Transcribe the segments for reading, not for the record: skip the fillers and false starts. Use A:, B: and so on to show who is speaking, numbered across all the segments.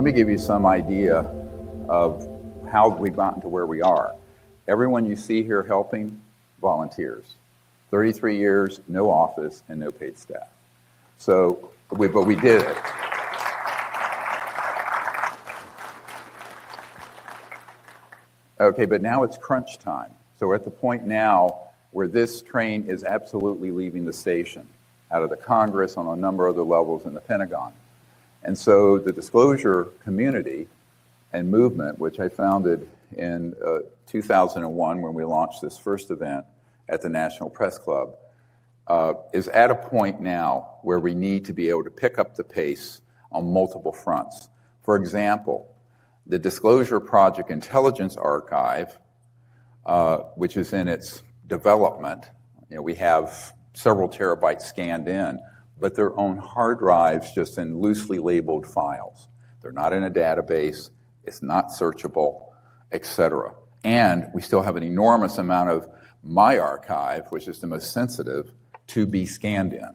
A: Let me give you some idea of how we've gotten to where we are. Everyone you see here helping, volunteers. 33 years, no office, and no paid staff. So, but we did it. Okay, but now it's crunch time. So we're at the point now where this train is absolutely leaving the station, out of the Congress, on a number of other levels in the Pentagon. And so the disclosure community and movement, which I founded in 2001 when we launched this first event at the National Press Club, is at a point now where we need to be able to pick up the pace on multiple fronts. For example, the Disclosure Project Intelligence Archive, which is in its development, we have several terabytes scanned in, but they're on hard drives just in loosely labeled files. They're not in a database, it's not searchable, etc. And we still have an enormous amount of my archive, which is the most sensitive, to be scanned in.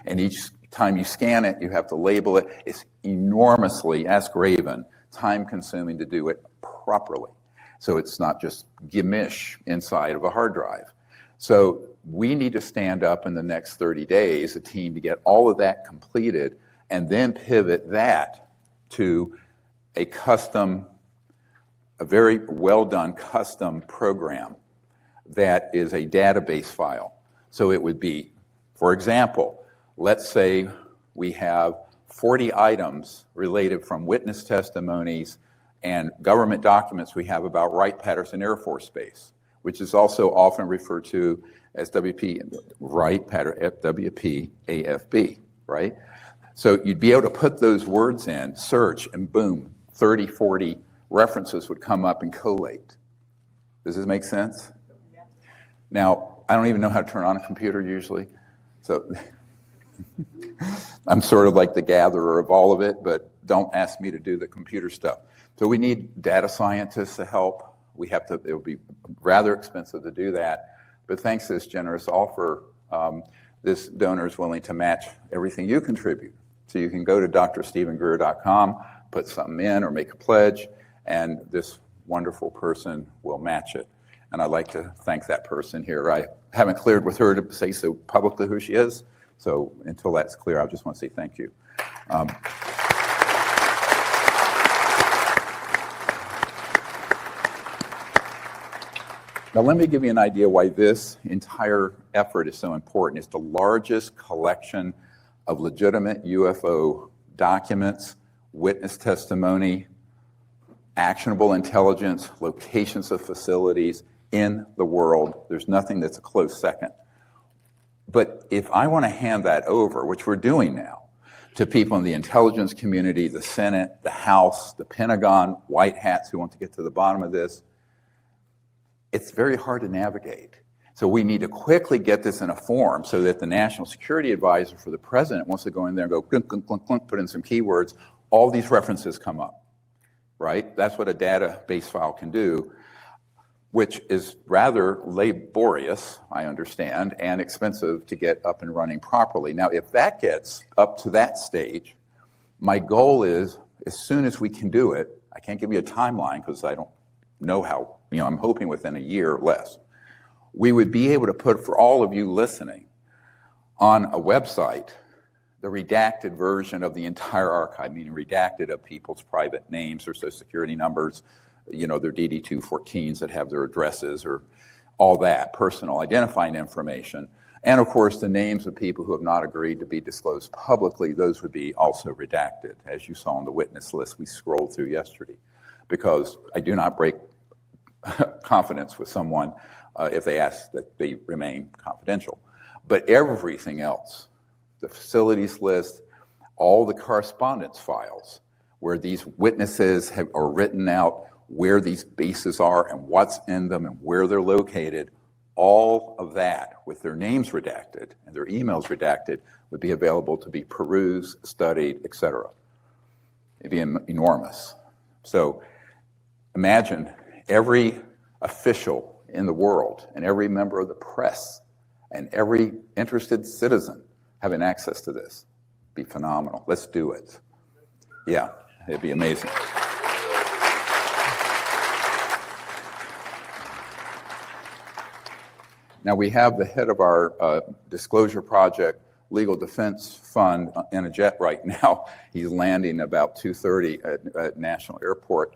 A: And each time you scan it, you have to label it. It's enormously, ask Raven, time-consuming to do it properly. So it's not just gimish inside of a hard drive. So we need to stand up in the next 30 days, a team, to get all of that completed and then pivot that to a very well done custom program that is a database file. So it would be, for example, let's say we have 40 items related from witness testimonies and government documents we have about Wright-Patterson Air Force Base, which is also often referred to as WP-AFB, right? So you'd be able to put those words in, search, and boom, 30, 40 references would come up and collate. Does this make sense? Yeah. Now, I don't even know how to turn on a computer usually, so I'm sort of like the gatherer of all of it, but don't ask me to do the computer stuff. So we need data scientists to help. It would be rather expensive to do that, but thanks to this generous offer, this donor is willing to match everything you contribute. So you can go to drstephengreer.com, put something in or make a pledge, and this wonderful person will match it. And I'd like to thank that person here. I haven't cleared with her to say so publicly who she is, so until that's clear, I just want to say thank you. Now let me give you an idea why this entire effort is so important. It's the largest collection of legitimate UFO documents, witness testimony, actionable intelligence, locations of facilities in the world. There's nothing that's a close second. But if I want to hand that over, which we're doing now, to people in the intelligence community, the Senate, the House, the Pentagon, white hats who want to get to the bottom of this, it's very hard to navigate. So we need to quickly get this in a form so that the National Security Advisor for the President wants to go in there and go, clunk, clunk, clunk, clunk, put in some keywords, all these references come up, right? That's what a database file can do, which is rather laborious, I understand, and expensive to get up and running properly. Now, if that gets up to that stage, my goal is, as soon as we can do it, I can't give you a timeline because I don't know how, I'm hoping within a year or less, we would be able to put, for all of you listening, on a website, the redacted version of the entire archive, meaning redacted of people's private names or social security numbers, their DD-214s that have their addresses or all that, personal identifying information. And of course, the names of people who have not agreed to be disclosed publicly, those would be also redacted, as you saw on the witness list we scrolled through yesterday. Because I do not break confidence with someone if they ask that they remain confidential. But everything else, the facilities list, all the correspondence files where these witnesses are written out, where these bases are and what's in them and where they're located, all of that with their names redacted and their emails redacted would be available to be perused, studied, etc. It'd be enormous. So imagine every official in the world and every member of the press and every interested citizen having access to this. Be phenomenal. Let's do it. Yeah. It'd be amazing. Now we have the head of our disclosure project legal defense fund in a jet right now. He's landing about 2:30 at National Airport,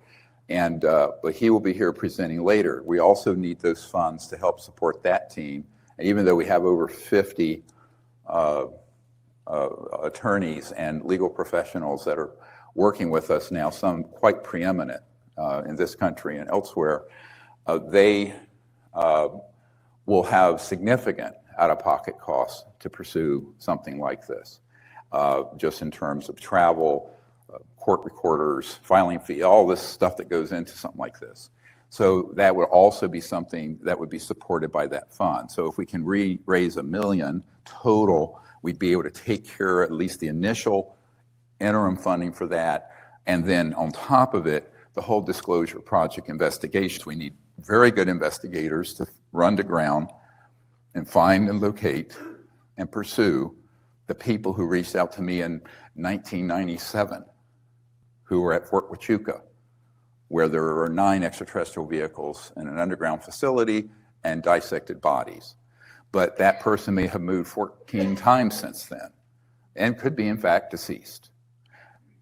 A: and but he will be here presenting later. We also need those funds to help support that team. And even though we have over 50 attorneys and legal professionals that are working with us now, some quite preeminent in this country and elsewhere, they will have significant out-of-pocket costs to pursue something like this, just in terms of travel, court recorders, filing fee, all this stuff that goes into something like this. So that would also be something that would be supported by that fund. So if we can raise $1 million total, we'd be able to take care of at least the initial interim funding for that. And then on top of it, the whole disclosure project investigations. We need very good investigators to run to ground and find and locate and pursue the people who reached out to me in 1997, who were at Fort Huachuca, where there were 9 extraterrestrial vehicles in an underground facility and dissected bodies. But that person may have moved 14 times since then and could be, in fact, deceased.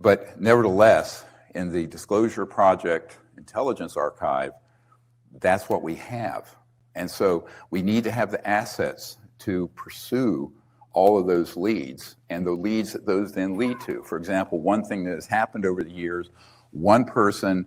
A: But nevertheless, in the Disclosure Project Intelligence Archive, that's what we have. And so we need to have the assets to pursue all of those leads and the leads that those then lead to. For example, one thing that has happened over the years, one person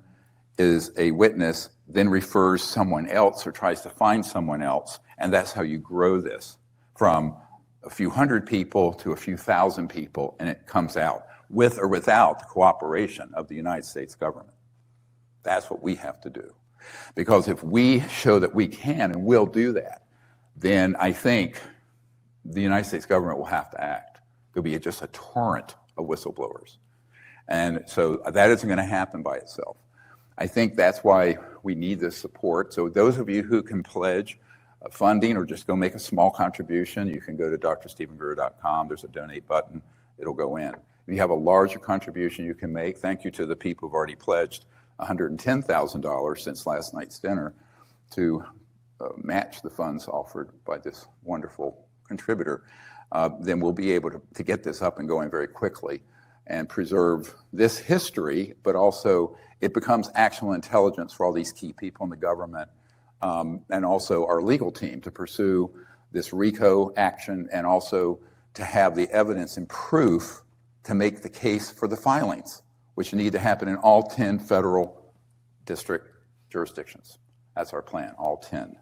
A: is a witness, then refers someone else or tries to find someone else, and that's how you grow this from a few hundred people to a few thousand people, and it comes out with or without the cooperation of the United States government. That's what we have to do. Because if we show that we can and will do that, then I think the United States government will have to act. There'll be just a torrent of whistleblowers. And so that isn't going to happen by itself. I think that's why we need this support. So those of you who can pledge funding or just go make a small contribution, you can go to drstephengreer.com. There's a donate button. It'll go in. If you have a larger contribution you can make, thank you to the people who've already pledged $110,000 since last night's dinner to match the funds offered by this wonderful contributor, then we'll be able to get this up and going very quickly and preserve this history, but also it becomes actual intelligence for all these key people in the government, and also our legal team to pursue this RICO action and also to have the evidence and proof to make the case for the filings, which need to happen in all 10 federal district jurisdictions. That's our plan, all 10.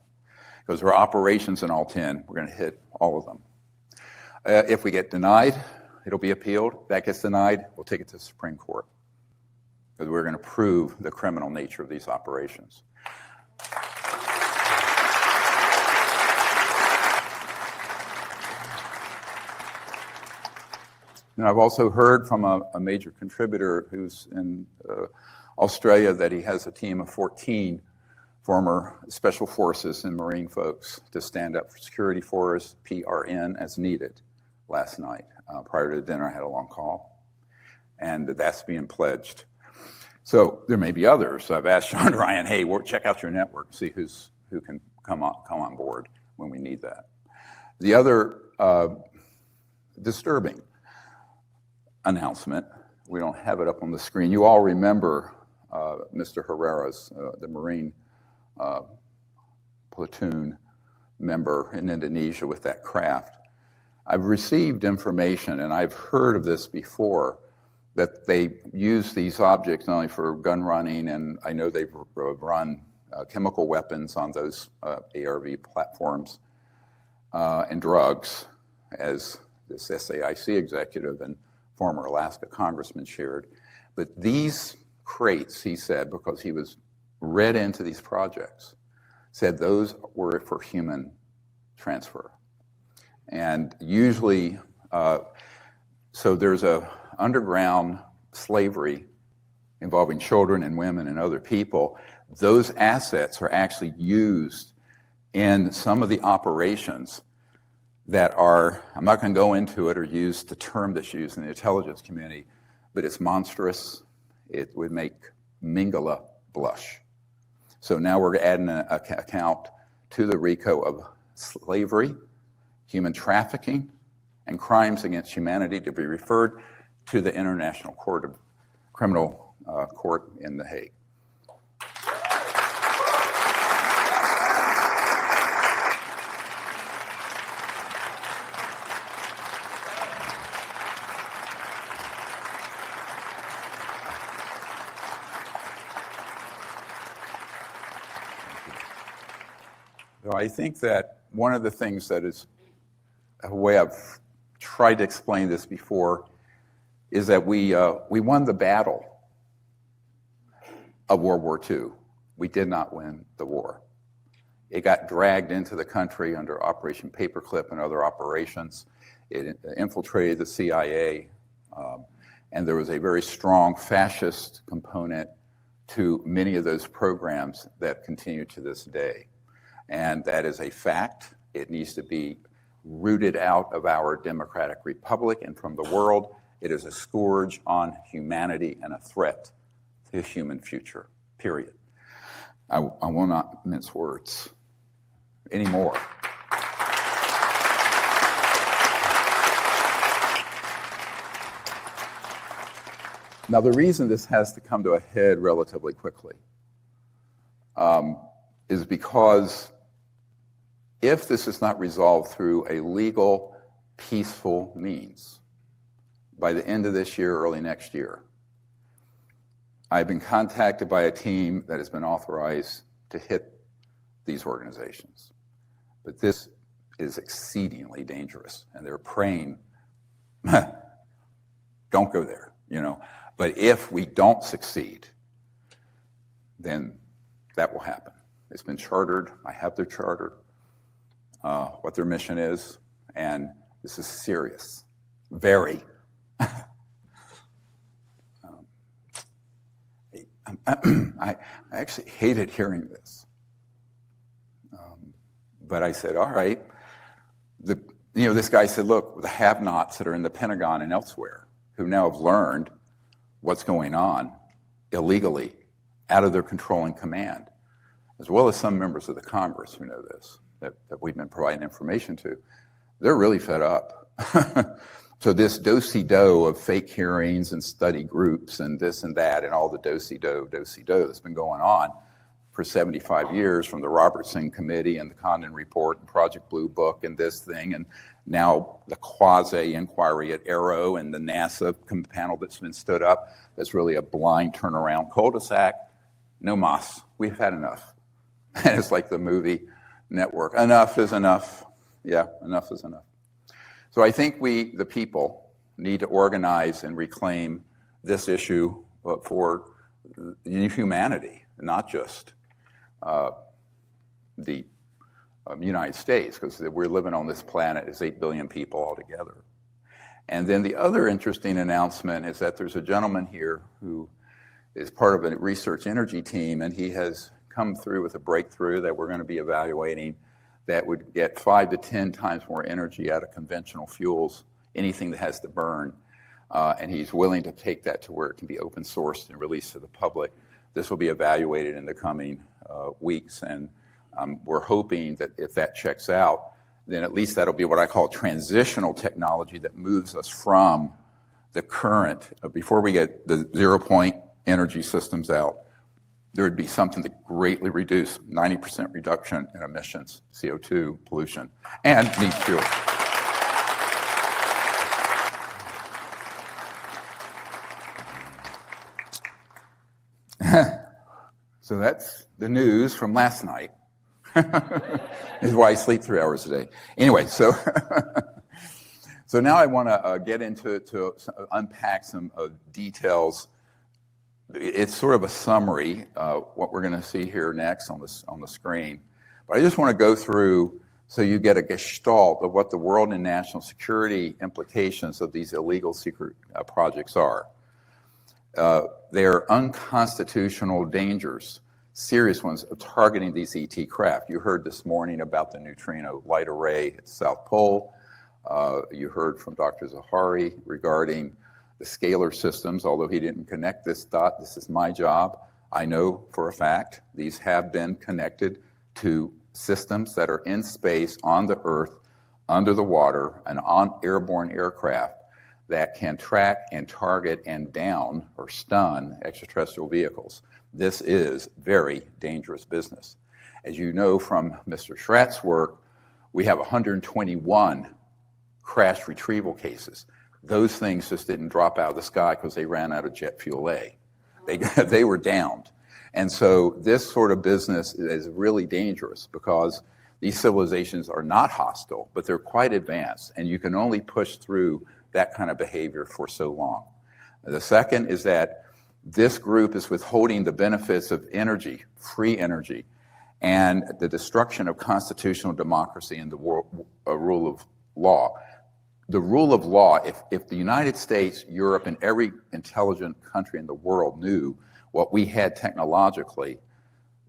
A: Because there are operations in all 10, we're going to hit all of them. If we get denied, it'll be appealed. That gets denied, we'll take it to the Supreme Court. Because we're going to prove the criminal nature of these operations. And I've also heard from a major contributor who's in Australia that he has a team of 14 former Special Forces and Marine folks to stand up for security for us, PRN, as needed last night. Prior to dinner, I had a long call, and that's being pledged. So there may be others. So I've asked Sean Ryan, hey, check out your network, see who can come on board when we need that. The other disturbing announcement, we don't have it up on the screen. You all remember Mr. Herrera's, the Marine platoon member in Indonesia with that craft. I've received information, and I've heard of this before, that they use these objects not only for gun running, and I know they've run chemical weapons on those ARV platforms, and drugs, as this SAIC executive and former Alaska congressman shared. But these crates, he said, because he was read into these projects, said those were for human transfer. And usually, so there's a underground slavery involving children and women and other people. Those assets are actually used in some of the operations that are, I'm not going to go into it or use the term that's used in the intelligence community, but it's monstrous, it would make Mingala blush. So now we're adding an account to the RICO of slavery, human trafficking, and crimes against humanity to be referred to the International Criminal Court in The Hague. So I think that one of the things that is a way I've tried to explain this before is that we won the battle of World War II. We did not win the war. It got dragged into the country under Operation Paperclip and other operations. It infiltrated the CIA, and there was a very strong fascist component to many of those programs that continue to this day. And that is a fact. It needs to be rooted out of our democratic republic and from the world. It is a scourge on humanity and a threat to the human future, period. I will not mince words anymore. Now, the reason this has to come to a head relatively quickly is because if this is not resolved through a legal, peaceful means, by the end of this year, early next year, I've been contacted by a team that has been authorized to hit these organizations. But this is exceedingly dangerous, and they're praying, don't go there, you know. But if we don't succeed, then that will happen. It's been chartered. I have their charter, what their mission is, and this is serious, very. I actually hated hearing this, but I said, all right. This guy said, look, the have-nots that are in the Pentagon and elsewhere, who now have learned what's going on illegally out of their controlling command, as well as some members of the Congress who know this, that we've been providing information to, they're really fed up. So this do-si-do of fake hearings and study groups and this and that and all the do-si-do that's been going on for 75 years, from the Robertson Committee and the Condon Report and Project Blue Book and this thing, and now the quasi-inquiry at Arrow and the NASA panel that's been stood up, that's really a blind turnaround cul-de-sac. No mas, we've had enough. And it's like the movie Network, enough is enough. Yeah, enough is enough. So I think we, the people, need to organize and reclaim this issue for humanity, not just the United States, because we're living on this planet as 8 billion people altogether. And then the other interesting announcement is that there's a gentleman here who is part of a research energy team, and he has come through with a breakthrough that we're going to be evaluating that would get 5 to 10 times more energy out of conventional fuels, anything that has to burn. And he's willing to take that to where it can be open sourced and released to the public. This will be evaluated in the coming weeks, and we're hoping that if that checks out, then at least that'll be what I call transitional technology that moves us from the current, before we get the 0-point energy systems out, there would be something to greatly reduce 90% reduction in emissions, CO2 pollution, and needs fuel. So that's the news from last night. This is why I sleep 3 hours a day. Anyway, so so now I want to get into to unpack some details. It's sort of a summary what we're going to see here next on the screen. But I just want to go through so you get a gestalt of what the world and national security implications of these illegal secret projects are. They are unconstitutional dangers, serious ones, of targeting these ET craft. You heard this morning about the neutrino light array at the South Pole. You heard from Dr. Zahari regarding the scalar systems, although he didn't connect this dot, this is my job. I know for a fact these have been connected to systems that are in space, on the Earth, under the water, and on airborne aircraft that can track and target and down or stun extraterrestrial vehicles. This is very dangerous business. As you know from Mr. Schratt's work, we have 121 crash retrieval cases. Those things just didn't drop out of the sky because they ran out of jet fuel A. They were downed. And so this sort of business is really dangerous because these civilizations are not hostile, but they're quite advanced, and you can only push through that kind of behavior for so long. The second is that this group is withholding the benefits of energy, free energy, and the destruction of constitutional democracy and the rule of law. The rule of law, if the United States, Europe, and every intelligent country in the world knew what we had technologically,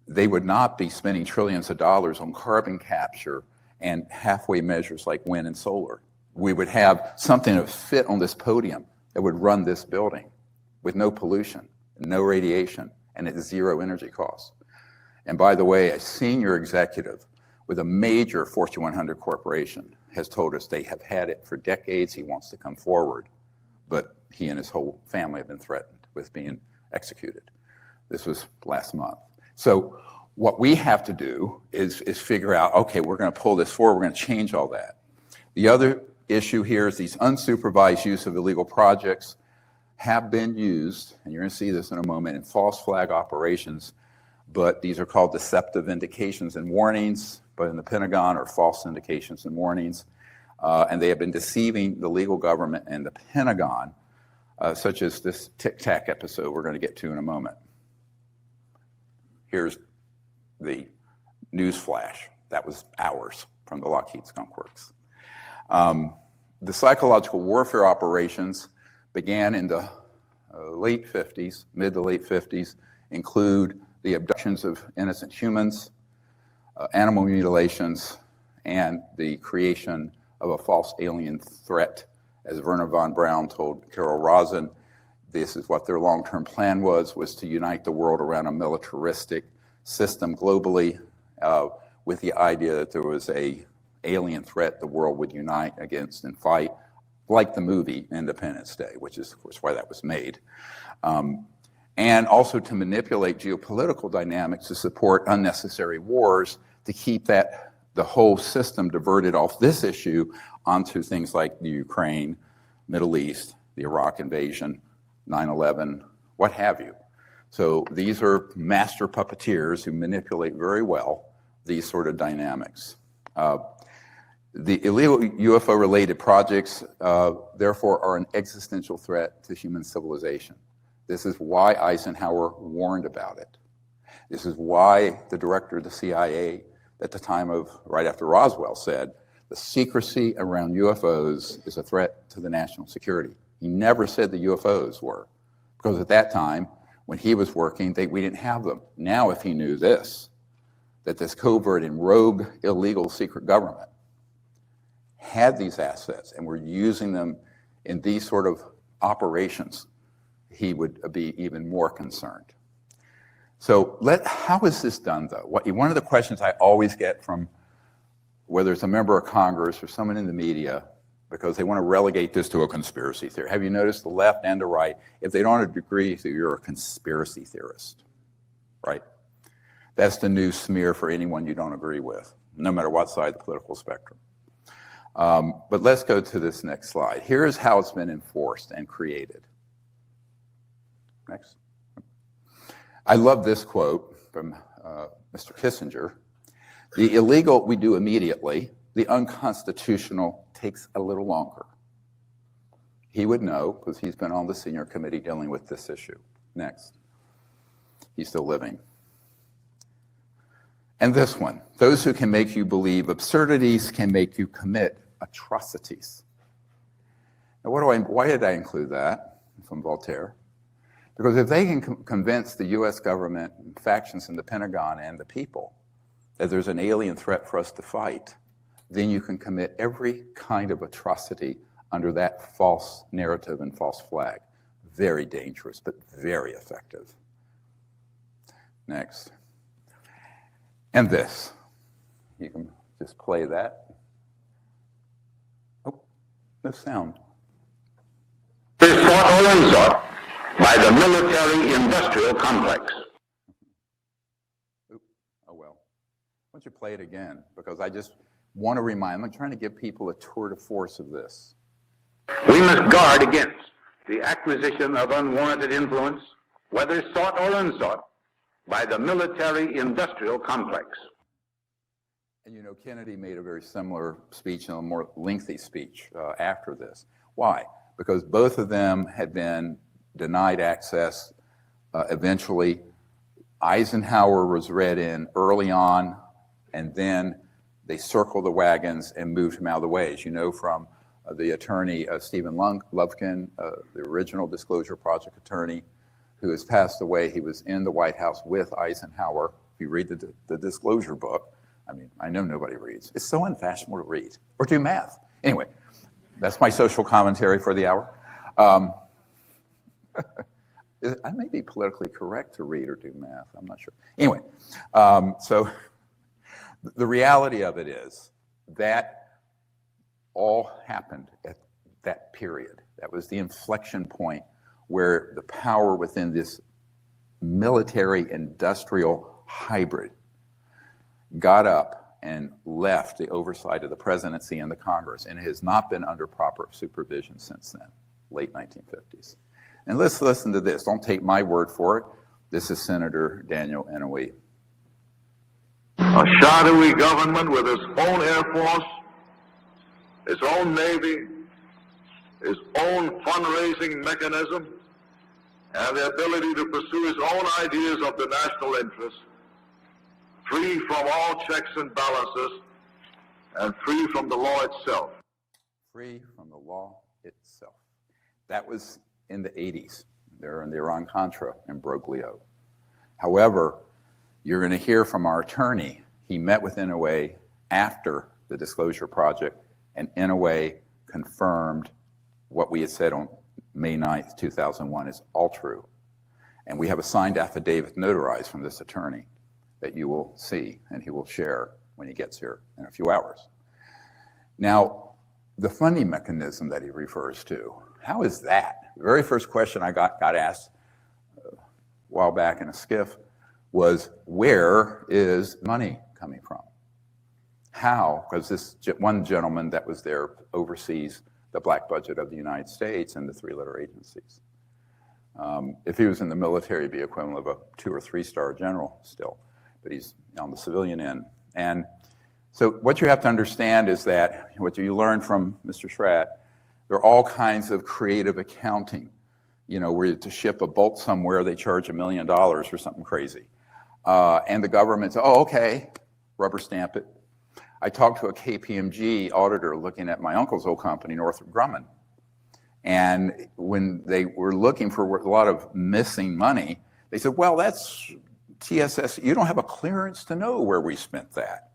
A: they would not be spending trillions of dollars on carbon capture and halfway measures like wind and solar. We would have something that would fit on this podium that would run this building with no pollution, no radiation, and at zero energy costs. And by the way, a senior executive with a major Fortune 100 corporation has told us they have had it for decades. He wants to come forward, but he and his whole family have been threatened with being executed. This was last month. So what we have to do is figure out, okay, we're going to pull this forward, we're going to change all that. The other issue here is these unsupervised use of illegal projects have been used, and you're going to see this in a moment, in false flag operations, but these are called deceptive indications and warnings, but in the Pentagon are false indications and warnings, and they have been deceiving the legal government and the Pentagon, such as this Tic Tac episode we're going to get to in a moment. Here's the news flash. That was hours from the Lockheed Skunk Works. The psychological warfare operations began in the late 50s, mid to late 50s, include the abductions of innocent humans, animal mutilations, and the creation of a false alien threat. As Werner von Braun told Carol Rosin, this is what their long-term plan was to unite the world around a militaristic system globally with the idea that there was a alien threat the world would unite against and fight, like the movie Independence Day, which is, of course, why that was made. And also to manipulate geopolitical dynamics to support unnecessary wars to keep the whole system diverted off this issue onto things like the Ukraine, Middle East, the Iraq invasion, 9/11, what have you. So these are master puppeteers who manipulate very well these sort of dynamics. The illegal UFO-related projects, therefore, are an existential threat to human civilization. This is why Eisenhower warned about it. This is why the director of the CIA at the time of, right after Roswell, said, the secrecy around UFOs is a threat to the national security. He never said the UFOs were, because at that time, when he was working, we didn't have them. Now, if he knew this, that this covert and rogue illegal secret government had these assets and were using them in these sort of operations, he would be even more concerned. So how is this done, though? One of the questions I always get from whether it's a member of Congress or someone in the media, because they want to relegate this to a conspiracy theory. Have you noticed the left and the right, if they don't agree with you, you're a conspiracy theorist, right? That's the new smear for anyone you don't agree with, no matter what side of the political spectrum. But let's go to this next slide. Here's how it's been enforced and created. Next. I love this quote from Mr. Kissinger. The illegal we do immediately, the unconstitutional takes a little longer. He would know because he's been on the senior committee dealing with this issue. Next. He's still living. And this one, those who can make you believe absurdities can make you commit atrocities. Now, why did I include that from Voltaire? Because if they can convince the US government, factions in the Pentagon, and the people that there's an alien threat for us to fight, then you can commit every kind of atrocity under that false narrative and false flag. Very dangerous, but very effective. Next. And this. You can just play that. Oh, no sound.
B: Is fought or unsought by the military-industrial complex.
A: Oh well. Why don't you play it again? Because I just want to remind, I'm trying to give people a tour de force of this.
B: We must guard against the acquisition of unwarranted influence, whether sought or unsought, by the military-industrial complex.
A: And you know, Kennedy made a very similar speech, and a more lengthy speech after this. Why? Because both of them had been denied access eventually. Eisenhower was read in early on, and then they circled the wagons and moved him out of the way. As you know from the attorney, Stephen Lufkin, the original Disclosure Project attorney, who has passed away. He was in the White House with Eisenhower. If you read the disclosure book, I mean, I know nobody reads. It's so unfashionable to read or do math. Anyway, that's my social commentary for the hour. I may be politically correct to read or do math. I'm not sure. Anyway, so the reality of it is that all happened at that period. That was the inflection point where the power within this military-industrial hybrid got up and left the oversight of the presidency and the Congress, and it has not been under proper supervision since then, late 1950s. And let's listen to this. Don't take my word for it. This is Senator Daniel Inouye.
C: A shadowy government with its own Air Force, its own Navy, its own fundraising mechanism, and the ability to pursue its own ideas of the national interest, free from all checks and balances, and free from the law itself.
A: Free from the law itself. That was in the 80s. They're in the Iran-Contra and Broglio. However, you're going to hear from our attorney. He met with Inouye after the Disclosure Project, and Inouye confirmed what we had said on May 9th, 2001 is all true. And we have a signed affidavit notarized from this attorney that you will see and he will share when he gets here in a few hours. Now, the funding mechanism that he refers to, how is that? The very first question I got asked a while back in a skiff was, where is money coming from? How? Because this one gentleman that was there oversees the black budget of the United States and the three-letter agencies. If he was in the military, it'd be equivalent of a 2- or 3-star general still, but he's on the civilian end. And so what you have to understand is that what you learn from Mr. Schratt, there are all kinds of creative accounting. You know, where to ship a bolt somewhere, they charge $1 million or something crazy. And the government says, oh, okay, rubber stamp it. I talked to a KPMG auditor looking at my uncle's old company, Northrop Grumman. And when they were looking for a lot of missing money, they said, well, that's TSS. You don't have a clearance to know where we spent that.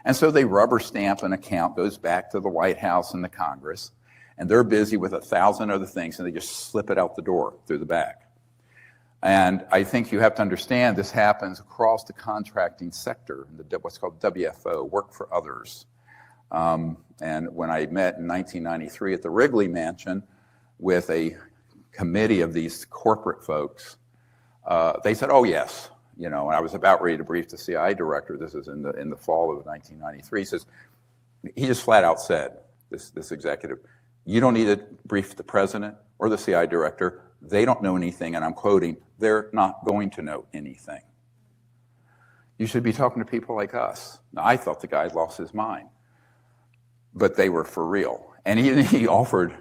A: And so they rubber stamp an account, goes back to the White House and the Congress, and they're busy with 1,000 other things, and they just slip it out the door through the back. And I think you have to understand this happens across the contracting sector, what's called WFO, work for others. And when I met in 1993 at the Wrigley Mansion with a committee of these corporate folks, they said, oh yes, you know, and I was about ready to brief the CIA director. This is in the fall of 1993. He just flat out said, this executive, you don't need to brief the president or the CIA director. They don't know anything, and I'm quoting, they're not going to know anything. You should be talking to people like us. Now, I thought the guy had lost his mind, but they were for real. And he offered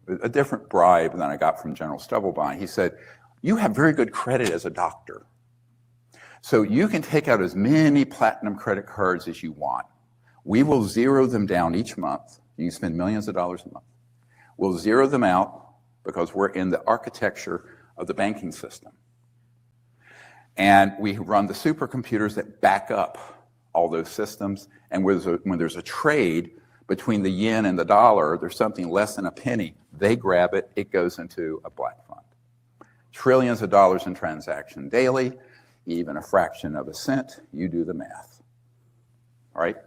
A: a different bribe than I got from General Stubblebine. He said, you have very good credit as a doctor, so you can take out as many platinum credit cards as you want. We will zero them down each month. You can spend millions of dollars a month. We'll zero them out because we're in the architecture of the banking system. And we run the supercomputers that back up all those systems. And when there's a trade between the yen and the dollar, there's something less than a penny. They grab it, it goes into a black fund. Trillions of dollars in transaction daily, even a fraction of a cent, you do the math. All right?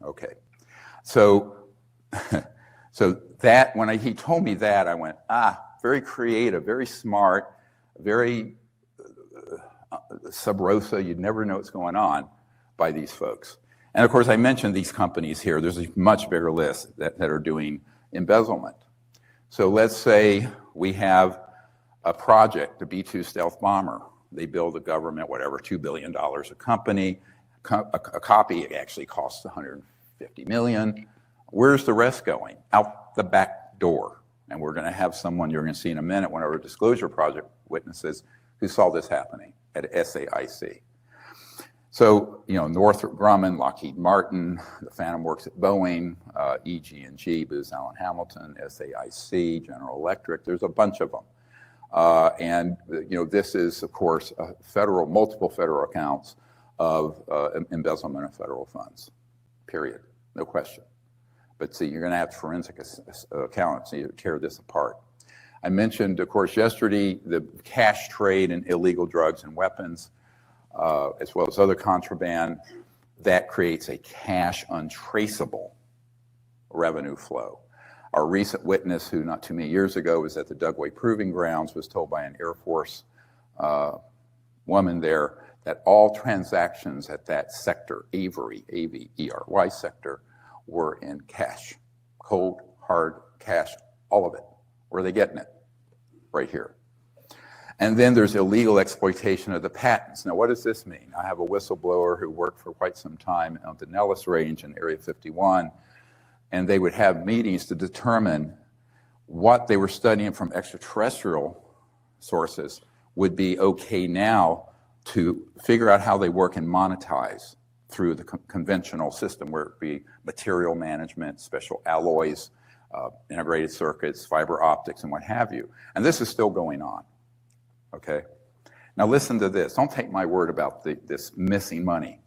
A: Okay. So, so that, when he told me that, I went, very creative, very smart, very sub rosa, you'd never know what's going on by these folks. And of course, I mentioned these companies here. There's a much bigger list that are doing embezzlement. So let's say we have a project, the B-2 stealth bomber. They build a government, whatever, $2 billion a company. A copy actually costs $150 million. Where's the rest going? Out the back door. And we're going to have someone you're going to see in a minute, one of our disclosure project witnesses, who saw this happening at SAIC. So, you know, Northrop Grumman, Lockheed Martin, the Phantom Works at Boeing, EG&G, Booz Allen Hamilton, SAIC, General Electric, there's a bunch of them. And, you know, this is, of course, multiple federal accounts of embezzlement of federal funds, period, no question. But see, you're going to have forensic accountants to tear this apart. I mentioned, of course, yesterday, the cash trade in illegal drugs and weapons, as well as other contraband, that creates a cash untraceable revenue flow. Our recent witness, who not too many years ago was at the Dugway Proving Grounds, was told by an Air Force woman there that all transactions at that sector, Avery, A-V-E-R-Y sector, were in cash, cold, hard cash, all of it. Where are they getting it? Right here. And then there's illegal exploitation of the patents. Now, what does this mean? I have a whistleblower who worked for quite some time on the Nellis Range in Area 51, and they would have meetings to determine what they were studying from extraterrestrial sources would be okay now to figure out how they work and monetize through the conventional system, where it be material management, special alloys, integrated circuits, fiber optics, and what have you. And this is still going on, okay? Now listen to this. Don't take my word about this missing money.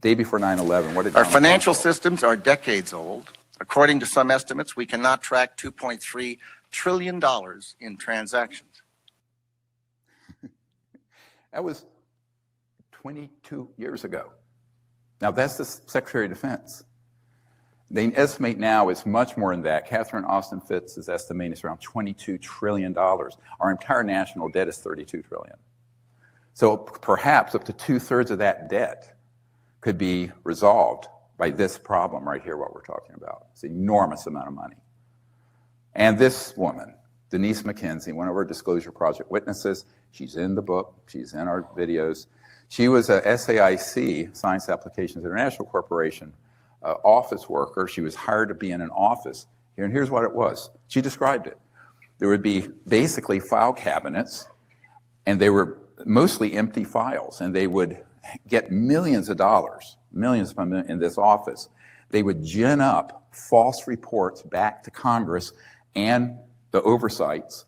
A: Day before 9/11, what did
D: our financial systems are decades old. According to some estimates, we cannot track $2.3 trillion in transactions.
A: That was 22 years ago. Now that's the Secretary of Defense. They estimate now it's much more than that. Catherine Austin Fitts is estimating it's around $22 trillion. Our entire national debt is $32 trillion. So perhaps up to 2/3 of that debt could be resolved by this problem right here, what we're talking about. It's an enormous amount of money. And this woman, Denise McKenzie, one of our disclosure project witnesses, she's in the book, she's in our videos. She was a SAIC, Science Applications International Corporation, office worker. She was hired to be in an office here, and here's what it was. She described it. There would be basically file cabinets, and they were mostly empty files, and they would get millions of dollars, millions in this office. They would gin up false reports back to Congress and the oversights,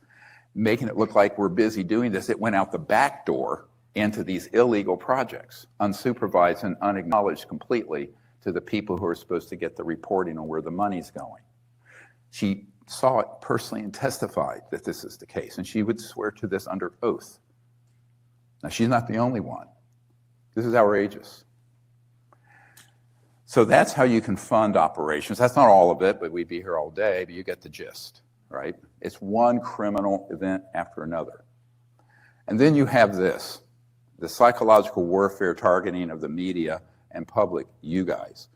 A: making it look like we're busy doing this. It went out the back door into these illegal projects, unsupervised and unacknowledged completely to the people who are supposed to get the reporting on where the money's going. She saw it personally and testified that this is the case, and she would swear to this under oath. Now, she's not the only one. This is outrageous. So that's how you can fund operations. That's not all of it, but we'd be here all day, but you get the gist, right? It's one criminal event after another. And then you have this, the psychological warfare targeting of the media and public, you guys,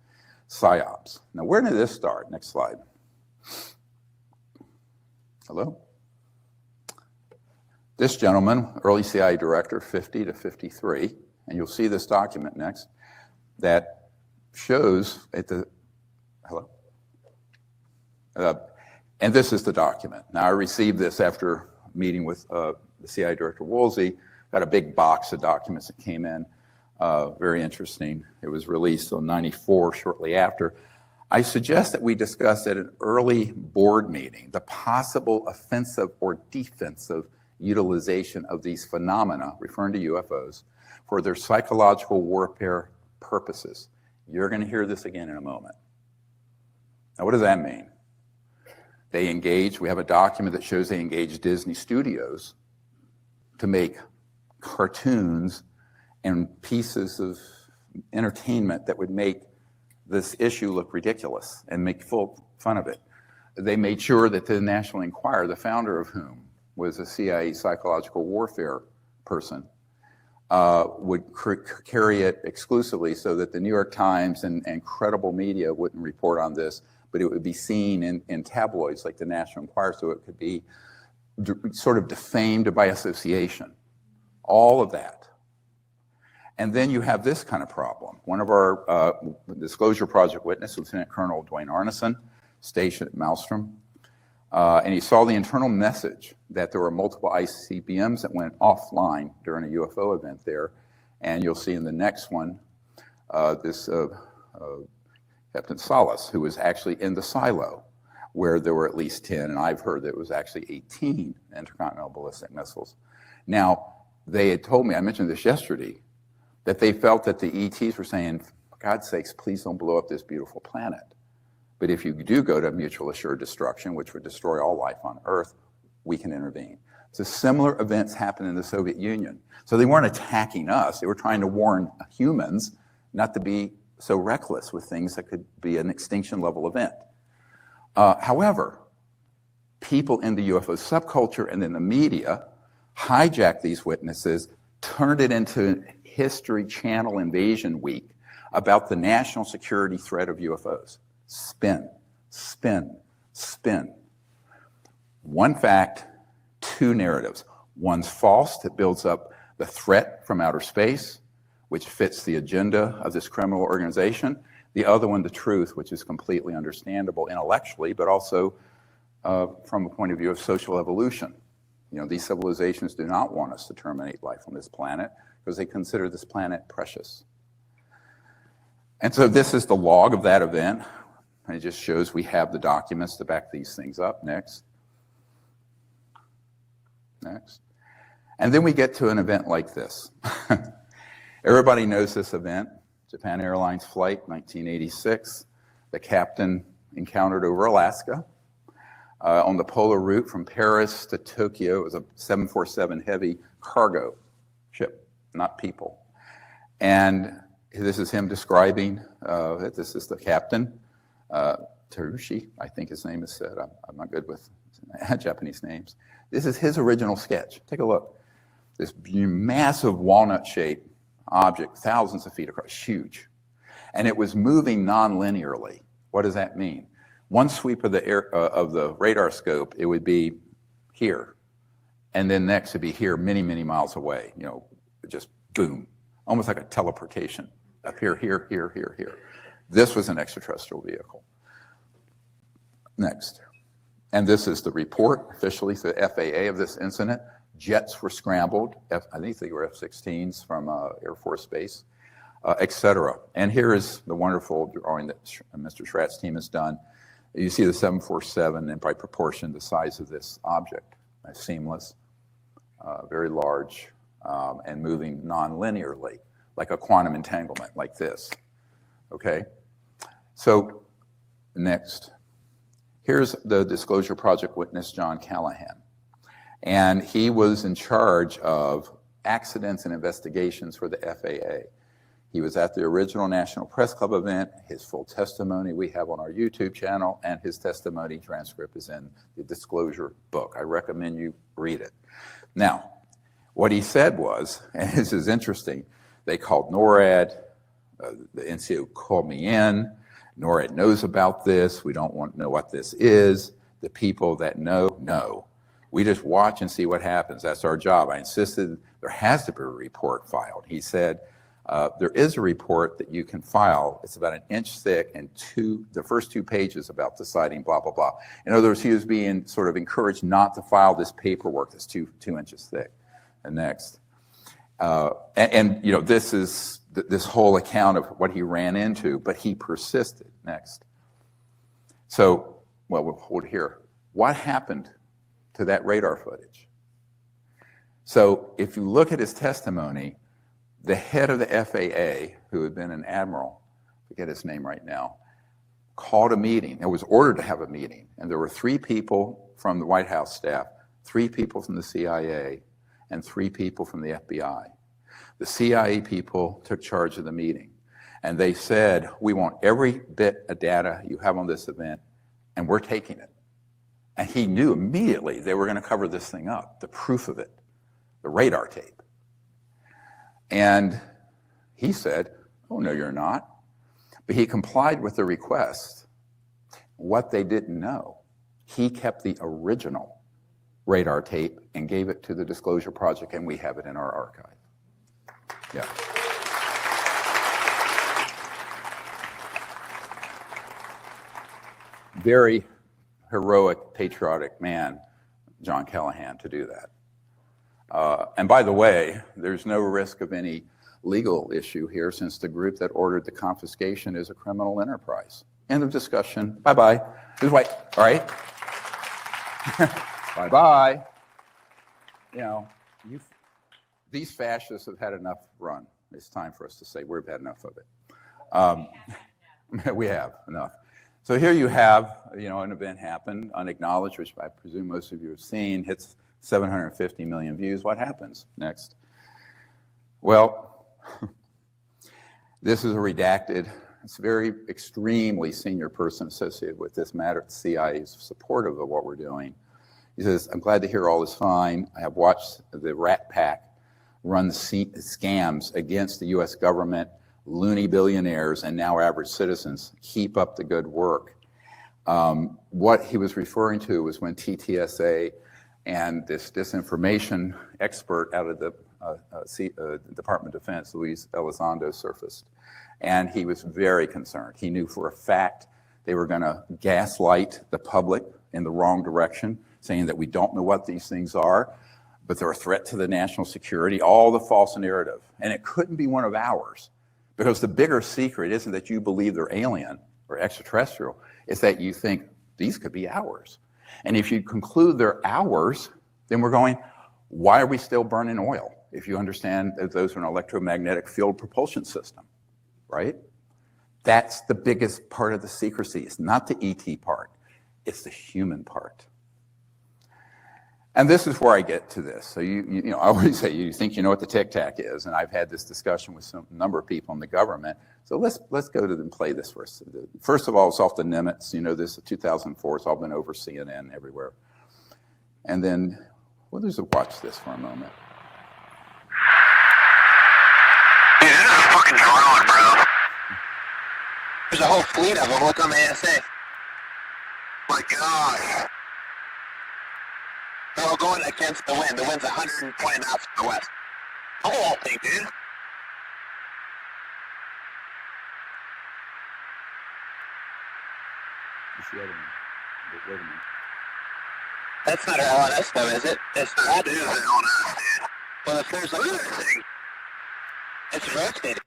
A: PSYOPs. Now, where did this start? Next slide. Hello? This gentleman, early CIA director, 50 to 53, and you'll see this document next, that shows at the, hello? And this is the document. Now, I received this after meeting with the CIA director, Woolsey, got a big box of documents that came in, very interesting. It was released in '94, shortly after. I suggest that we discuss at an early board meeting the possible offensive or defensive utilization of these phenomena, referring to UFOs, for their psychological warfare purposes. You're going to hear this again in a moment. Now, what does that mean? They engaged, we have a document that shows they engaged Disney Studios to make cartoons and pieces of entertainment that would make this issue look ridiculous and make full fun of it. They made sure that the National Enquirer, the founder of whom was a CIA psychological warfare person, would carry it exclusively so that the New York Times and credible media wouldn't report on this, but it would be seen in tabloids like the National Enquirer, so it could be sort of defamed by association. All of that. And then you have this kind of problem. One of our Disclosure Project witnesses, Lieutenant Colonel Dwayne Arneson, stationed at Maelstrom, and he saw the internal message that there were multiple ICBMs that went offline during a UFO event there. And you'll see in the next one, this Captain Salas, who was actually in the silo, where there were at least 10, and I've heard that it was actually 18 intercontinental ballistic missiles. Now, they had told me, I mentioned this yesterday, that they felt that the ETs were saying, for God's sakes, please don't blow up this beautiful planet. But if you do go to mutual assured destruction, which would destroy all life on Earth, we can intervene. So similar events happened in the Soviet Union. So they weren't attacking us, they were trying to warn humans not to be so reckless with things that could be an extinction level event. However, people in the UFO subculture and in the media hijacked these witnesses, turned it into History Channel Invasion Week about the national security threat of UFOs. Spin, spin, spin. One fact, two narratives. One's false, that builds up the threat from outer space, which fits the agenda of this criminal organization. The other one, the truth, which is completely understandable intellectually, but also from a point of view of social evolution. You know, these civilizations do not want us to terminate life on this planet because they consider this planet precious. And so this is the log of that event. And it just shows we have the documents to back these things up. Next. Next. And then we get to an event like this. Everybody knows this event. Japan Airlines flight, 1986. The captain encountered over Alaska. On the polar route from Paris to Tokyo. It was a 747 heavy cargo ship, not people. And this is him describing it. This is the captain, Terushi, I think his name is said. I'm not good with Japanese names. This is his original sketch. Take a look. This massive walnut-shaped object, thousands of feet across, huge. And it was moving non-linearly. What does that mean? One sweep of the radar scope, it would be here. And then next it'd be here, many, many miles away. You know, just boom, almost like a teleportation. Up here, here, here, here, here. This was an extraterrestrial vehicle. Next. And this is the report officially to the FAA of this incident. Jets were scrambled. I think they were F-16s from Air Force Base, et cetera. And here is the wonderful drawing that Mr. Schratt's team has done. You see the 747, and by proportion, the size of this object. Seamless, very large, and moving non-linearly, like a quantum entanglement, like this. Okay? So, next. Here's the Disclosure Project witness, John Callahan. And he was in charge of accidents and investigations for the FAA. He was at the original National Press Club event. His full testimony we have on our YouTube channel, and his testimony transcript is in the Disclosure book. I recommend you read it. Now, what he said was, and this is interesting, they called NORAD, the NCO called me in, NORAD knows about this, we don't want to know what this is. The people that know. We just watch and see what happens. That's our job. I insisted there has to be a report filed. He said, there is a report that you can file. It's about an inch thick and the first 2 pages about the sighting, blah, blah, blah. In other words, he was being sort of encouraged not to file this paperwork that's two inches thick. And next. And you know, this is this whole account of what he ran into, but he persisted. Next. So, well, we'll hold here. What happened to that radar footage? So if you look at his testimony, the head of the FAA, who had been an admiral, I forget his name right now, called a meeting, and was ordered to have a meeting, and there were 3 people from the White House staff, 3 people from the CIA, and 3 people from the FBI. The CIA people took charge of the meeting, and they said, we want every bit of data you have on this event, and we're taking it. And he knew immediately they were going to cover this thing up, the proof of it, the radar tape. And he said, oh, no, you're not. But he complied with the request. What they didn't know, he kept the original radar tape and gave it to the Disclosure Project, and we have it in our archive. Yeah. Very heroic, patriotic man, John Callahan, to do that. And by the way, there's no risk of any legal issue here, since the group that ordered the confiscation is a criminal enterprise. End of discussion. Bye-bye. This is white. All right? Bye-bye. You know, these fascists have had enough run. It's time for us to say we've had enough of it. We have enough. So here you have, you know, an event happened, unacknowledged, which I presume most of you have seen, hits 750 million views. What happens next? Well, this is a redacted, it's a very extremely senior person associated with this matter. The CIA is supportive of what we're doing. He says, I'm glad to hear all is fine. I have watched the Rat Pack run scams against the US government, loony billionaires, and now average citizens. Keep up the good work. What he was referring to was when TTSA and this disinformation expert out of the Department of Defense, Luis Elizondo, surfaced. And he was very concerned. He knew for a fact they were going to gaslight the public in the wrong direction, saying that we don't know what these things are, but they're a threat to the national security, all the false narrative. And it couldn't be one of ours, because the bigger secret isn't that you believe they're alien or extraterrestrial, it's that you think these could be ours. And if you conclude they're ours, then we're going, why are we still burning oil? If you understand that those are an electromagnetic field propulsion system, right? That's the biggest part of the secrecy. It's not the ET part, it's the human part. And this is where I get to this. So you know, I always say you think you know what the Tic Tac is, and I've had this discussion with a number of people in the government. So let's go to them, play this first. First of all, it's off the Nimitz. You know this, 2004. It's all been over CNN everywhere. And then, well, just watch this for a moment.
E: Dude, this is a fucking drone, bro. There's a whole fleet of them. Look on the ASA. My God. They're all going against the wind. The wind's 120 knots from the west. The whole thing, dude. That's not our LNS though, is it? It's not. It is LNS, dude. Well, if there's another thing, it's rotating.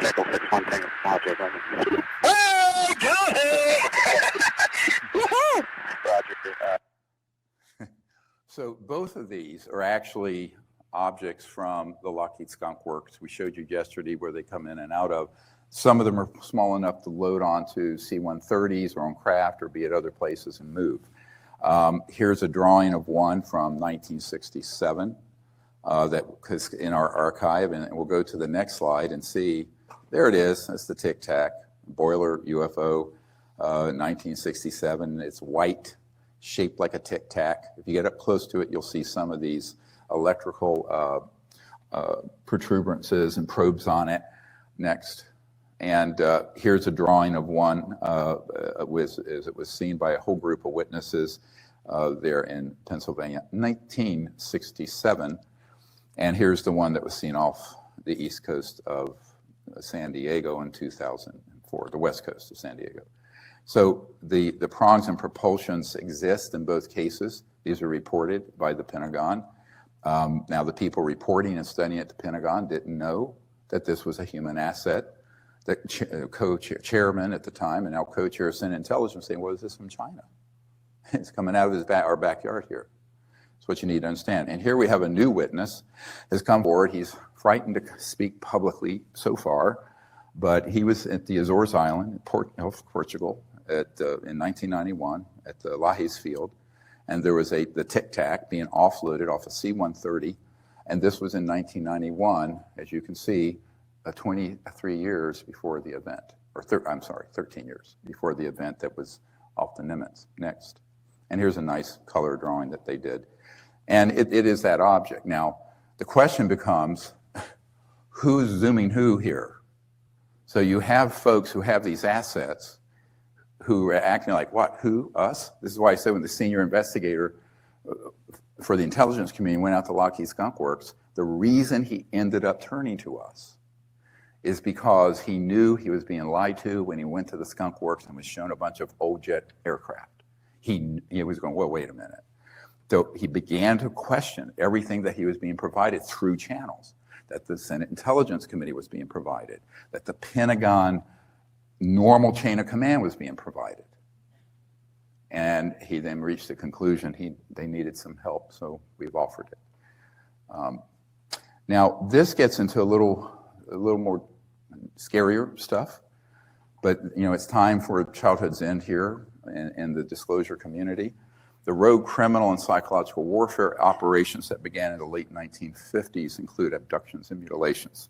E: Nickel 6-1 Tango, Roger, Roger. Hey, Johnny! Woohoo! Roger.
A: So both of these are actually objects from the Lockheed Skunk Works we showed you yesterday, where they come in and out of. Some of them are small enough to load onto C-130s or on craft or be at other places and move. Here's a drawing of one from 1967 that is in our archive, and we'll go to the next slide and see. There it is. That's the Tic Tac boiler UFO, 1967. It's white, shaped like a Tic Tac. If you get up close to it, you'll see some of these electrical protuberances and probes on it. Next. And here's a drawing of one as it was seen by a whole group of witnesses there in Pennsylvania, 1967. And here's the one that was seen off the east coast of San Diego in 2004, the west coast of San Diego. So the prongs and propulsions exist in both cases. These are reported by the Pentagon. Now the people reporting and studying at the Pentagon didn't know that this was a human asset. The co-chairman at the time and now co-chair of Senate Intelligence saying, well, is this from China? It's coming out of our backyard here. That's what you need to understand. And here we have a new witness has come forward. He's frightened to speak publicly so far, but he was at the Azores Island, Portugal, in 1991 at the Lajes field, and there was the Tic Tac being offloaded off a C-130, and this was in 1991, as you can see, 23 years before the event, or 13 years before the event that was off the Nimitz. Next. And here's a nice color drawing that they did. And it is that object. Now, the question becomes, who's zooming who here? So you have folks who have these assets who are acting like, what, who, us? This is why I said when the senior investigator for the intelligence community went out to Lockheed Skunk Works, the reason he ended up turning to us is because he knew he was being lied to when he went to the Skunk Works and was shown a bunch of old jet aircraft. He was going, well, wait a minute. So he began to question everything that he was being provided through channels, that the Senate Intelligence Committee was being provided, that the Pentagon normal chain of command was being provided. And he then reached the conclusion they needed some help, so we've offered it. Now, this gets into a little more scarier stuff, but it's time for childhood's end here in the disclosure community. The rogue criminal and psychological warfare operations that began in the late 1950s include abductions and mutilations.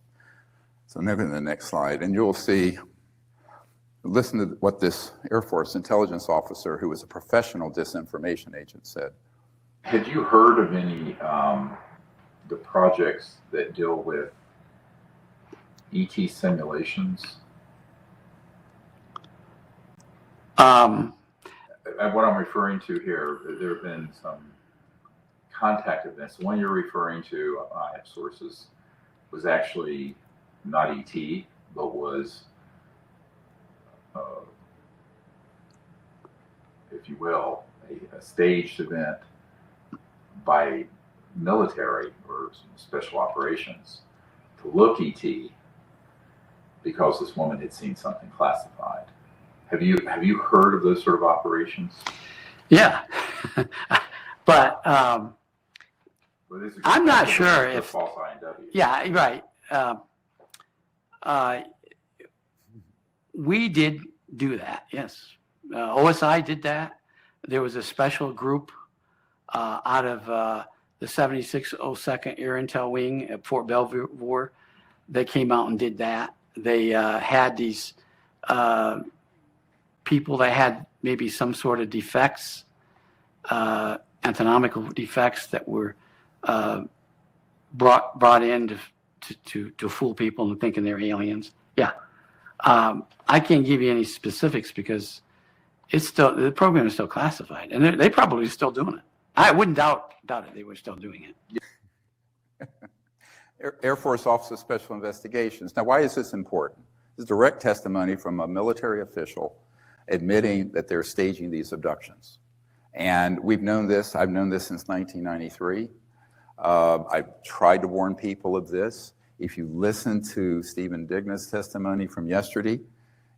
A: So maybe in the next slide, and you'll see, listen to what this Air Force intelligence officer who was a professional disinformation agent said.
F: Had you heard of any the projects that deal with ET simulations? What I'm referring to here, there have been some contact events. The one you're referring to, I have sources, was actually not ET, but was, if you will, a staged event by military or special operations to look ET because this woman had seen something classified. Have you heard of those sort of operations?
G: Yeah, but I'm not sure if
F: false INW.
G: Yeah, right. We did do that. Yes, OSI did that. There was a special group out of the 7602nd Air Intel Wing at Fort Belvoir that came out and did that. They had these people that had maybe some sort of defects, anatomical defects that were brought in to fool people into thinking they're aliens. Yeah, I can't give you any specifics because the program is still classified, and they probably still doing it. I wouldn't doubt it. They were still doing it.
A: Air Force Office of Special Investigations. Now, why is this important? This is direct testimony from a military official admitting that they're staging these abductions. And we've known this. I've known this since 1993. I've tried to warn people of this. If you listen to Stephen Digna's testimony from yesterday,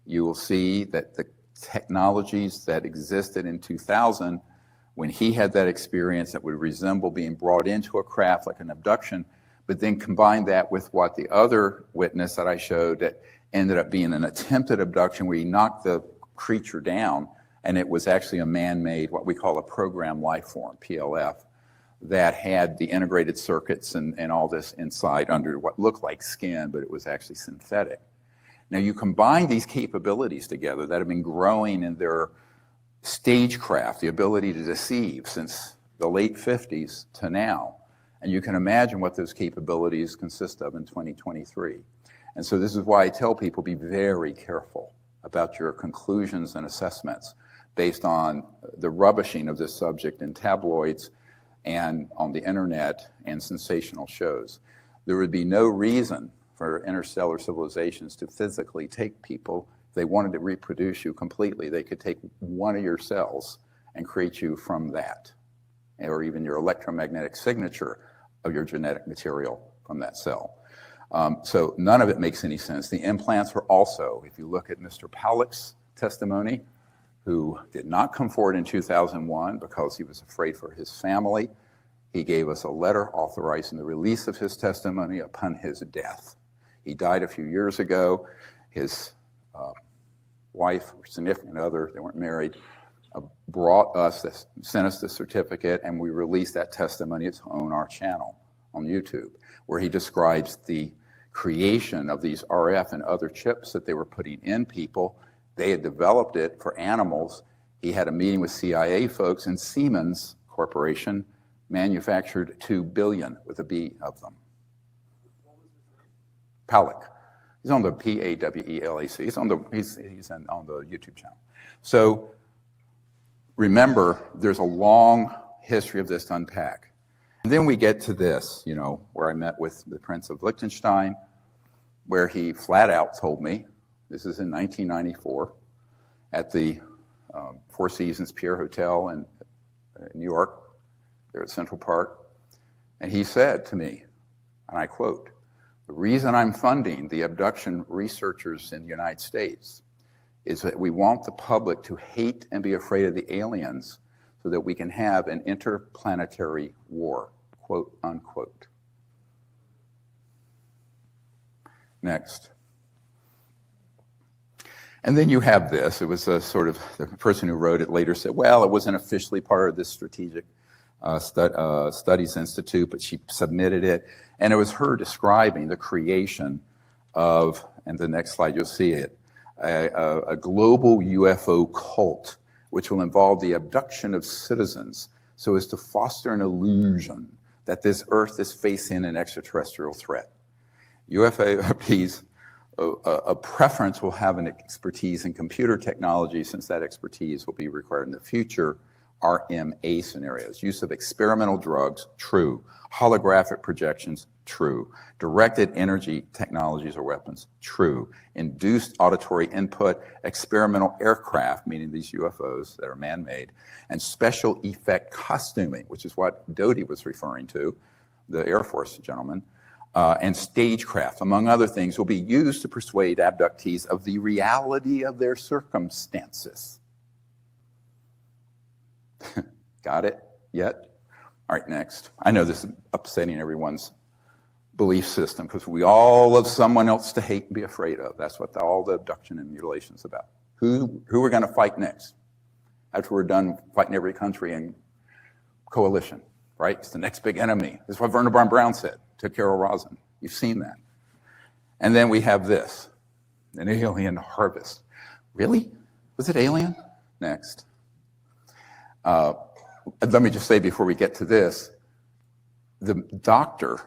A: you will see that the technologies that existed in 2000, when he had that experience that would resemble being brought into a craft like an abduction, but then combine that with what the other witness that I showed that ended up being an attempted abduction where he knocked the creature down, and it was actually a man-made, what we call a program life form, PLF, that had the integrated circuits and all this inside under what looked like skin, but it was actually synthetic. Now you combine these capabilities together that have been growing in their stagecraft, the ability to deceive since the late 50s to now, and you can imagine what those capabilities consist of in 2023. And so this is why I tell people, be very careful about your conclusions and assessments based on the rubbishing of this subject in tabloids and on the internet and sensational shows. There would be no reason for interstellar civilizations to physically take people. If they wanted to reproduce you completely, they could take one of your cells and create you from that, or even your electromagnetic signature of your genetic material from that cell. So none of it makes any sense. The implants were also, if you look at Mr. Powlick's testimony, who did not come forward in 2001 because he was afraid for his family. He gave us a letter authorizing the release of his testimony upon his death. He died a few years ago. His wife or significant other, they weren't married, sent us the certificate, and we released that testimony. It's on our channel on YouTube, where he describes the creation of these RF and other chips that they were putting in people. They had developed it for animals. He had a meeting with CIA folks, and Siemens Corporation manufactured 2 billion with a B of them. Pawlak. He's on the Pawelac. He's on the YouTube channel. So remember, there's a long history of this to unpack. And then we get to this, you know, where I met with the Prince of Liechtenstein, where he flat out told me, this is in 1994, at the Four Seasons Pier Hotel in New York, there at Central Park. And he said to me, and I quote, "The reason I'm funding the abduction researchers in the United States is that we want the public to hate and be afraid of the aliens so that we can have an interplanetary war," quote unquote. Next. And then you have this. It was a sort of, the person who wrote it later said, well, it wasn't officially part of this Strategic Studies Institute, but she submitted it. And it was her describing the creation of, and the next slide you'll see it, a global UFO cult, which will involve the abduction of citizens so as to foster an illusion that this Earth is facing an extraterrestrial threat. UAPs, a preference will have an expertise in computer technology, since that expertise will be required in the future. RMA scenarios, use of experimental drugs, true. Holographic projections, true. Directed energy technologies or weapons, true. Induced auditory input, experimental aircraft, meaning these UFOs that are man-made, and special effect costuming, which is what Doty was referring to, the Air Force gentleman, and stagecraft, among other things, will be used to persuade abductees of the reality of their circumstances. Got it yet? All right, next. I know this is upsetting everyone's belief system because we all love someone else to hate and be afraid of. That's what all the abduction and mutilation is about. Who we're going to fight next after we're done fighting every country in coalition, right? It's the next big enemy. This is what Werner von Braun said to Carol Rosin. You've seen that. And then we have this, an alien harvest. Really? Was it alien? Next. Let me just say before we get to this, the doctor,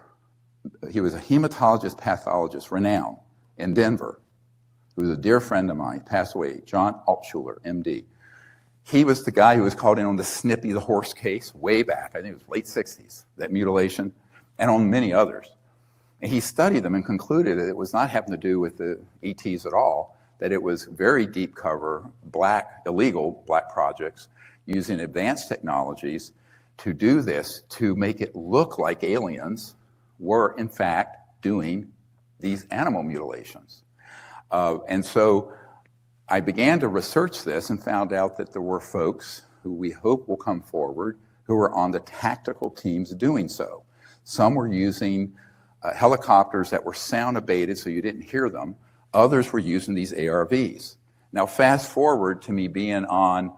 A: he was a hematologist, pathologist, renowned in Denver, who was a dear friend of mine, passed away, John Altschuler, MD. He was the guy who was called in on the Snippy the horse case way back, I think it was late 60s, that mutilation, and on many others. And he studied them and concluded that it was not having to do with the ETs at all, that it was very deep cover, illegal black projects, using advanced technologies to do this, to make it look like aliens were in fact doing these animal mutilations. And so I began to research this and found out that there were folks who we hope will come forward who were on the tactical teams doing so. Some were using helicopters that were sound abated so you didn't hear them. Others were using these ARVs. Now fast forward to me being on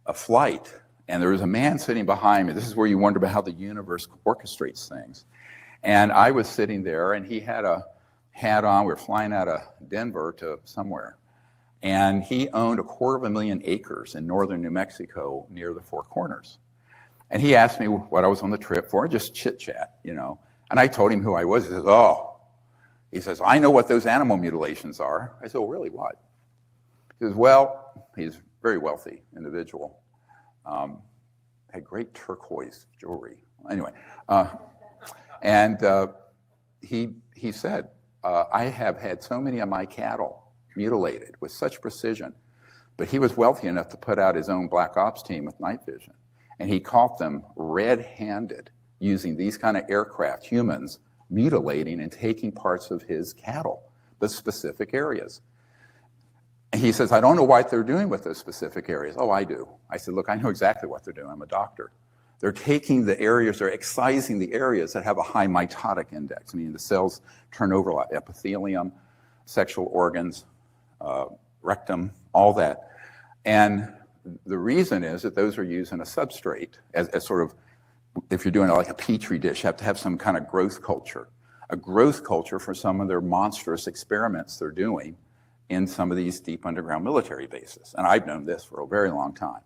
A: a flight, and there was a man sitting behind me. This is where you wonder about how the universe orchestrates things. And I was sitting there, and he had a hat on. We were flying out of Denver to somewhere. And he owned 250,000 acres in northern New Mexico near the Four Corners. And he asked me what I was on the trip for, just chit chat, you know. And I told him who I was. He says, oh. He says, I know what those animal mutilations are. I said, well, really, what? He says, well, he's a very wealthy individual. Had great turquoise jewelry. Anyway, he said, I have had so many of my cattle mutilated with such precision, but he was wealthy enough to put out his own black ops team with night vision, and he caught them red-handed using these kind of aircraft, humans, mutilating and taking parts of his cattle, but specific areas. And he says, I don't know what they're doing with those specific areas. Oh, I do. I said, look, I know exactly what they're doing. I'm a doctor. They're taking the areas, they're excising the areas that have a high mitotic index, meaning the cells turn over like epithelium, sexual organs, rectum, all that. And the reason is that those are used in a substrate as sort of, if you're doing it like a petri dish, you have to have some kind of growth culture. A growth culture for some of their monstrous experiments they're doing in some of these deep underground military bases. And I've known this for a very long time.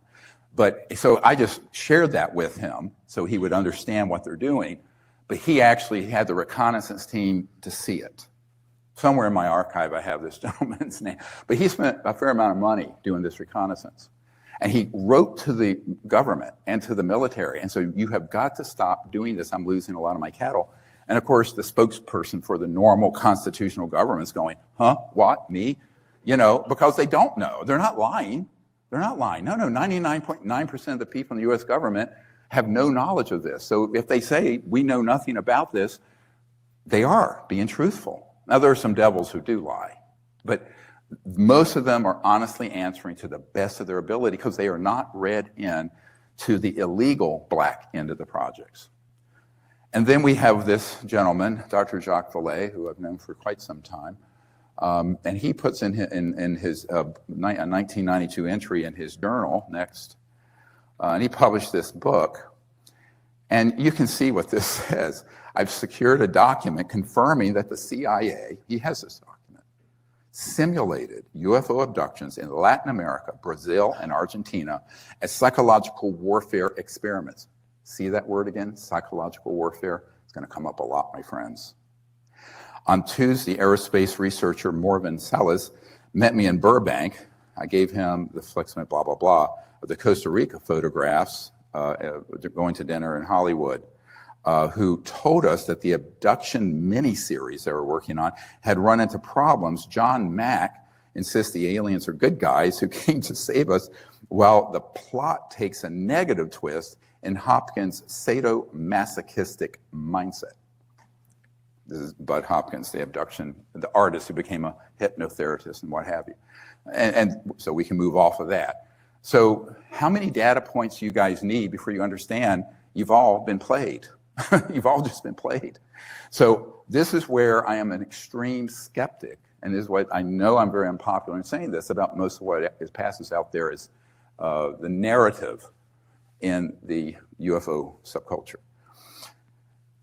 A: But so I just shared that with him so he would understand what they're doing. But he actually had the reconnaissance team to see it. Somewhere in my archive I have this gentleman's name. But he spent a fair amount of money doing this reconnaissance. And he wrote to the government and to the military. And so you have got to stop doing this. I'm losing a lot of my cattle. And of course, the spokesperson for the normal constitutional government is going, huh, what, me? You know, because they don't know. They're not lying. They're not lying. No, 99.9% of the people in the US government have no knowledge of this. So if they say we know nothing about this, they are being truthful. Now, there are some devils who do lie, but most of them are honestly answering to the best of their ability because they are not read in to the illegal black end of the projects. And then we have this gentleman, Dr. Jacques Vallée, who I've known for quite some time. And he puts in his 1992 entry in his journal, next, and he published this book. And you can see what this says. I've secured a document confirming that the CIA, he has this document, simulated UFO abductions in Latin America, Brazil, and Argentina as psychological warfare experiments. See that word again, psychological warfare? It's going to come up a lot, my friends. On Tuesday, aerospace researcher Morvan Salas met me in Burbank. I gave him the flexible blah, blah, blah, of the Costa Rica photographs, going to dinner in Hollywood, who told us that the abduction miniseries they were working on had run into problems. John Mack insists the aliens are good guys who came to save us, while the plot takes a negative twist in Hopkins' sadomasochistic mindset. This is Bud Hopkins, the artist who became a hypnotherapist and what have you. And so we can move off of that. So how many data points do you guys need before you understand you've all been played? You've all just been played. So this is where I am an extreme skeptic, and this is what I know I'm very unpopular in saying this about most of what passes out there is the narrative in the UFO subculture.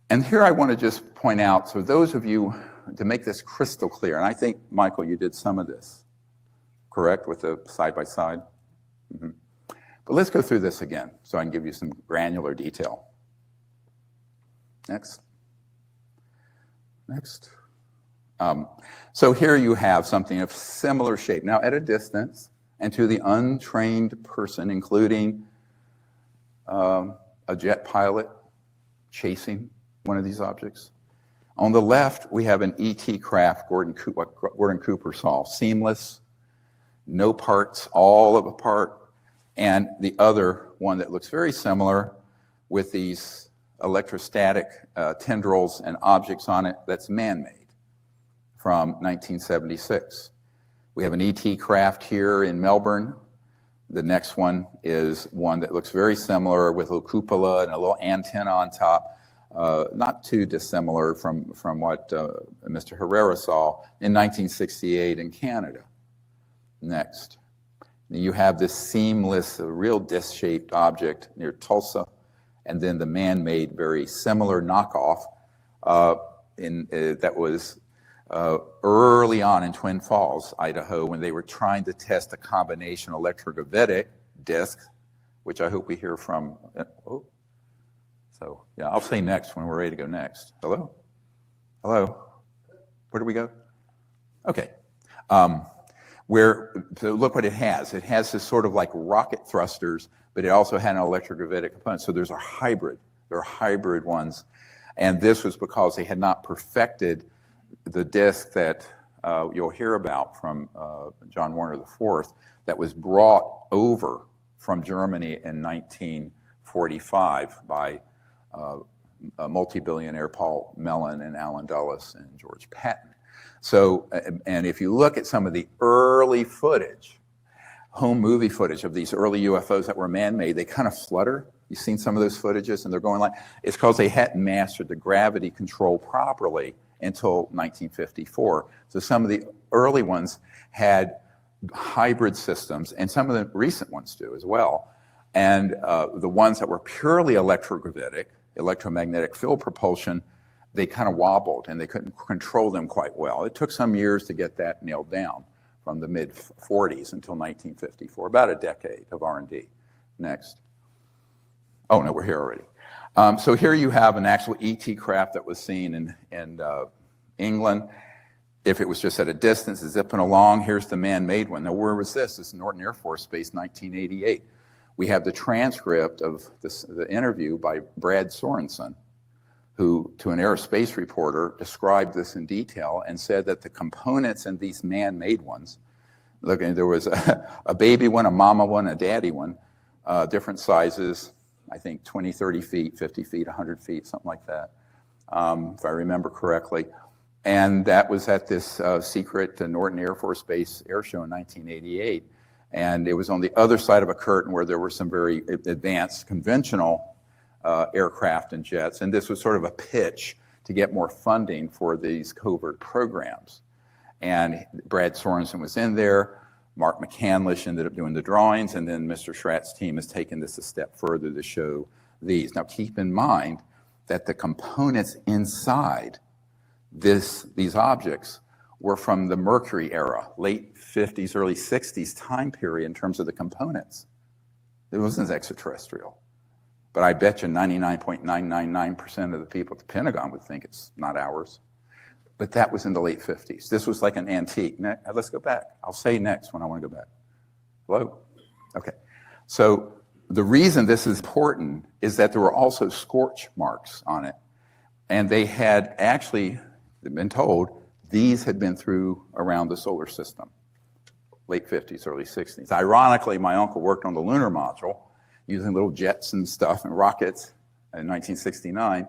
A: And here I want to just point out, so those of you, to make this crystal clear, and I think, Michael, you did some of this, correct, with the side-by-side? Mm-hmm. But let's go through this again so I can give you some granular detail. Next. So here you have something of similar shape. Now at a distance, and to the untrained person, including a jet pilot chasing one of these objects. On the left, we have an ET craft Gordon Cooper saw, seamless, no parts, all of a part, and the other one that looks very similar with these electrostatic tendrils and objects on it that's man-made from 1976. We have an ET craft here in Melbourne. The next one is one that looks very similar with a little cupola and a little antenna on top. Not too dissimilar from what Mr. Herrera saw in 1968 in Canada. Next. You have this seamless, real disc-shaped object near Tulsa, and then the man-made, very similar knockoff that was early on in Twin Falls, Idaho, when they were trying to test a combination electrogravitic disc, which I hope we hear from. So yeah, I'll say next when we're ready to go next. Hello? Where do we go? Okay. So look what it has. It has this sort of like rocket thrusters, but it also had an electrogravitic component. So there's a hybrid. There are hybrid ones. And this was because they had not perfected the disc that you'll hear about from John Warner IV that was brought over from Germany in 1945 by multi-billionaire Paul Mellon and Alan Dulles and George Patton. So, and if you look at some of the early footage, home movie footage of these early UFOs that were man-made, they kind of flutter. You've seen some of those footages and they're going like, it's because they hadn't mastered the gravity control properly until 1954. So some of the early ones had hybrid systems, and some of the recent ones do as well. And the ones that were purely electromagnetic field propulsion, they kind of wobbled and they couldn't control them quite well. It took some years to get that nailed down, from the mid-40s until 1954, about a decade of R&D. Next. Oh, no, we're here already. So here you have an actual ET craft that was seen in England. If it was just at a distance, zipping along, here's the man-made one. Now, where was this? This is Norton Air Force Base, 1988. We have the transcript of the interview by Brad Sorensen, who, to an aerospace reporter, described this in detail and said that the components in these man-made ones, look, there was a baby one, a mama one, a daddy one, different sizes, I think 20, 30 feet, 50 feet, 100 feet, something like that, if I remember correctly. And that was at this secret Norton Air Force Base air show in 1988. And it was on the other side of a curtain where there were some very advanced conventional aircraft and jets. And this was sort of a pitch to get more funding for these covert programs. And Brad Sorensen was in there. Mark McCandlish ended up doing the drawings. And then Mr. Schratt's team has taken this a step further to show these. Now, keep in mind that the components inside these objects were from the Mercury era, late 50s, early 60s time period in terms of the components. It wasn't extraterrestrial. But I bet you 99.999% of the people at the Pentagon would think it's not ours. But that was in the late 50s. This was like an antique. Let's go back. I'll say next when I want to go back. Hello? Okay. So the reason this is important is that there were also scorch marks on it. And they had actually been told these had been through around the solar system, late 50s, early 60s. Ironically, my uncle worked on the lunar module using little jets and stuff and rockets in 1969,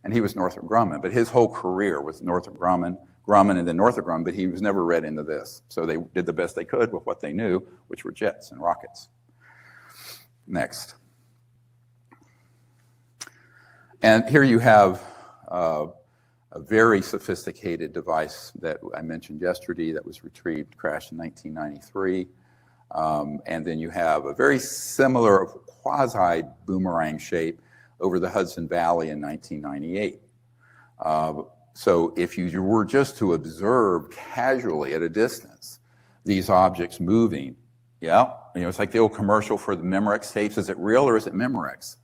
A: and he was Northrop Grumman. But his whole career was Northrop Grumman and then Northrop Grumman, but he was never read into this. So they did the best they could with what they knew, which were jets and rockets. Next. And here you have a very sophisticated device that I mentioned yesterday that was retrieved, crashed in 1993. And then you have a very similar quasi-boomerang shape over the Hudson Valley in 1998. So if you were just to observe casually at a distance these objects moving, it's like the old commercial for the Memorex tapes. Is it real or is it Memorex?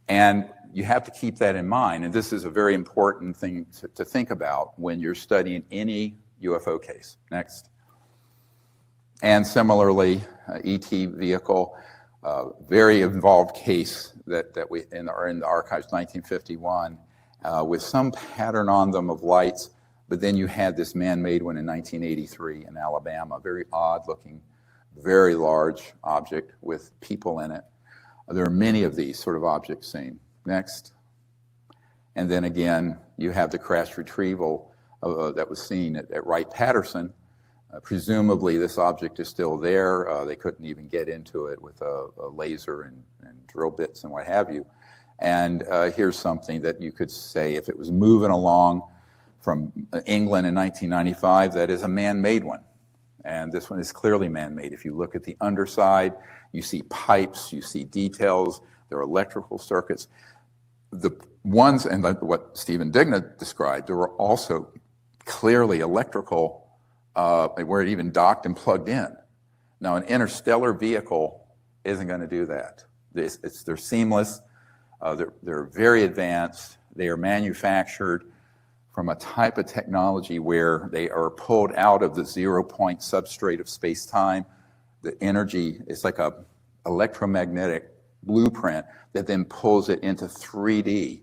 A: And you have to keep that in mind. And this is a very important thing to think about when you're studying any UFO case. Next. And similarly, ET vehicle, very involved case that we are in the archives, 1951, with some pattern on them of lights, but then you had this man-made one in 1983 in Alabama, very odd-looking, very large object with people in it. There are many of these sort of objects seen. Next. And then again, you have the crash retrieval that was seen at Wright-Patterson. Presumably, this object is still there. They couldn't even get into it with a laser and drill bits and what have you. And here's something that you could say, if it was moving along from England in 1995, that is a man-made one. And this one is clearly man-made. If you look at the underside, you see pipes, you see details, there are electrical circuits. The ones, and what Stephen Digna described, there were also clearly electrical where it even docked and plugged in. Now, an interstellar vehicle isn't going to do that. They're seamless. They're very advanced. They are manufactured from a type of technology where they are pulled out of the 0-point substrate of space-time. The energy is like a electromagnetic blueprint that then pulls it into 3D.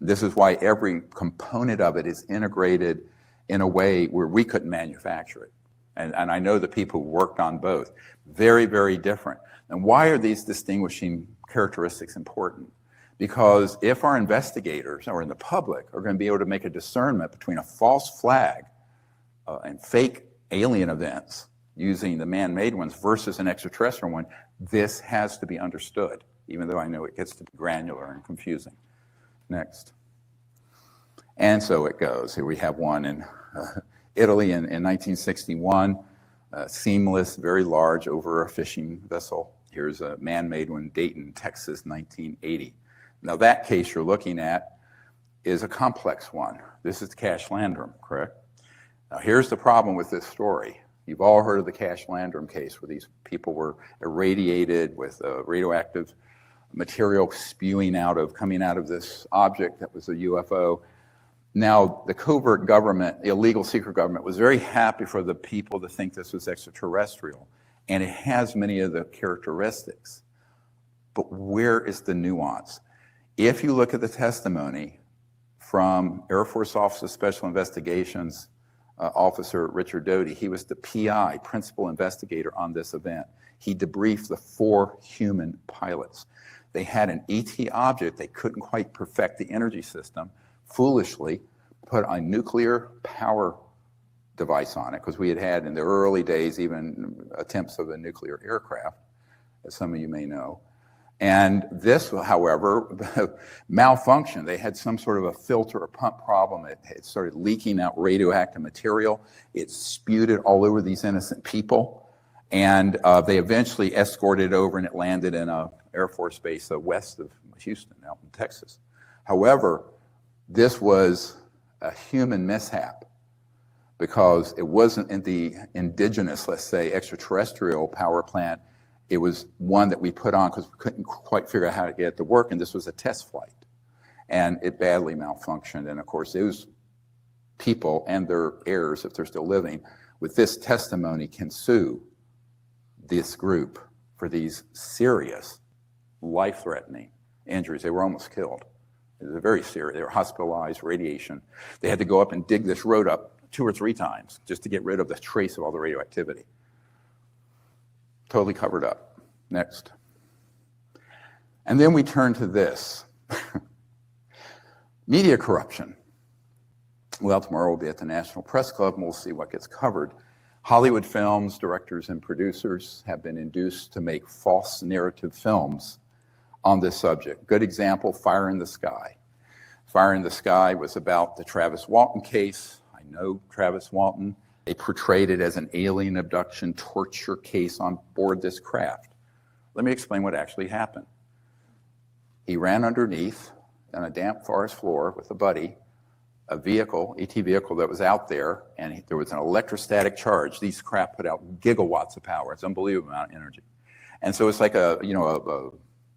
A: This is why every component of it is integrated in a way where we couldn't manufacture it. And I know the people who worked on both. Very, very different. And why are these distinguishing characteristics important? Because if our investigators or in the public are going to be able to make a discernment between a false flag and fake alien events using the man-made ones versus an extraterrestrial one, this has to be understood, even though I know it gets to be granular and confusing. Next. And so it goes. Here we have one in Italy in 1961, seamless, very large, over a fishing vessel. Here's a man-made one, Dayton, Texas, 1980. Now that case you're looking at is a complex one. This is Cash Landrum, correct? Now here's the problem with this story. You've all heard of the Cash Landrum case where these people were irradiated with radioactive material coming out of this object that was a UFO. Now, the covert government, the illegal secret government, was very happy for the people to think this was extraterrestrial, and it has many of the characteristics. But where is the nuance? If you look at the testimony from Air Force Office of Special Investigations Officer Richard Doty, he was the PI, principal investigator on this event. He debriefed the 4 human pilots. They had an ET object, they couldn't quite perfect the energy system, foolishly put a nuclear power device on it, because we had in the early days even attempts of a nuclear aircraft, as some of you may know. And this, however, malfunctioned. They had some sort of a filter or pump problem. It started leaking out radioactive material. It spewed it all over these innocent people. And they eventually escorted it over, and it landed in an Air Force base west of Houston, out in Texas. However, this was a human mishap because it wasn't in the indigenous, let's say, extraterrestrial power plant. It was one that we put on because we couldn't quite figure out how to get it to work, and this was a test flight. And it badly malfunctioned. And of course, those people and their heirs, if they're still living, with this testimony can sue this group for these serious, life-threatening injuries. They were almost killed. It was very serious. They were hospitalized, radiation. They had to go up and dig this road up 2 or 3 times just to get rid of the trace of all the radioactivity. Totally covered up. Next. And then we turn to this. Media corruption. Well, tomorrow we'll be at the National Press Club and we'll see what gets covered. Hollywood films, directors and producers have been induced to make false narrative films on this subject. Good example, Fire in the Sky. Fire in the Sky was about the Travis Walton case. I know Travis Walton. They portrayed it as an alien abduction torture case on board this craft. Let me explain what actually happened. He ran underneath on a damp forest floor with a buddy, a vehicle, ET vehicle that was out there, and there was an electrostatic charge. These craft put out gigawatts of power. It's an unbelievable amount of energy. And so it's like a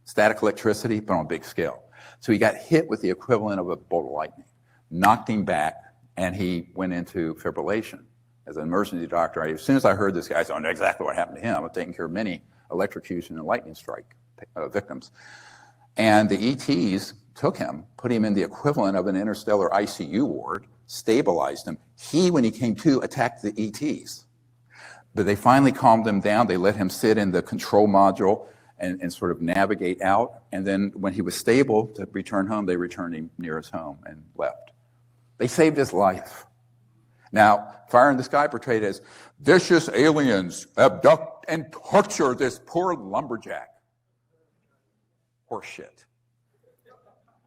A: static electricity, but on a big scale. So he got hit with the equivalent of a bolt of lightning, knocked him back, and he went into fibrillation. As an emergency doctor, as soon as I heard this guy, I know exactly what happened to him. I'm taking care of many electrocution and lightning strike victims. And the ETs took him, put him in the equivalent of an interstellar ICU ward, stabilized him. He, when he came to, attacked the ETs. But they finally calmed him down. They let him sit in the control module and sort of navigate out. And then when he was stable to return home, they returned him near his home and left. They saved his life. Now, Fire in the Sky portrayed as vicious aliens abduct and torture this poor lumberjack. Horseshit.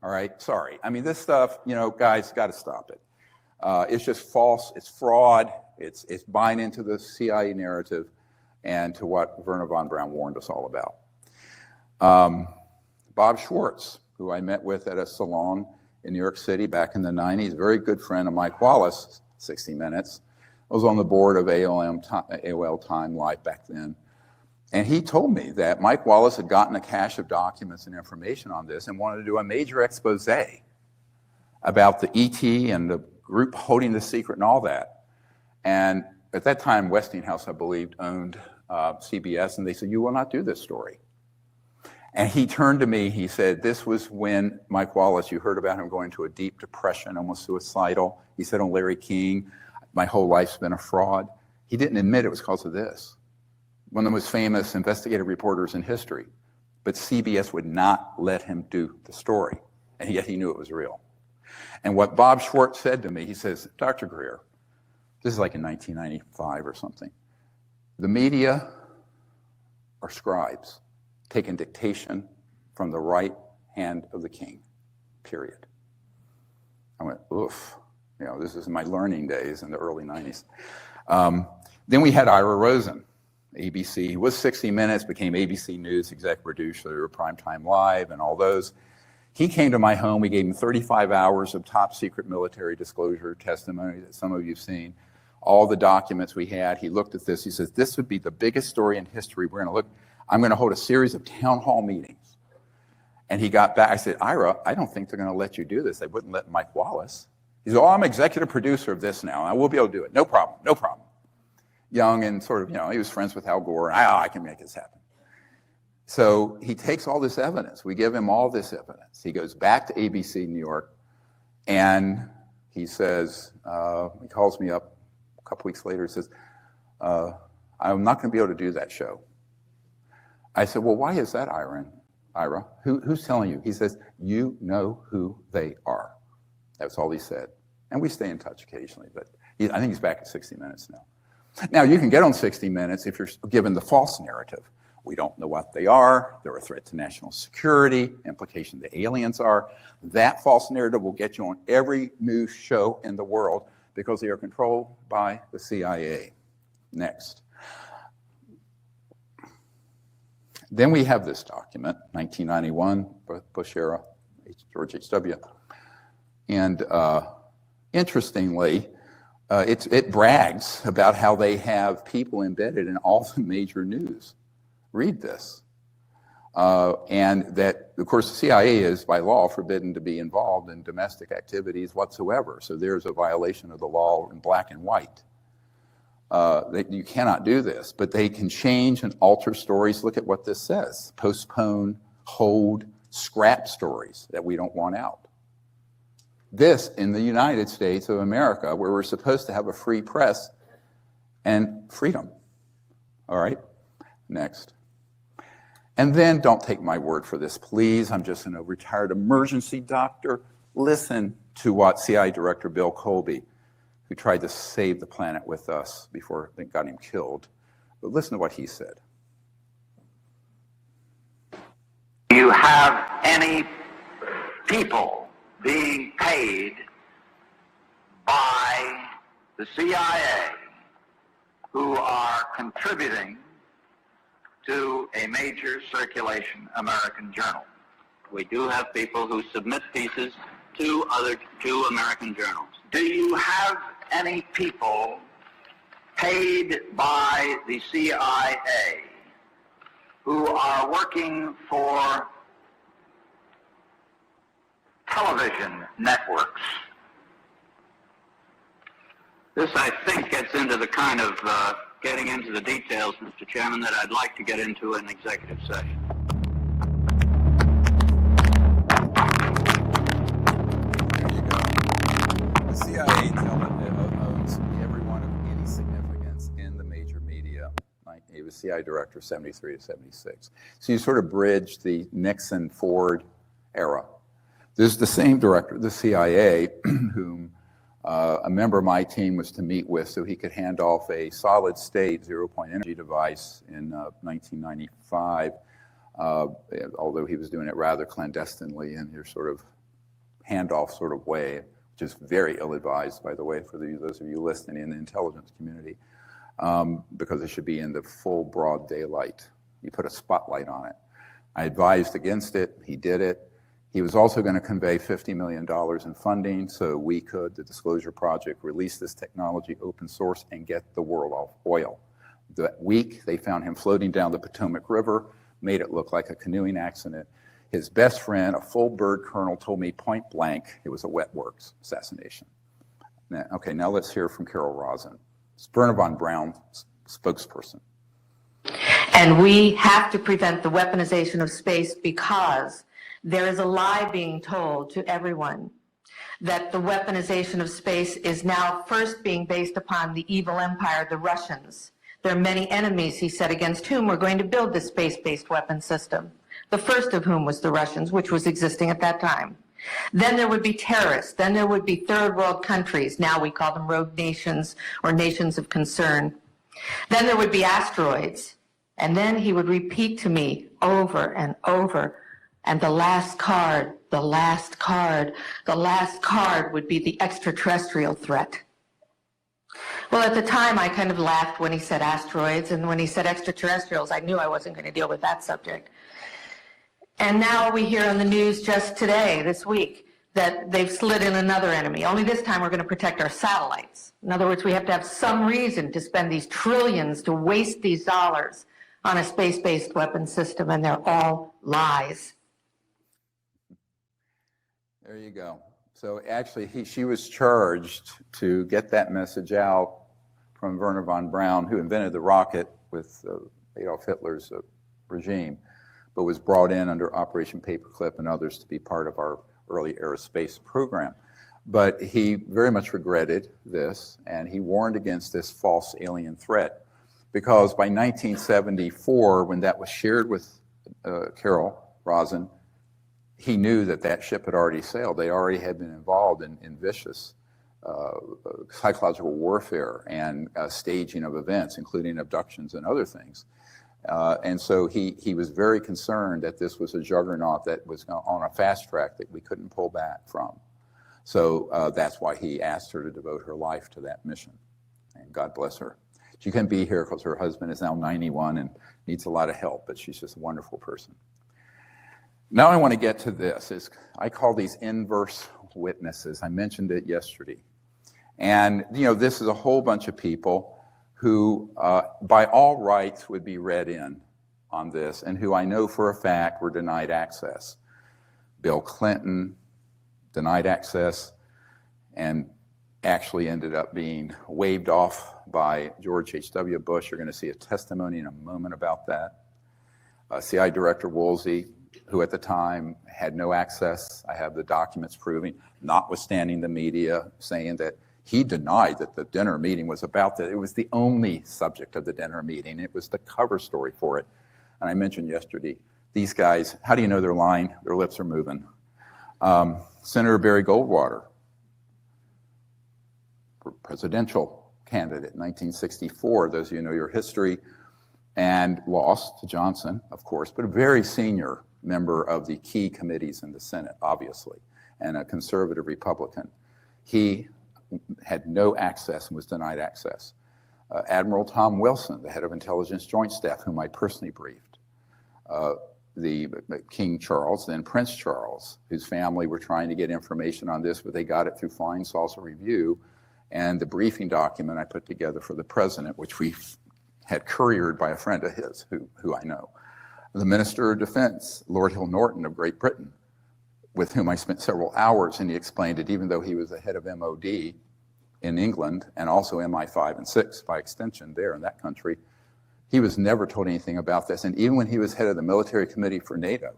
A: All right, sorry. I mean, this stuff, guys, got to stop it. It's just false. It's fraud. It's buying into the CIA narrative and to what Werner von Braun warned us all about. Bob Schwartz, who I met with at a salon in New York City back in the 90s, very good friend of Mike Wallace, 60 Minutes. I was on the board of AOL Time Live back then. And he told me that Mike Wallace had gotten a cache of documents and information on this and wanted to do a major expose about the ET and the group holding the secret and all that. And at that time, Westinghouse, I believed, owned CBS, and they said, "You will not do this story." And he turned to me, he said, this was when Mike Wallace, you heard about him going to a deep depression, almost suicidal. He said on Larry King, "My whole life's been a fraud." He didn't admit it was because of this. One of the most famous investigative reporters in history. But CBS would not let him do the story, and yet he knew it was real. And what Bob Schwartz said to me, he says, "Dr. Greer, This is like in 1995 or something. The media are scribes taking dictation from the right hand of the king, period. I went, oof. You know, this is my learning days in the early 90s. Then we had Ira Rosen, ABC. He was 60 Minutes, became ABC News executive producer, Primetime Live, and all those. He came to my home. We gave him 35 hours of top secret military disclosure testimony that some of you have seen, all the documents we had. He looked at this. He says, this would be the biggest story in history. I'm going to hold a series of town hall meetings. And he got back. I said, Ira, I don't think they're going to let you do this. They wouldn't let Mike Wallace. He said, oh, I'm executive producer of this now. I will be able to do it. No problem. No problem. Young and sort of, you know, he was friends with Al Gore. I can make this happen. So he takes all this evidence. We give him all this evidence. He goes back to ABC New York, and he says, he calls me up a couple weeks later. He says, I'm not going to be able to do that show. I said, well, why is that, Ira? Who's telling you? He says, you know who they are. That's all he said. And we stay in touch occasionally, but I think he's back at 60 Minutes now. Now, you can get on 60 Minutes if you're given the false narrative. We don't know what they are. They're a threat to national security, implication the aliens are. That false narrative will get you on every news show in the world because they are controlled by the CIA. Next. Then we have this document, 1991, Bush era, George H.W. And interestingly, it brags about how they have people embedded in all the major news. Read this. And that, of course, the CIA is by law forbidden to be involved in domestic activities whatsoever. So there's a violation of the law in black and white. You cannot do this, but they can change and alter stories. Look at what this says. Postpone, hold, scrap stories that we don't want out. This in the United States of America, where we're supposed to have a free press and freedom. All right, next. And then don't take my word for this, please. I'm just a retired emergency doctor. Listen to what CIA Director Bill Colby, who tried to save the planet with us before they got him killed. But listen to what he said.
B: Do you have any people being paid by the CIA who are contributing to a major circulation American journal? We do have people who submit pieces to American journals. Do you have any people paid by the CIA who are working for television networks? This, I think, gets into the kind of getting into the details, Mr. Chairman, that I'd like to get into in executive session.
A: There you go. The CIA owns everyone of any significance in the major media. He was CIA director 73 to 76. So you sort of bridge the Nixon-Ford era. There's the same director of the CIA whom a member of my team was to meet with so he could hand off a solid-state zero-point energy device in 1995, although he was doing it rather clandestinely in your sort of handoff sort of way, which is very ill-advised, by the way, for those of you listening in the intelligence community, because it should be in the full broad daylight. You put a spotlight on it. I advised against it. He did it. He was also going to convey $50 million in funding so we could, the Disclosure Project, release this technology open source and get the world off oil. That week, they found him floating down the Potomac River, made it look like a canoeing accident. His best friend, a full bird colonel, told me point blank it was a wet works assassination. Now let's hear from Carol Rosin, Werner von Braun's spokesperson.
H: And we have to prevent the weaponization of space because there is a lie being told to everyone that the weaponization of space is now first being based upon the evil empire, the Russians. There are many enemies, he said, against whom we're going to build this space-based weapon system. The first of whom was the Russians, which was existing at that time. Then there would be terrorists. Then there would be third world countries. Now we call them rogue nations or nations of concern. Then there would be asteroids. And then he would repeat to me over and over, and the last card, the last card, the last card would be the extraterrestrial threat. Well, at the time, I kind of laughed when he said asteroids, and when he said extraterrestrials, I knew I wasn't going to deal with that subject. And now we hear on the news just today, this week, that they've slid in another enemy. Only this time we're going to protect our satellites. In other words, we have to have some reason to spend these trillions, to waste these dollars on a space-based weapon system, and they're all lies.
A: There you go. So actually, she was charged to get that message out from Werner von Braun, who invented the rocket with Adolf Hitler's regime, but was brought in under Operation Paperclip and others to be part of our early aerospace program. But he very much regretted this, and he warned against this false alien threat, because by 1974, when that was shared with Carol Rosin, he knew that that ship had already sailed. They already had been involved in vicious psychological warfare and staging of events, including abductions and other things. And so he was very concerned that this was a juggernaut that was on a fast track that we couldn't pull back from. So that's why he asked her to devote her life to that mission. And God bless her. She couldn't be here because her husband is now 91 and needs a lot of help, but she's just a wonderful person. Now I want to get to this. I call these inverse witnesses. I mentioned it yesterday. And, you know, this is a whole bunch of people who, by all rights, would be read in on this, and who I know for a fact were denied access. Bill Clinton denied access and actually ended up being waved off by George H.W. Bush. You're going to see a testimony in a moment about that. CIA Director Woolsey, who at the time had no access. I have the documents proving, notwithstanding the media saying that he denied that the dinner meeting was about that. It was the only subject of the dinner meeting. It was the cover story for it. And I mentioned yesterday, these guys, how do you know they're lying? Their lips are moving. Senator Barry Goldwater, presidential candidate in 1964, those of you who know your history, and lost to Johnson, of course, but a very senior member of the key committees in the Senate, obviously, and a conservative Republican. He had no access and was denied access. Admiral Tom Wilson, the head of Intelligence Joint Staff, whom I personally briefed. The King Charles, then Prince Charles, whose family were trying to get information on this, but they got it through flying saucer review. And the briefing document I put together for the president, which we had couriered by a friend of his who I know. The Minister of Defense, Lord Hill Norton of Great Britain, with whom I spent several hours, and he explained it, even though he was the head of MOD in England and also MI5 and 6 by extension there in that country, he was never told anything about this. And even when he was head of the military committee for NATO,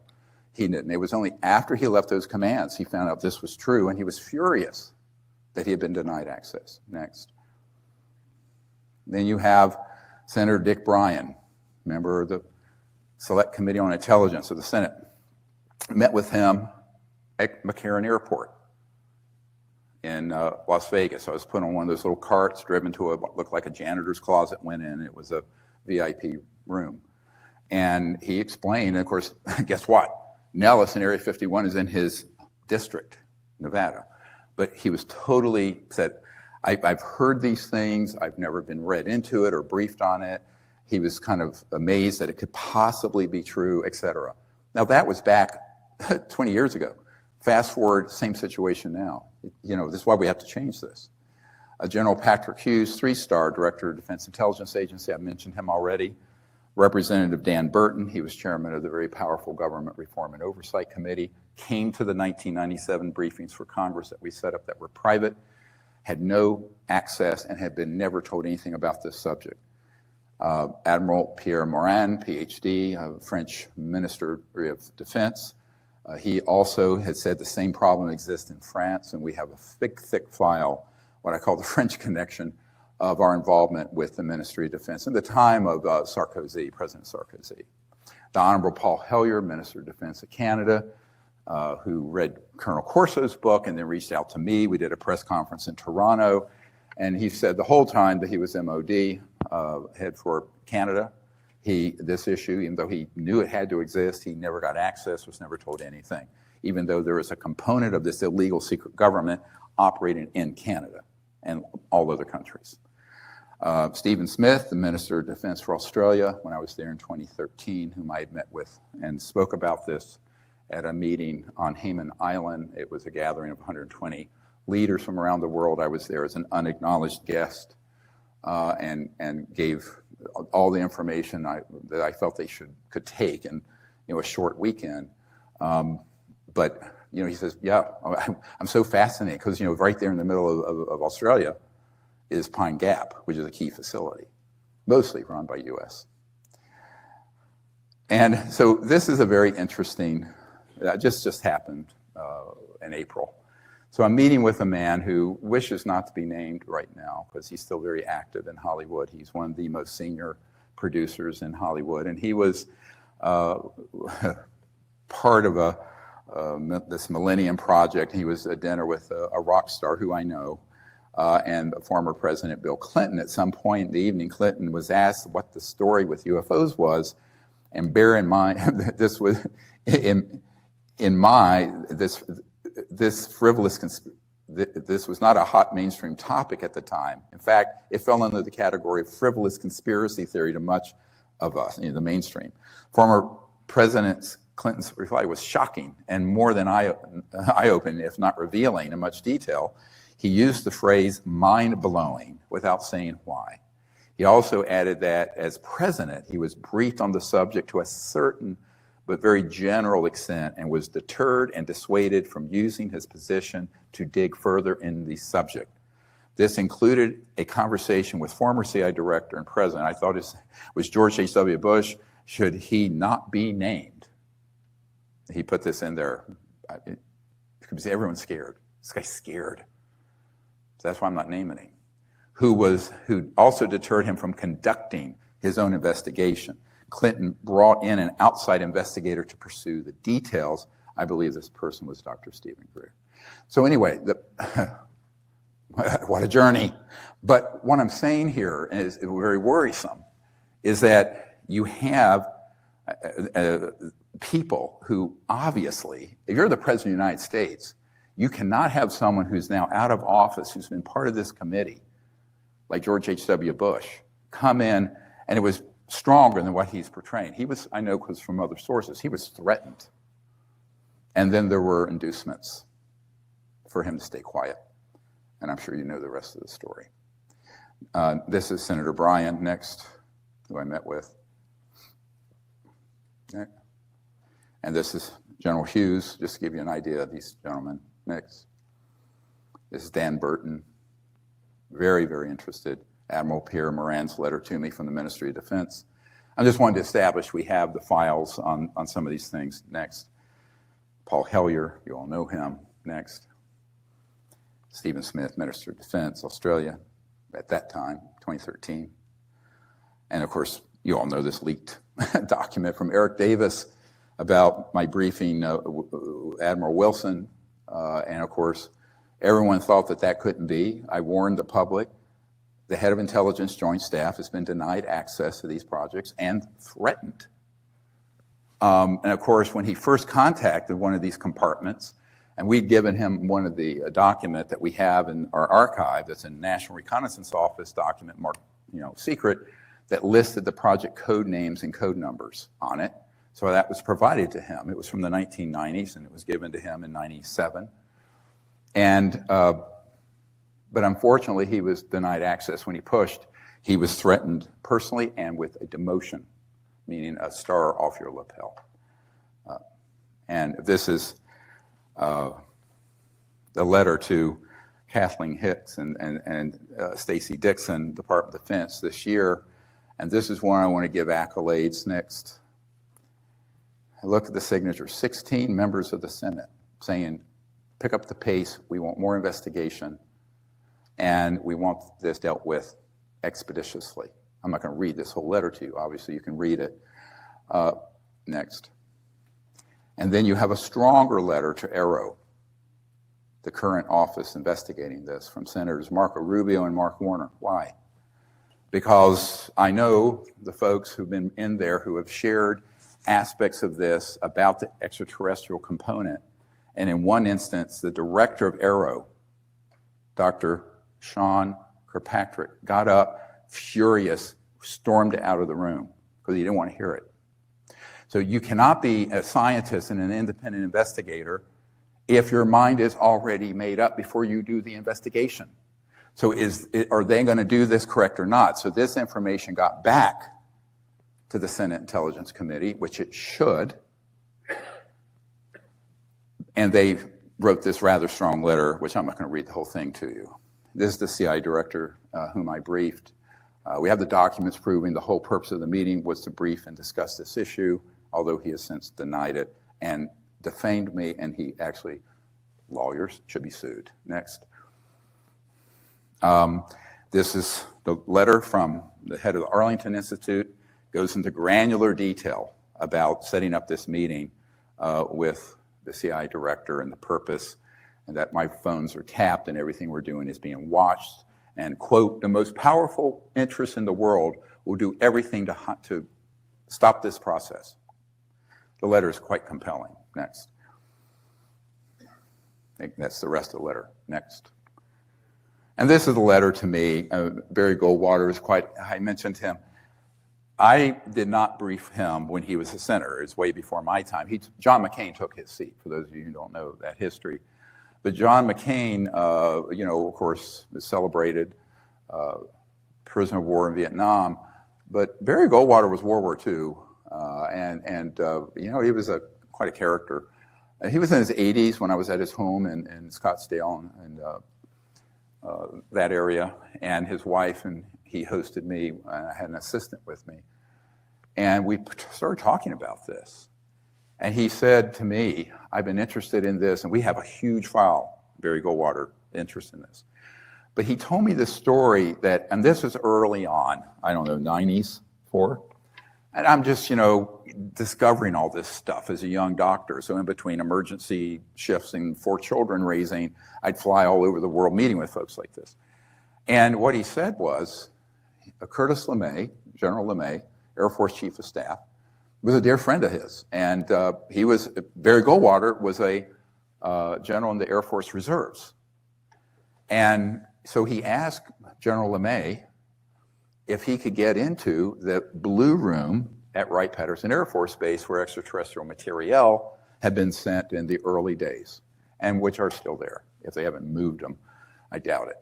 A: he didn't. It was only after he left those commands he found out this was true, and he was furious that he had been denied access. Next. Then you have Senator Dick Bryan, member of the Select Committee on Intelligence of the Senate. Met with him at McCarran Airport in Las Vegas. I was put on one of those little carts, driven to what looked like a janitor's closet, went in, it was a VIP room. And he explained, and of course, guess what? Nellis in Area 51 is in his district, Nevada. But he was totally said, I've heard these things, I've never been read into it or briefed on it. He was kind of amazed that it could possibly be true, et cetera. Now that was back 20 years ago. Fast forward, same situation now. You know, this is why we have to change this. General Patrick Hughes, 3-star Director of Defense Intelligence Agency, I mentioned him already. Representative Dan Burton, he was chairman of the very powerful Government Reform and Oversight Committee, came to the 1997 briefings for Congress that we set up that were private, had no access, and had been never told anything about this subject. Admiral Pierre Morin, PhD, French Minister of Defense. He also had said the same problem exists in France, and we have a thick file, what I call the French connection, of our involvement with the Ministry of Defense in the time of Sarkozy, President Sarkozy. The Honorable Paul Hellyer, Minister of Defense of Canada, who read Colonel Corso's book and then reached out to me. We did a press conference in Toronto, and he said the whole time that he was MOD head for Canada, this issue, even though he knew it had to exist, he never got access, was never told anything, even though there was a component of this illegal secret government operating in Canada and all other countries. Stephen Smith, the Minister of Defense for Australia, when I was there in 2013, whom I had met with and spoke about this at a meeting on Hayman Island. It was a gathering of 120 leaders from around the world. I was there as an unacknowledged guest and gave all the information that I felt they could take in a short weekend. But he says, yeah, I'm so fascinated because right there in the middle of Australia is Pine Gap, which is a key facility, mostly run by US. And so this is a very interesting, that just happened in April. So I'm meeting with a man who wishes not to be named right now because he's still very active in Hollywood. He's one of the most senior producers in Hollywood, and he was part of this Millennium Project. He was at dinner with a rock star who I know, and former President Bill Clinton. At some point in the evening, Clinton was asked what the story with UFOs was, and bear in mind this was this was not a hot mainstream topic at the time. In fact, it fell under the category of frivolous conspiracy theory to much of us, the mainstream. Former President Clinton's reply was shocking and more than eye-opening, if not revealing in much detail. He used the phrase mind-blowing without saying why. He also added that as president, he was briefed on the subject to a certain but very general extent and was deterred and dissuaded from using his position to dig further in the subject. This included a conversation with former CIA director and president. I thought it was George H.W. Bush. Should he not be named? He put this in there. Because everyone's scared. This guy's scared. So that's why I'm not naming him. Who also deterred him from conducting his own investigation. Clinton brought in an outside investigator to pursue the details. I believe this person was Dr. Stephen Greer. So anyway, what a journey. But what I'm saying here is very worrisome, is that you have people who obviously, if you're the President of the United States, you cannot have someone who's now out of office, who's been part of this committee, like George H.W. Bush, come in, and it was stronger than what he's portraying. He was, I know because from other sources, he was threatened. And then there were inducements for him to stay quiet. And I'm sure you know the rest of the story. This is Senator Bryan next, who I met with. Okay. And this is General Hughes, just to give you an idea of these gentlemen. Next. This is Dan Burton, very, very interested. Admiral Pierre Moran's letter to me from the Ministry of Defense. I just wanted to establish we have the files on some of these things. Next. Paul Hellyer, you all know him. Next. Stephen Smith, Minister of Defense, Australia, at that time, 2013. And of course, you all know this leaked document from Eric Davis about my briefing Admiral Wilson. And of course, everyone thought that couldn't be. I warned the public. The head of intelligence joint staff has been denied access to these projects and threatened. And of course, when he first contacted one of these compartments, and we'd given him one of the document that we have in our archive, that's a National Reconnaissance Office document marked, secret, that listed the project code names and code numbers on it. So that was provided to him. It was from the 1990s, and it was given to him in 97. And but unfortunately, he was denied access. When he pushed, he was threatened personally and with a demotion, meaning a star off your lapel. And this is the letter to Kathleen Hicks and Stacy Dixon, Department of Defense this year. And this is one I want to give accolades next. Look at the signature, 16 members of the Senate saying, pick up the pace, we want more investigation, and we want this dealt with expeditiously. I'm not going to read this whole letter to you. Obviously, you can read it. Next. And then you have a stronger letter to Arrow, the current office investigating this, from Senators Marco Rubio and Mark Warner. Why? Because I know the folks who've been in there who have shared aspects of this about the extraterrestrial component. And in one instance, the director of Arrow, Dr. Sean Kirkpatrick, got up furious, stormed out of the room because he didn't want to hear it. So you cannot be a scientist and an independent investigator if your mind is already made up before you do the investigation. So are they going to do this correct or not? So this information got back to the Senate Intelligence Committee, which it should, and they wrote this rather strong letter, which I'm not going to read the whole thing to you. This is the CIA director whom I briefed. We have the documents proving the whole purpose of the meeting was to brief and discuss this issue, although he has since denied it and defamed me, and he actually, lawyers should be sued. Next. This is the letter from the head of the Arlington Institute, goes into granular detail about setting up this meeting with the CIA director and the purpose, and that my phones are tapped and everything we're doing is being watched. And quote, the most powerful interests in the world will do everything to stop this process. The letter is quite compelling. Next. I think that's the rest of the letter. Next. And this is the letter to me. Barry Goldwater is quite, I mentioned him. I did not brief him when he was a senator. It's way before my time. John McCain took his seat, for those of you who don't know that history. But John McCain, of course, is celebrated prisoner of war in Vietnam. But Barry Goldwater was World War II, he was quite a character. He was in his 80s when I was at his home in Scottsdale and that area, and his wife and he hosted me, and I had an assistant with me. And we started talking about this. And he said to me, I've been interested in this, and we have a huge file, Barry Goldwater, interest in this. But he told me this story that, and this was early on, I don't know, 90s, 4. And I'm just, discovering all this stuff as a young doctor. So in between emergency shifts and 4 children raising, I'd fly all over the world meeting with folks like this. And what he said was, Curtis LeMay, General LeMay, Air Force Chief of Staff, was a dear friend of his. And Barry Goldwater was a general in the Air Force Reserves. And so he asked General LeMay if he could get into the Blue Room at Wright-Patterson Air Force Base where extraterrestrial materiel had been sent in the early days, and which are still there. If they haven't moved them, I doubt it.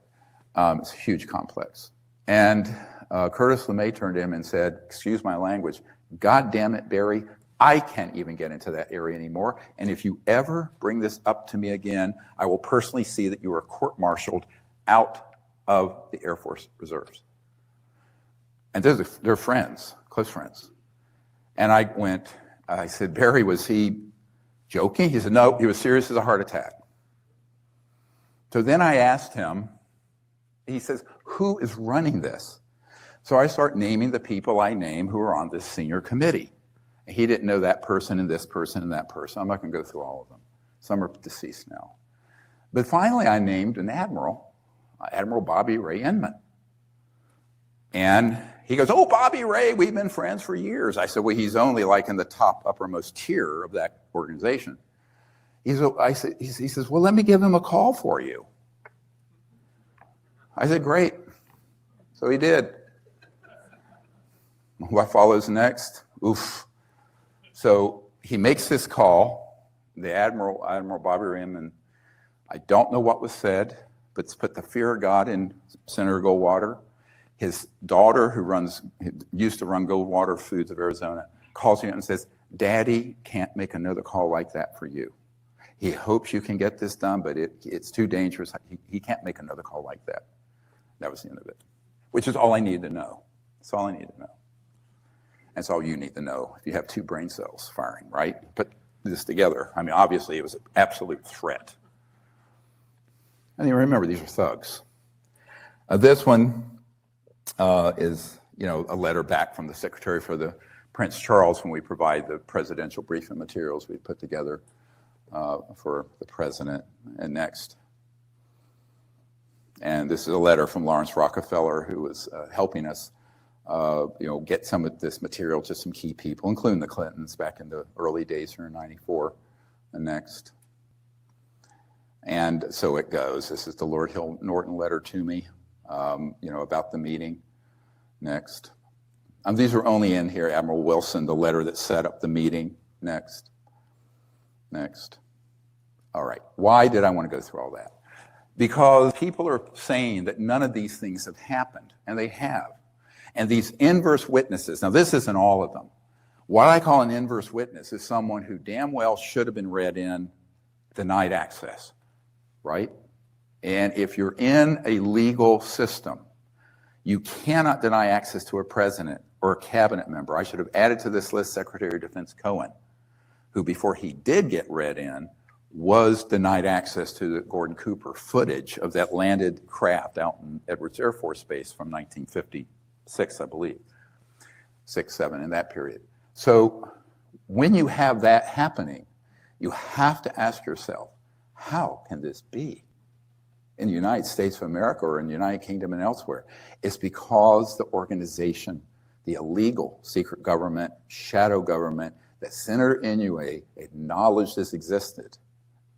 A: It's a huge complex. And Curtis LeMay turned to him and said, excuse my language, God damn it, Barry, I can't even get into that area anymore. And if you ever bring this up to me again, I will personally see that you are court-martialed out of the Air Force Reserves. And they're friends, close friends. And I said, Barry, was he joking? He said, no, he was serious as a heart attack. So then I asked him, he says, who is running this? So I start naming the people I name who are on this senior committee. He didn't know that person and this person and that person. I'm not going to go through all of them. Some are deceased now. But finally, I named an admiral, Admiral Bobby Ray Inman. And he goes, oh, Bobby Ray, we've been friends for years. I said, well, he's only like in the top uppermost tier of that organization. He says, well, let me give him a call for you. I said, great. So he did. What follows next? Oof. So he makes this call, the Admiral Bobby Ray Inman. I don't know what was said, but it's put the fear of God in Senator Goldwater. His daughter, used to run Goldwater Foods of Arizona, calls me and says, Daddy can't make another call like that for you. He hopes you can get this done, but it's too dangerous. He can't make another call like that. That was the end of it, which is all I needed to know. That's all I needed to know. That's all you need to know if you have 2 brain cells firing, right? Put this together. I mean, obviously, it was an absolute threat. And you remember, these are thugs. This one is, a letter back from the Secretary for the Prince Charles when we provide the presidential briefing materials we put together for the president. And next. And this is a letter from Lawrence Rockefeller, who was helping us get some of this material to some key people, including the Clintons back in the early days here in '94. And next. And so it goes. This is the Lord Hill Norton letter to me, about the meeting. Next. These are only in here, Admiral Wilson, the letter that set up the meeting. Next. Next. All right. Why did I want to go through all that? Because people are saying that none of these things have happened, and they have. And these inverse witnesses, now this isn't all of them. What I call an inverse witness is someone who damn well should have been read in, denied access, right? And if you're in a legal system, you cannot deny access to a president or a cabinet member. I should have added to this list Secretary of Defense Cohen, who before he did get read in, was denied access to the Gordon Cooper footage of that landed craft out in Edwards Air Force Base from 1956, I believe, 6, 7, in that period. So when you have that happening, you have to ask yourself, how can this be? In the United States of America or in the United Kingdom and elsewhere? It's because the organization, the illegal secret government, shadow government that Senator Inouye acknowledged this existed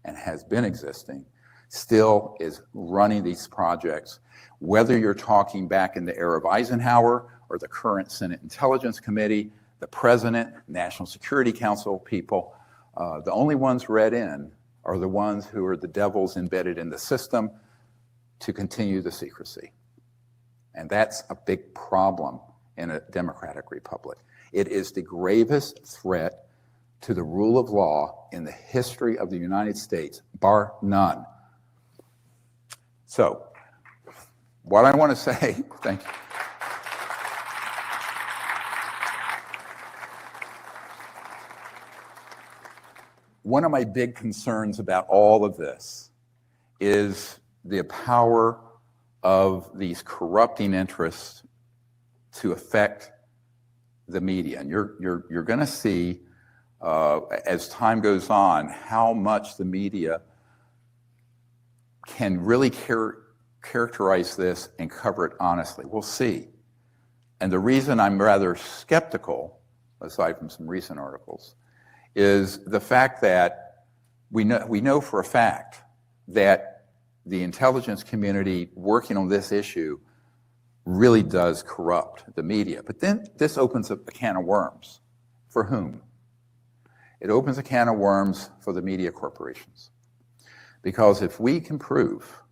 A: and has been existing, still is running these projects, whether you're talking back in the era of Eisenhower or the current Senate Intelligence Committee, the President, National Security Council people. The only ones read in are the ones who are the devils embedded in the system to continue the secrecy. And that's a big problem in a democratic republic. It is the gravest threat to the rule of law in the history of the United States, bar none. So, what I want to say, thank you. One of my big concerns about all of this is the power of these corrupting interests to affect the media. And you're going to see, as time goes on, how much the media can really characterize this and cover it honestly. We'll see. And the reason I'm rather skeptical, aside from some recent articles, is the fact that we know for a fact that the intelligence community working on this issue really does corrupt the media. But then this opens up a can of worms. For whom? It opens a can of worms for the media corporations. Because if we can prove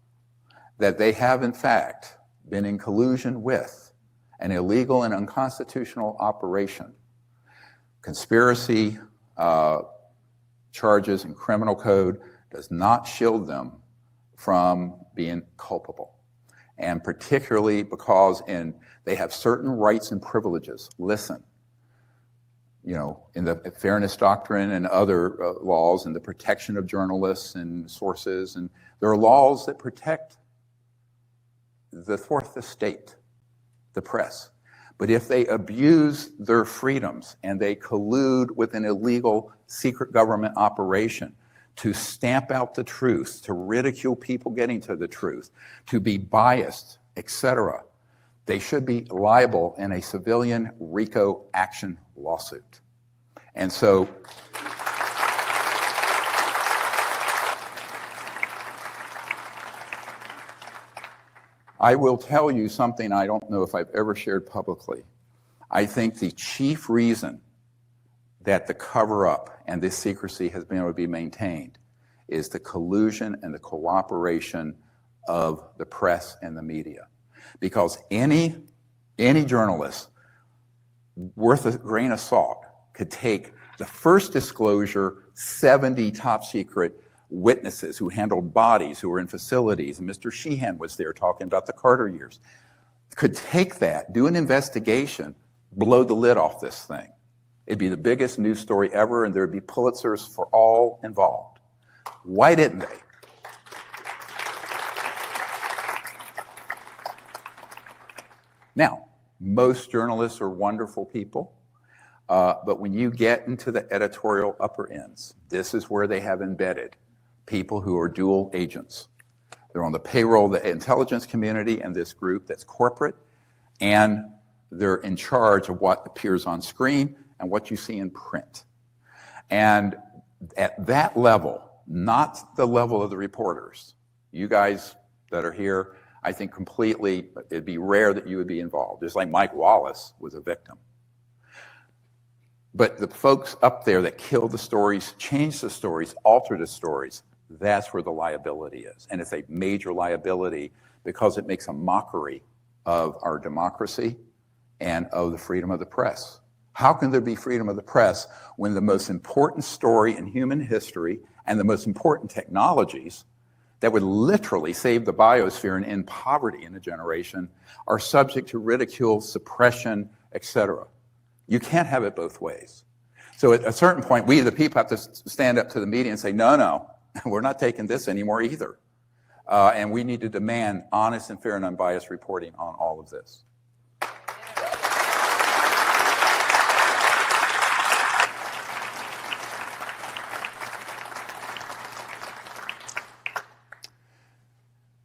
A: that they have in fact been in collusion with an illegal and unconstitutional operation, conspiracy charges and criminal code does not shield them from being culpable. And particularly because they have certain rights and privileges. Listen, in the Fairness Doctrine and other laws and the protection of journalists and sources, and there are laws that protect the fourth estate, the press. But if they abuse their freedoms and they collude with an illegal secret government operation to stamp out the truth, to ridicule people getting to the truth, to be biased, etc., they should be liable in a civilian RICO action lawsuit. And so, I will tell you something I don't know if I've ever shared publicly. I think the chief reason that the cover-up and this secrecy has been able to be maintained is the collusion and the cooperation of the press and the media. Because any journalist worth a grain of salt could take the first disclosure, 70 top secret witnesses who handled bodies, who were in facilities, and Mr. Sheehan was there talking about the Carter years, could take that, do an investigation, blow the lid off this thing. It'd be the biggest news story ever, and there'd be Pulitzers for all involved. Why didn't they? Now, most journalists are wonderful people. But when you get into the editorial upper ends, this is where they have embedded people who are dual agents. They're on the payroll of the intelligence community and this group that's corporate, and they're in charge of what appears on screen and what you see in print. And at that level, not the level of the reporters, you guys that are here, I think completely, it'd be rare that you would be involved, just like Mike Wallace was a victim. But the folks up there that kill the stories, change the stories, alter the stories, that's where the liability is. And it's a major liability because it makes a mockery of our democracy and of the freedom of the press. How can there be freedom of the press when the most important story in human history and the most important technologies that would literally save the biosphere and end poverty in a generation are subject to ridicule, suppression, etc.? You can't have it both ways. So at a certain point, we the people have to stand up to the media and say, no, we're not taking this anymore either. And we need to demand honest and fair and unbiased reporting on all of this.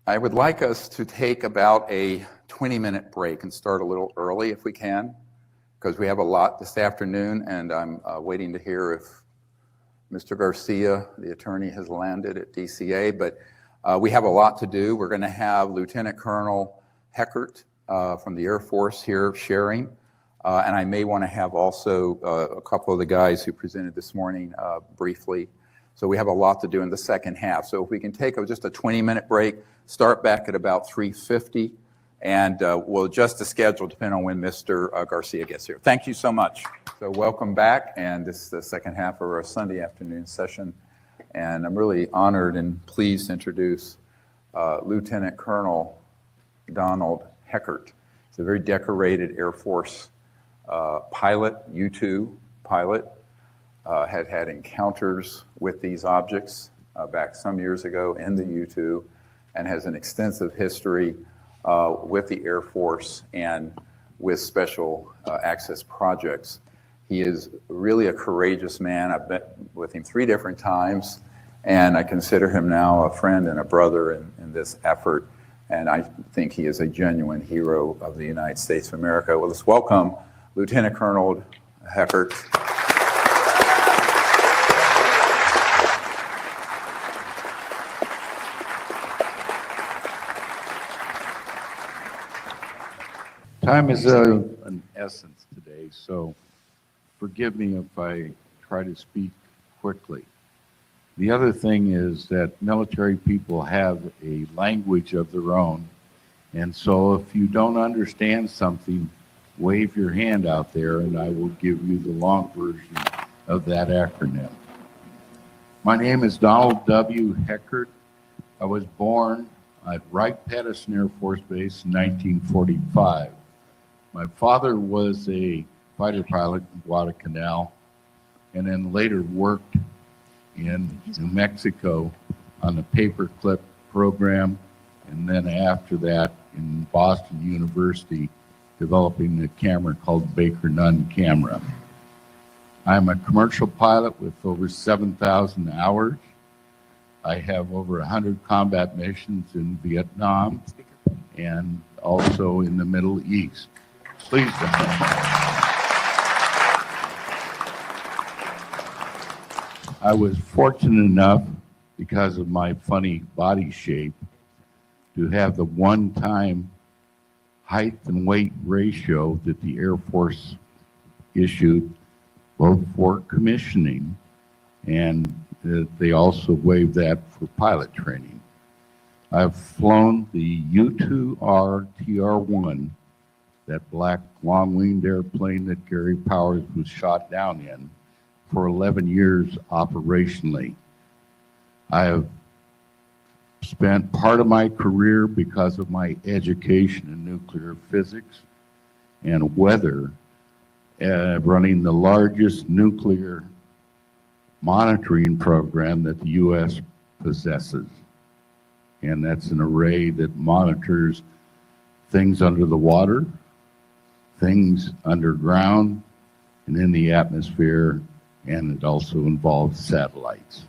A: I would like us to take about a 20-minute break and start a little early if we can, because we have a lot this afternoon, and I'm waiting to hear if Mr. Garcia, the attorney, has landed at DCA, but we have a lot to do. We're going to have Lieutenant Colonel Heckert from the Air Force here sharing, and I may want to have also a couple of the guys who presented this morning briefly. So we have a lot to do in the second half. So if we can take just a 20-minute break, start back at about 3:50, and we'll adjust the schedule depending on when Mr. Garcia gets here. Thank you so much. So welcome back, and this is the second half of our Sunday afternoon session, and I'm really honored and pleased to introduce Lieutenant Colonel Donald Heckert. He's a very decorated Air Force pilot, U-2 pilot, had encounters with these objects back some years ago in the U-2, and has an extensive history with the Air Force and with special access projects. He is really a courageous man. I've met with him 3 different times, and I consider him now a friend and a brother in this effort, and I think he is a genuine hero of the United States of America. Well, let's welcome Lieutenant Colonel Heckert.
I: Time is an essence today, so forgive me if I try to speak quickly. The other thing is that military people have a language of their own, and so if you don't understand something, wave your hand out there and I will give you the long version of that acronym. My name is Donald W. Heckert. I was born at Wright-Patterson Air Force Base in 1945. My father was a fighter pilot in Guadalcanal, and then later worked in New Mexico on the paperclip program, and then after that in Boston University, developing a camera called Baker Nunn camera. I'm a commercial pilot with over 7,000 hours. I have over 100 combat missions in Vietnam and also in the Middle East. Please don't. I was fortunate enough, because of my funny body shape, to have the one-time height and weight ratio that the Air Force issued both for commissioning, and they also waived that for pilot training. I've flown the U-2R TR-1, that black long-winged airplane that Gary Powers was shot down in, for 11 years operationally. I have spent part of my career, because of my education in nuclear physics and weather, running the largest nuclear monitoring program that the U.S. possesses. And that's an array that monitors things under the water, things underground, and in the atmosphere, and it also involves satellites.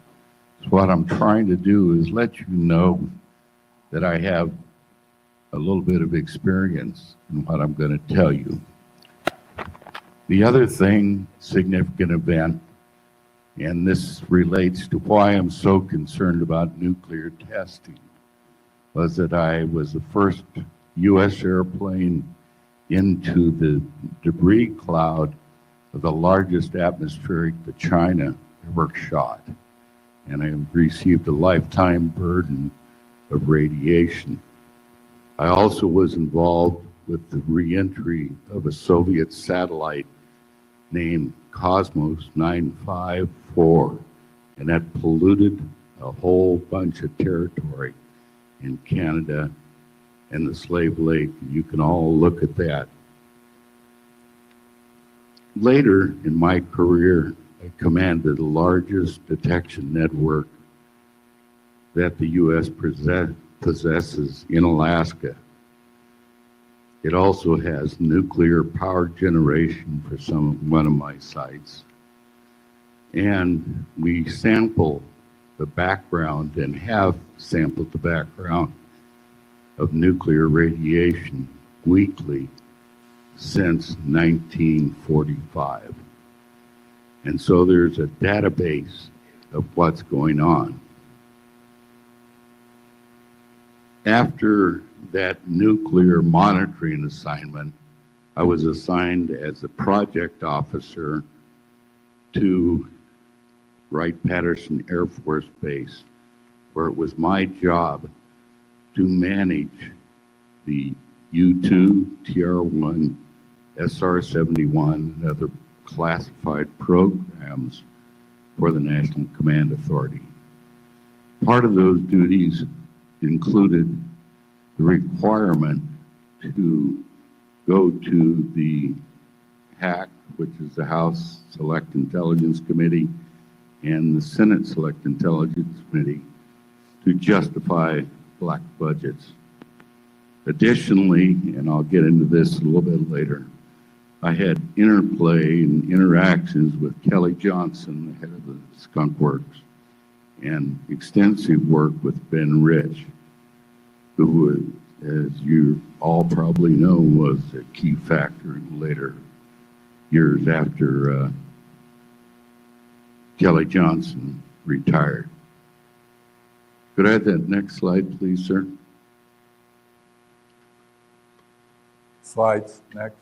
I: So what I'm trying to do is let you know that I have a little bit of experience in what I'm going to tell you. The other thing, significant event, and this relates to why I'm so concerned about nuclear testing, was that I was the first U.S. airplane into the debris cloud of the largest atmospheric that China ever shot. And I received a lifetime burden of radiation. I also was involved with the reentry of a Soviet satellite named Cosmos 954, and that polluted a whole bunch of territory in Canada and the Slave Lake. You can all look at that. Later in my career, I commanded the largest detection network that the U.S. possesses in Alaska. It also has nuclear power generation for one of my sites. And we sample the background and have sampled the background of nuclear radiation weekly since 1945. And so there's a database of what's going on. After that nuclear monitoring assignment, I was assigned as a project officer to Wright-Patterson Air Force Base, where it was my job to manage the U-2, TR-1, SR-71, and other classified programs for the National Command Authority. Part of those duties included the requirement to go to the HAC, which is the House Select Intelligence Committee, and the Senate Select Intelligence Committee to justify black budgets. Additionally, and I'll get into this a little bit later, I had interplay and interactions with Kelly Johnson, the head of the Skunk Works, and extensive work with Ben Rich, who, as you all probably know, was a key factor in later years after Kelly Johnson retired. Could I have that next slide, please, sir?
A: Slides, next.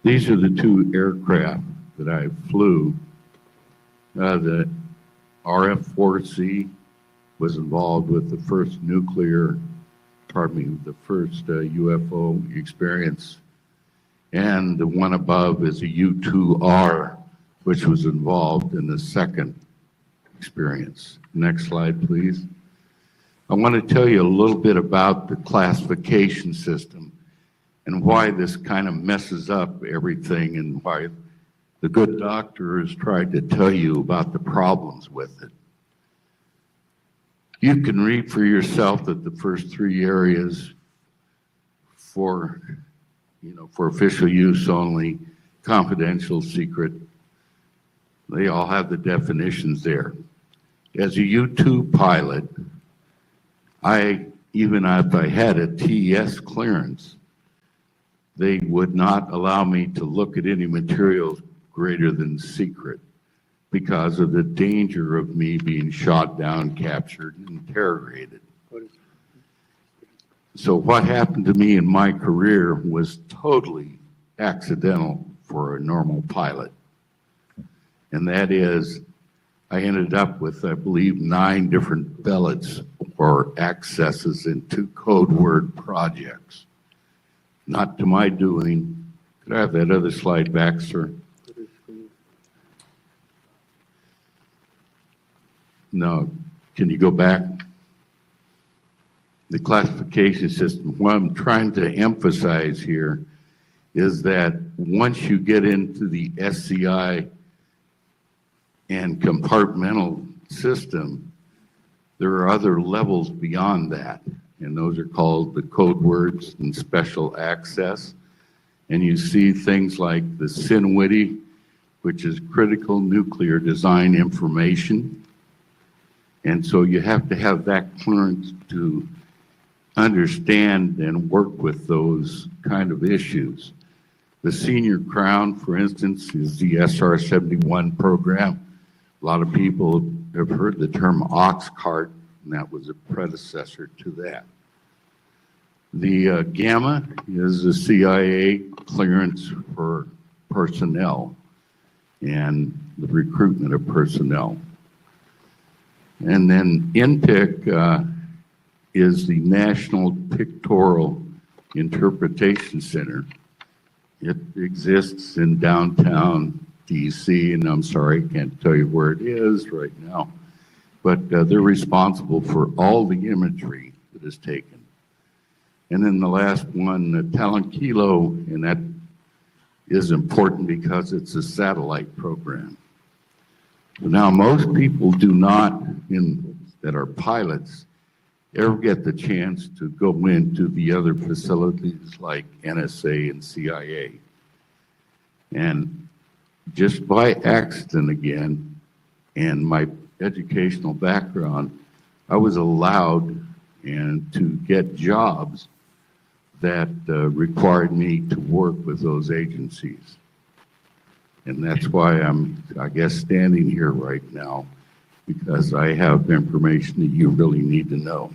I: These are the two aircraft that I flew. The RF-4C was involved with the first the first UFO experience. And the one above is a U-2R, which was involved in the second experience. Next slide, please. I want to tell you a little bit about the classification system and why this kind of messes up everything, and why the good doctor has tried to tell you about the problems with it. You can read for yourself that the first three areas for official use only, confidential, secret, they all have the definitions there. As a U-2 pilot, even if I had a TES clearance, they would not allow me to look at any materials greater than secret because of the danger of me being shot down, captured, and interrogated. So what happened to me in my career was totally accidental for a normal pilot. And that is, I ended up with, I believe, 9 different billets or accesses in 2 code word projects. Not to my doing. Could I have that other slide back, sir? No, can you go back? The classification system, what I'm trying to emphasize here is that once you get into the SCI and compartmental system, there are other levels beyond that, and those are called the code words and special access. and you see things like the CINWITI, which is critical nuclear design information. And so you have to have that clearance to understand and work with those kind of issues. The Senior Crown, for instance, is the SR-71 program. A lot of people have heard the term ox cart, and that was a predecessor to that. The Gamma is the CIA clearance for personnel and the recruitment of personnel. And then NPIC is the National Pictorial Interpretation Center. It exists in downtown DC, and I'm sorry, I can't tell you where it is right now, but they're responsible for all the imagery that is taken. And then the last one, Talanquilo, and that is important because it's a satellite program. Now, most people do not, that are pilots, ever get the chance to go into the other facilities like NSA and CIA. And just by accident again, and my educational background, I was allowed to get jobs that required me to work with those agencies. And that's why I'm, I guess, standing here right now, because I have information that you really need to know.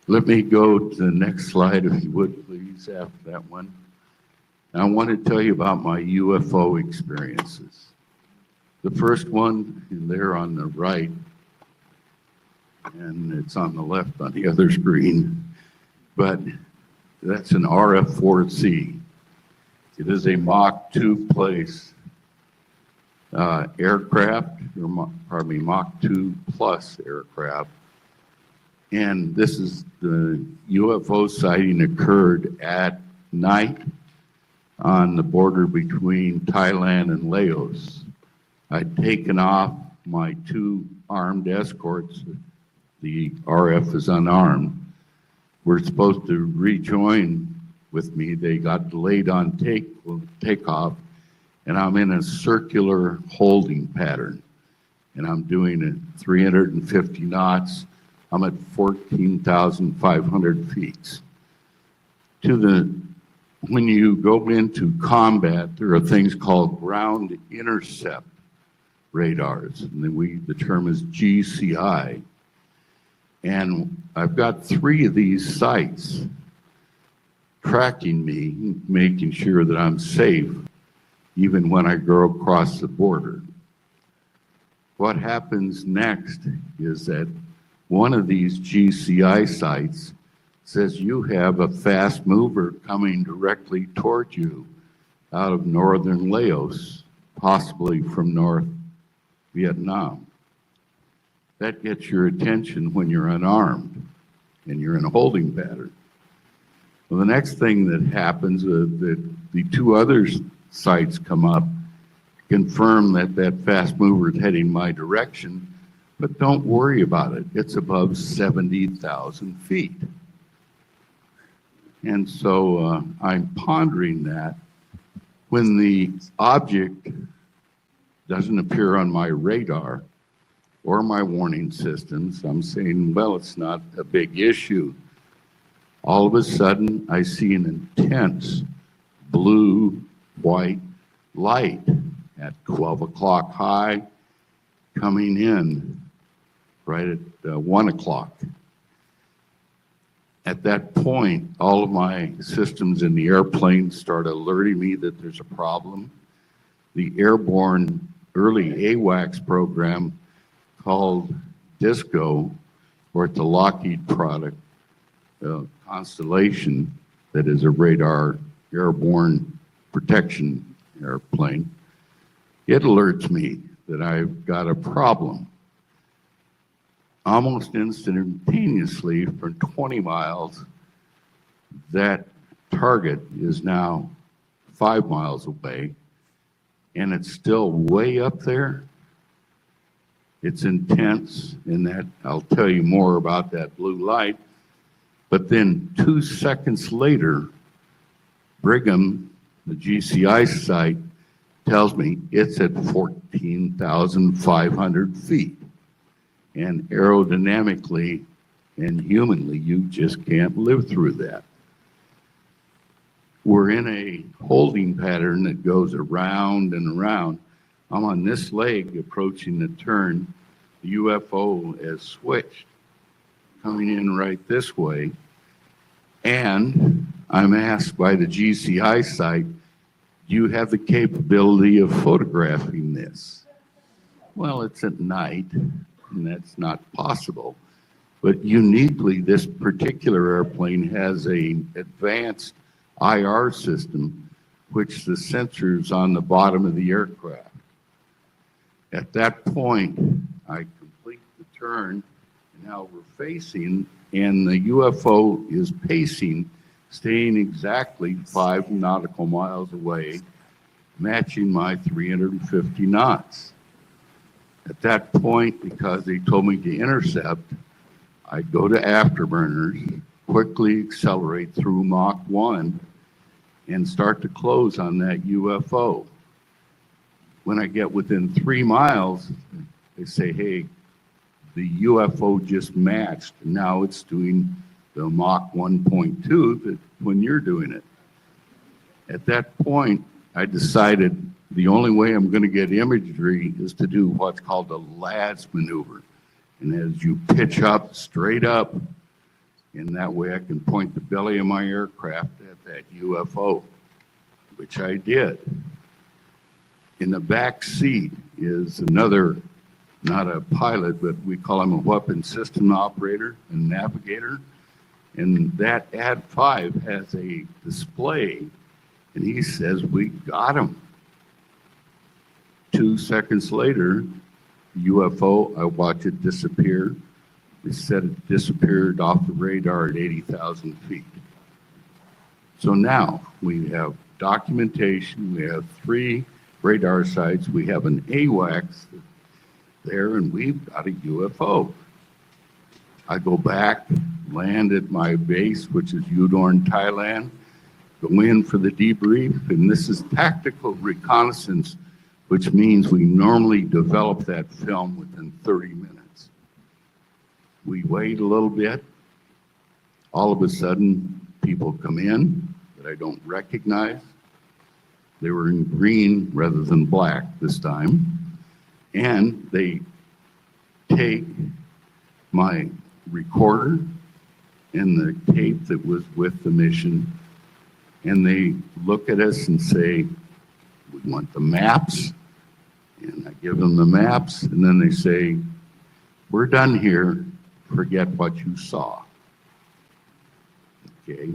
I: Let me go to the next slide, if you would, please, after that one. I want to tell you about my UFO experiences. The first one, there on the right, and it's on the left on the other screen, but that's an RF-4C. It is a Mach 2 place aircraft, or pardon me, Mach 2 plus aircraft. And this is the UFO sighting occurred at night on the border between Thailand and Laos. I'd taken off my 2 armed escorts. The RF is unarmed. We're supposed to rejoin with me. They got delayed on takeoff, and I'm in a circular holding pattern. And I'm doing it 350 knots. I'm at 14,500 feet. When you go into combat, there are things called ground intercept radars, and the term is GCI. And I've got 3 of these sites tracking me, making sure that I'm safe, even when I go across the border. What happens next is that one of these GCI sites says you have a fast mover coming directly toward you out of northern Laos, possibly from North Vietnam. That gets your attention when you're unarmed and you're in a holding pattern. Well, the next thing that happens, the 2 other sites come up, confirm that fast mover is heading my direction, but don't worry about it. It's above 70,000 feet. And so I'm pondering that. When the object doesn't appear on my radar or my warning systems, I'm saying, well, it's not a big issue. All of a sudden, I see an intense blue-white light at 12 o'clock high coming in right at 1 o'clock. At that point, all of my systems in the airplane start alerting me that there's a problem. The airborne early AWACS program called DISCO, or it's a Lockheed product, Constellation, that is a radar airborne protection airplane. It alerts me that I've got a problem. Almost instantaneously, for 20 miles, that target is now 5 miles away, and it's still way up there. It's intense, and that I'll tell you more about that blue light. But then 2 seconds later, Brigham, the GCI site, tells me it's at 14,500 feet. And aerodynamically and humanly, you just can't live through that. We're in a holding pattern that goes around and around. I'm on this leg approaching the turn. The UFO has switched, coming in right this way. And I'm asked by the GCI site, do you have the capability of photographing this? Well, it's at night, and that's not possible. But uniquely, this particular airplane has an advanced IR system, which the sensors on the bottom of the aircraft. At that point, I complete the turn, and now we're facing, and the UFO is pacing, staying exactly 5 nautical miles away, matching my 350 knots. At that point, because they told me to intercept, I go to afterburners, quickly accelerate through Mach 1, and start to close on that UFO. When I get within 3 miles, they say, hey, the UFO just matched. Now it's doing the Mach 1.2 that when you're doing it. At that point, I decided the only way I'm going to get imagery is to do what's called a LADS maneuver. And as you pitch up, straight up, and that way I can point the belly of my aircraft at that UFO, which I did. In the back seat is another, not a pilot, but we call him a weapon system operator and navigator. And that AD-5 has a display, and he says, we got him. 2 seconds later, UFO, I watch it disappear. They said it disappeared off the radar at 80,000 feet. So now we have documentation, we have 3 radar sites, we have an AWACS there, and we've got a UFO. I go back, land at my base, which is Udon, Thailand, go in for the debrief, and this is tactical reconnaissance, which means we normally develop that film within 30 minutes. We wait a little bit. All of a sudden, people come in that I don't recognize. They were in green rather than black this time. And they take my recorder and the tape that was with the mission, and they look at us and say, we want the maps. And I give them the maps, and then they say, we're done here, forget what you saw. Okay.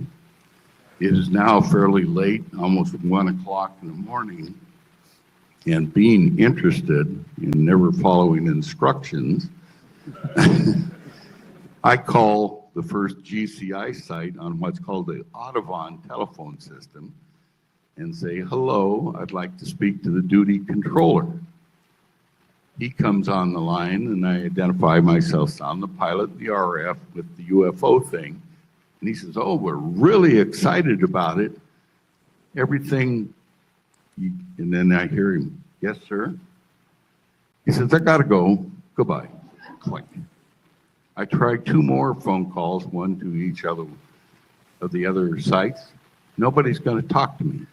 I: It is now fairly late, almost 1 o'clock in the morning, and being interested in never following instructions, I call the first GCI site on what's called the Audubon telephone system and say, hello, I'd like to speak to the duty controller. He comes on the line, and I identify myself. I'm the pilot, the RF, with the UFO thing. And he says, oh, we're really excited about it. Everything, and then I hear him, yes, sir. He says, I gotta go, goodbye. Click. I tried 2 more phone calls, one to each other of the other sites. Nobody's gonna talk to me.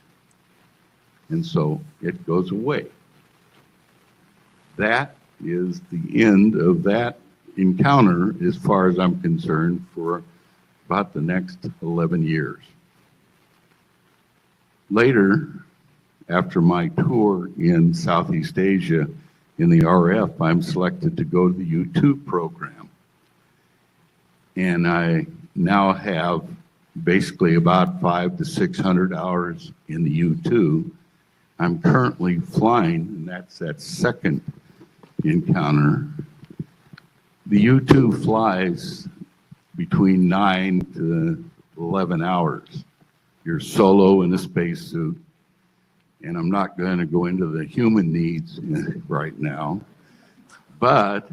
I: And so it goes away. That is the end of that encounter as far as I'm concerned for about the next 11 years. Later, after my tour in Southeast Asia in the RF, I'm selected to go to the U2 program. And I now have basically about 500 to 600 hours in the U2. I'm currently flying, and that's that second encounter. The U2 flies between 9 to 11 hours. You're solo in a spacesuit, and I'm not going to go into the human needs right now, but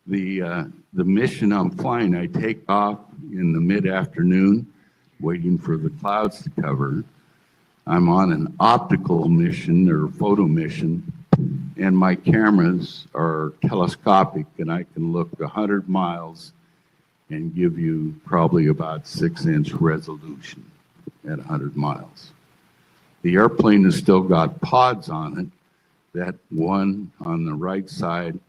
I: the mission I'm flying, I take off in the mid-afternoon, waiting for the clouds to cover. I'm on an optical mission or photo mission, and my cameras are telescopic, and I can look 100 miles and give you probably about 6-inch resolution at 100 miles. The airplane has still got pods on it. That one on the right side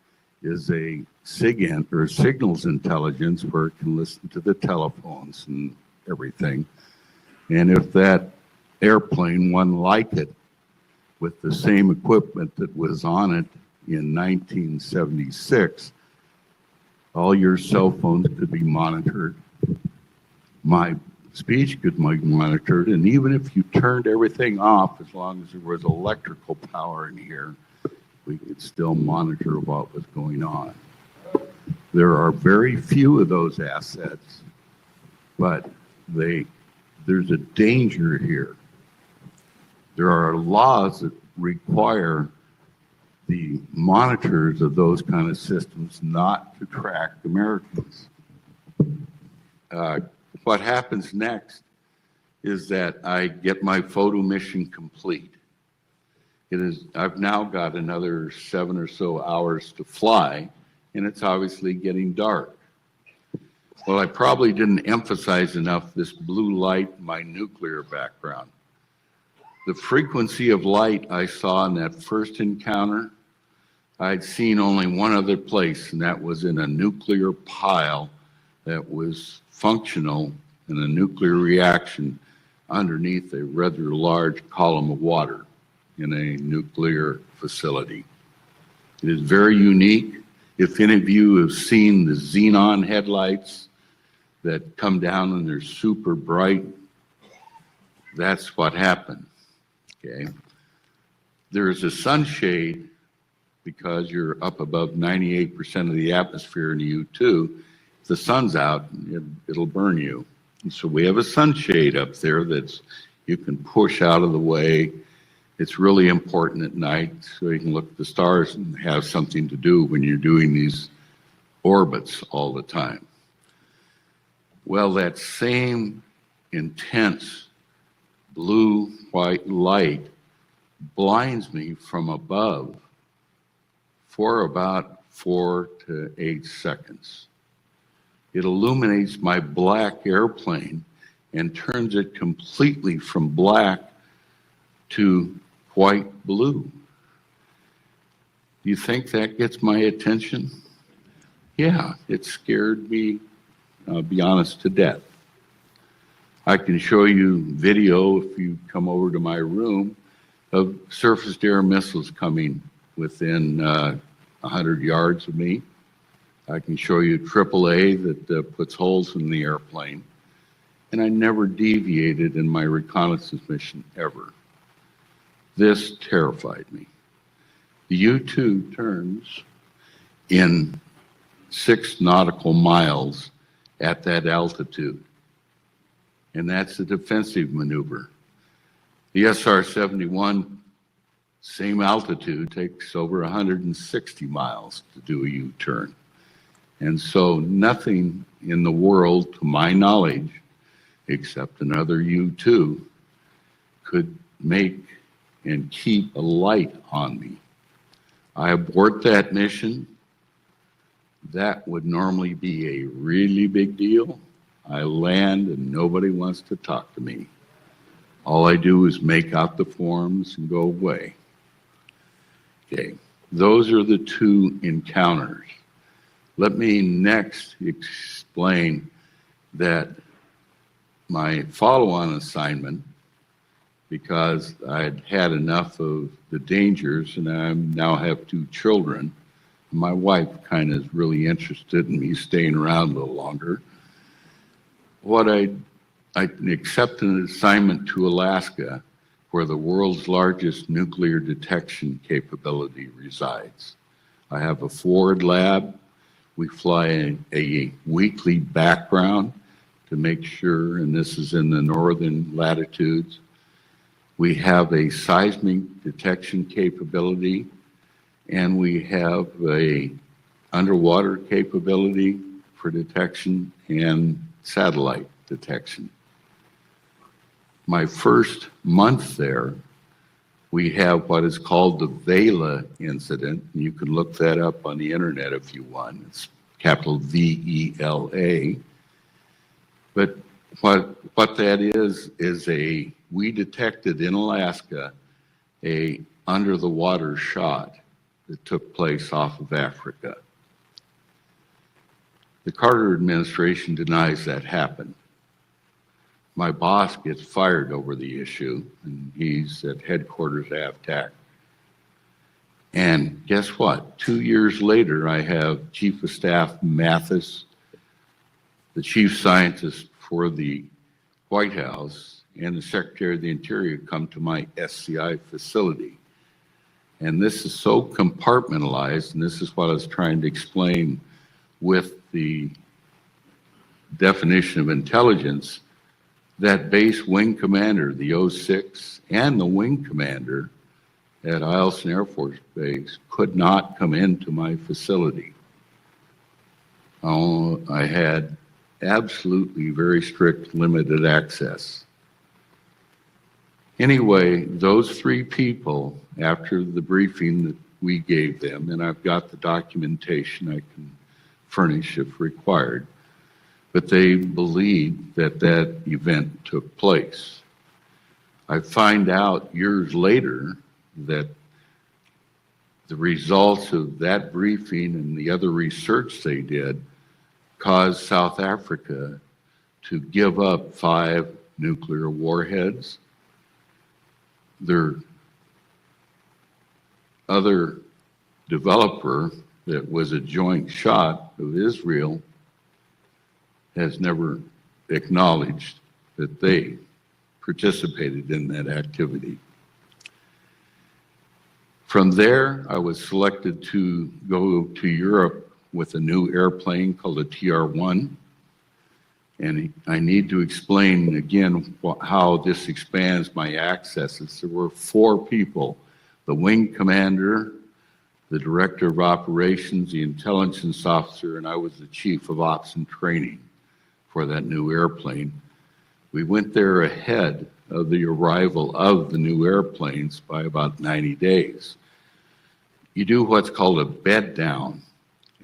I: is a SIGINT, or signals intelligence, where it can listen to the telephones and everything. And if that airplane, one like it, with the same equipment that was on it in 1976, all your cell phones could be monitored. My speech could be monitored, and even if you turned everything off, as long as there was electrical power in here, we could still monitor what was going on. There are very few of those assets, but there's a danger here. There are laws that require the monitors of those kind of systems not to track Americans. What happens next is that I get my photo mission complete. I've now got another 7 or so hours to fly, and it's obviously getting dark. Well, I probably didn't emphasize enough this blue light, my nuclear background. The frequency of light I saw in that first encounter, I'd seen only one other place, and that was in a nuclear pile that was functional in a nuclear reaction underneath a rather large column of water in a nuclear facility. It is very unique. If any of you have seen the xenon headlights that come down and they're super bright, that's what happened. Okay. There is a sunshade because you're up above 98% of the atmosphere in the U2. If the sun's out, it'll burn you. And so we have a sunshade up there that's you can push out of the way. It's really important at night so you can look at the stars and have something to do when you're doing these orbits all the time. Well, that same intense blue-white light blinds me from above for about 4 to 8 seconds. It illuminates my black airplane and turns it completely from black to white blue. Do you think that gets my attention? Yeah, it scared me, I'll be honest, to death. I can show you video if you come over to my room of surface-to-air missiles coming within 100 yards of me. I can show you AAA that puts holes in the airplane. And I never deviated in my reconnaissance mission ever. This terrified me. The U-2 turns in 6 nautical miles at that altitude. And that's a defensive maneuver. The SR-71, same altitude, takes over 160 miles to do a U-turn. And so nothing in the world, to my knowledge, except another U-2, could make and keep a light on me. I abort that mission. That would normally be a really big deal. I land and nobody wants to talk to me. All I do is make out the forms and go away. Okay, those are the 2 encounters. Let me next explain that my follow-on assignment, because I'd had enough of the dangers and I now have 2 children. My wife kind of is really interested in me staying around a little longer. I accepted an assignment to Alaska, where the world's largest nuclear detection capability resides. I have a forward lab. We fly a weekly background to make sure, and this is in the northern latitudes. We have a seismic detection capability, and we have a underwater capability for detection and satellite detection. my first month there, we have what is called the Vela incident. You can look that up on the internet if you want. It's capital VELA. But what that is we detected in Alaska a under the water shot that took place off of Africa. The Carter administration denies that happened. My boss gets fired over the issue, and he's at headquarters at AFTAC. And guess what? 2 years later, I have Chief of Staff Mathis, the chief scientist for the White House, and the Secretary of the Interior come to my SCI facility. And this is so compartmentalized, and this is what I was trying to explain with the definition of intelligence, that base wing commander, the 06, and the wing commander at Eielson Air Force Base could not come into my facility. I had absolutely very strict limited access. Anyway, those three people, after the briefing that we gave them, and I've got the documentation I can furnish if required, but they believed that that event took place. I find out years later that the results of that briefing and the other research they did caused South Africa to give up 5 nuclear warheads. Their other developer that was a joint shot of Israel has never acknowledged that they participated in that activity. From there, I was selected to go to Europe with a new airplane called a TR-1. And I need to explain again how this expands my accesses. There were 4 people, the wing commander, the director of operations, the intelligence officer, and I was the chief of ops and training for that new airplane. We went there ahead of the arrival of the new airplanes by about 90 days. You do what's called a bed down.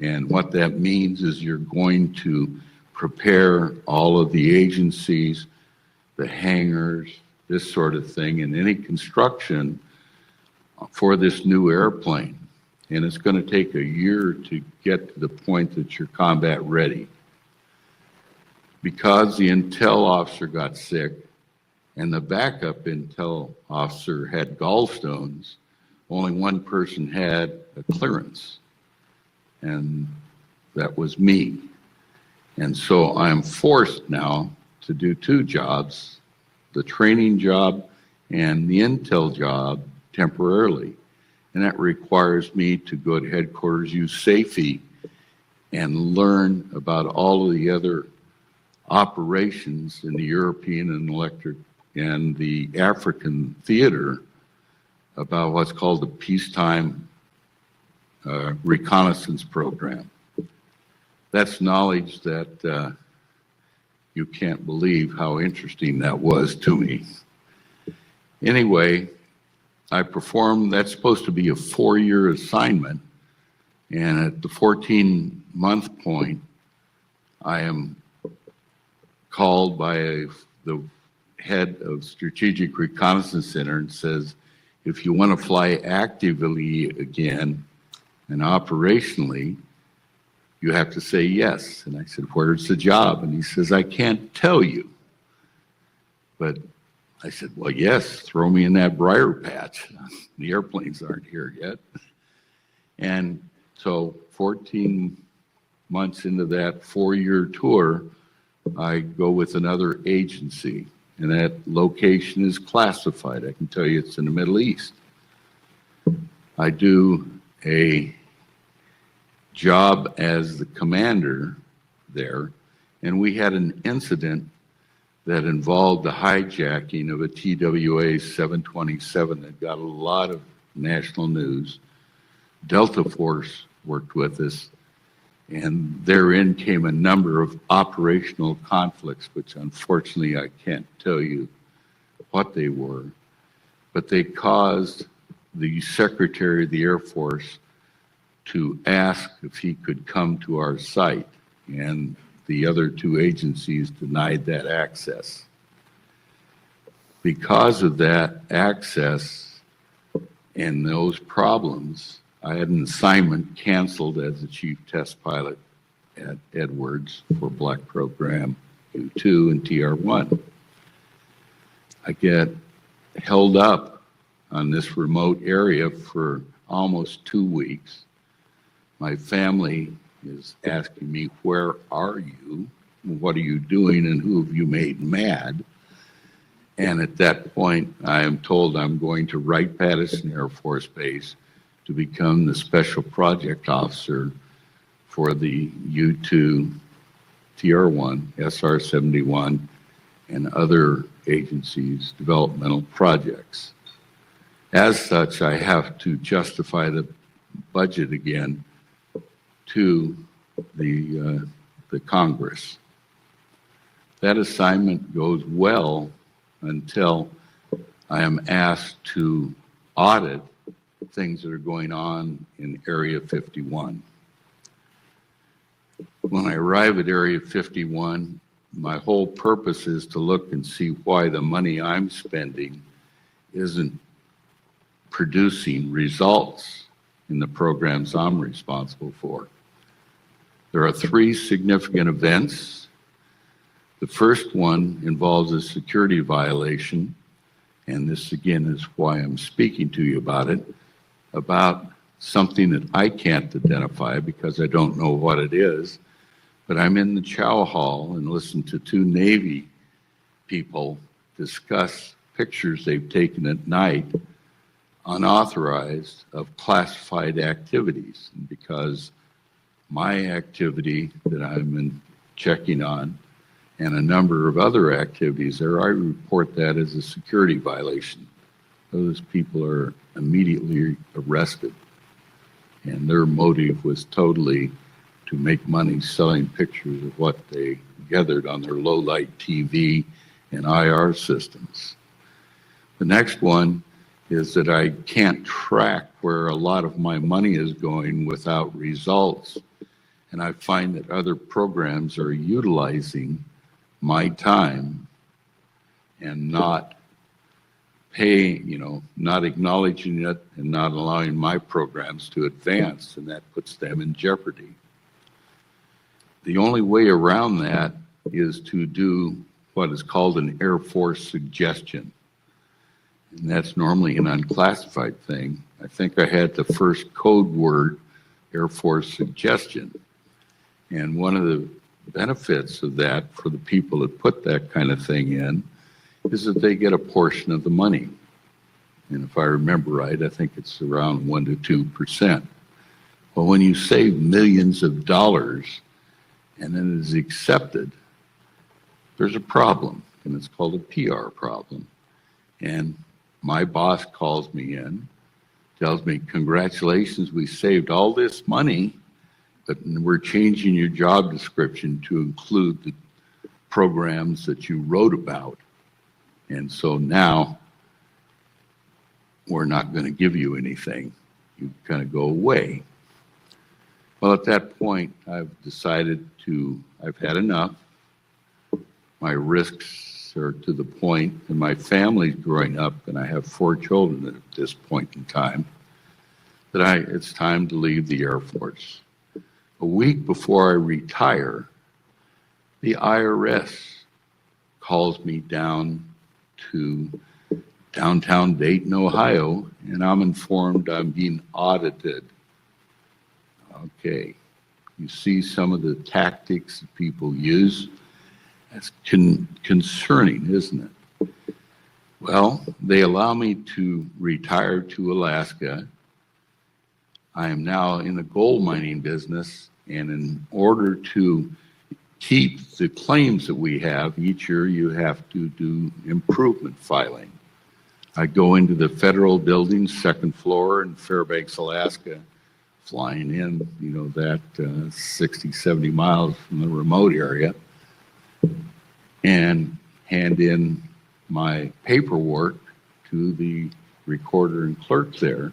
I: And what that means is you're going to prepare all of the agencies, the hangars, this sort of thing, and any construction for this new airplane. And it's going to take a year to get to the point that you're combat ready. Because the intel officer got sick and the backup intel officer had gallstones, only one person had a clearance, and that was me. And so I'm forced now to do 2 jobs, the training job and the intel job temporarily. And that requires me to go to headquarters, use SAFE, and learn about all of the other operations in the European and electric and the African theater about what's called the peacetime reconnaissance program. That's knowledge that you can't believe how interesting that was to me. Anyway, I performed, that's supposed to be a 4-year assignment, and at the 14-month point, I am called by the head of Strategic Reconnaissance Center and says, if you want to fly actively again and operationally, you have to say yes. And I said, where's the job? And he says, I can't tell you. But I said, well, yes, throw me in that briar patch. The airplanes aren't here yet. And so 14 months into that 4-year tour, I go with another agency, and that location is classified. I can tell you it's in the Middle East. I do a job as the commander there, and we had an incident that involved the hijacking of a TWA 727 that got a lot of national news. Delta Force worked with us, and therein came a number of operational conflicts, which unfortunately I can't tell you what they were, but they caused the Secretary of the Air Force to ask if he could come to our site, and the other two agencies denied that access. Because of that access and those problems, I had an assignment canceled as the chief test pilot at Edwards for Black Program U2 and TR1. I get held up on this remote area for almost 2 weeks. My family is asking me, where are you? What are you doing? And who have you made mad? And at that point, I am told I'm going to Wright-Patterson Air Force Base to become the special project officer for the U2, TR1, SR-71, and other agencies' developmental projects. As such, I have to justify the budget again to the Congress. That assignment goes well until I am asked to audit things that are going on in Area 51. When I arrive at Area 51, my whole purpose is to look and see why the money I'm spending isn't producing results in the programs I'm responsible for. There are 3 significant events. The first one involves a security violation, and this again is why I'm speaking to you about it, about something that I can't identify because I don't know what it is, but I'm in the chow hall and listen to 2 Navy people discuss pictures they've taken at night, unauthorized, of classified activities. And because my activity that I'm checking on and a number of other activities there, I report that as a security violation. Those people are immediately arrested, and their motive was totally to make money selling pictures of what they gathered on their low-light TV and IR systems. The next one is that I can't track where a lot of my money is going without results, and I find that other programs are utilizing my time and not paying, not acknowledging it and not allowing my programs to advance, and that puts them in jeopardy. The only way around that is to do what is called an Air Force suggestion. And that's normally an unclassified thing. I think I had the first code word, Air Force suggestion. And one of the benefits of that for the people that put that kind of thing in is that they get a portion of the money. And if I remember right, I think it's around 1% to 2%. Well, when you save millions of dollars and then it is accepted, there's a problem, and it's called a PR problem. And my boss calls me in, tells me, congratulations, we saved all this money, but we're changing your job description to include the programs that you wrote about. And so now we're not going to give you anything. You kind of go away. Well, at that point, I've decided I've had enough. My risks are to the point, and my family's growing up, and I have 4 children at this point in time, that it's time to leave the Air Force. A week before I retire, the IRS calls me down to downtown Dayton, Ohio, and I'm informed I'm being audited. Okay, you see some of the tactics that people use. That's concerning, isn't it? Well, they allow me to retire to Alaska. I am now in the gold mining business, and in order to keep the claims that we have, each year you have to do improvement filing. I go into the federal building, 2nd floor in Fairbanks, Alaska, flying in, that 60, 70 miles from the remote area, and hand in my paperwork to the recorder and clerk there.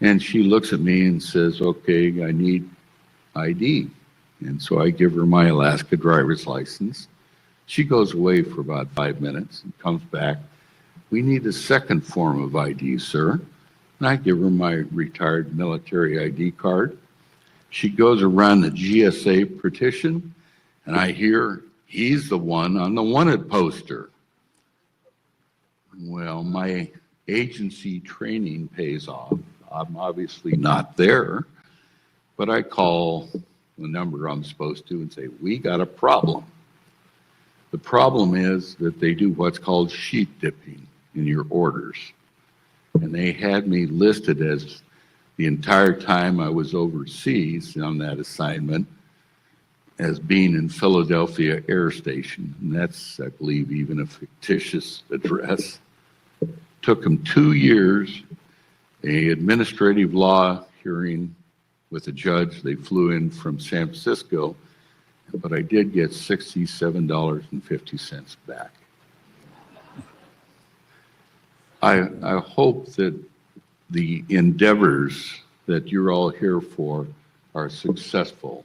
I: And she looks at me and says, okay, I need ID. And so I give her my Alaska driver's license. She goes away for about 5 minutes and comes back. We need a second form of ID, sir. And I give her my retired military ID card. She goes around the GSA petition, and I hear he's the one on the wanted poster. Well, my agency training pays off. I'm obviously not there, but I call the number I'm supposed to and say, we got a problem. The problem is that they do what's called sheet dipping in your orders. And they had me listed as the entire time I was overseas on that assignment as being in Philadelphia Air Station. And that's, I believe, even a fictitious address. Took them 2 years, an administrative law hearing with a judge. They flew in from San Francisco, but I did get $67.50 back. I hope that the endeavors that you're all here for are successful.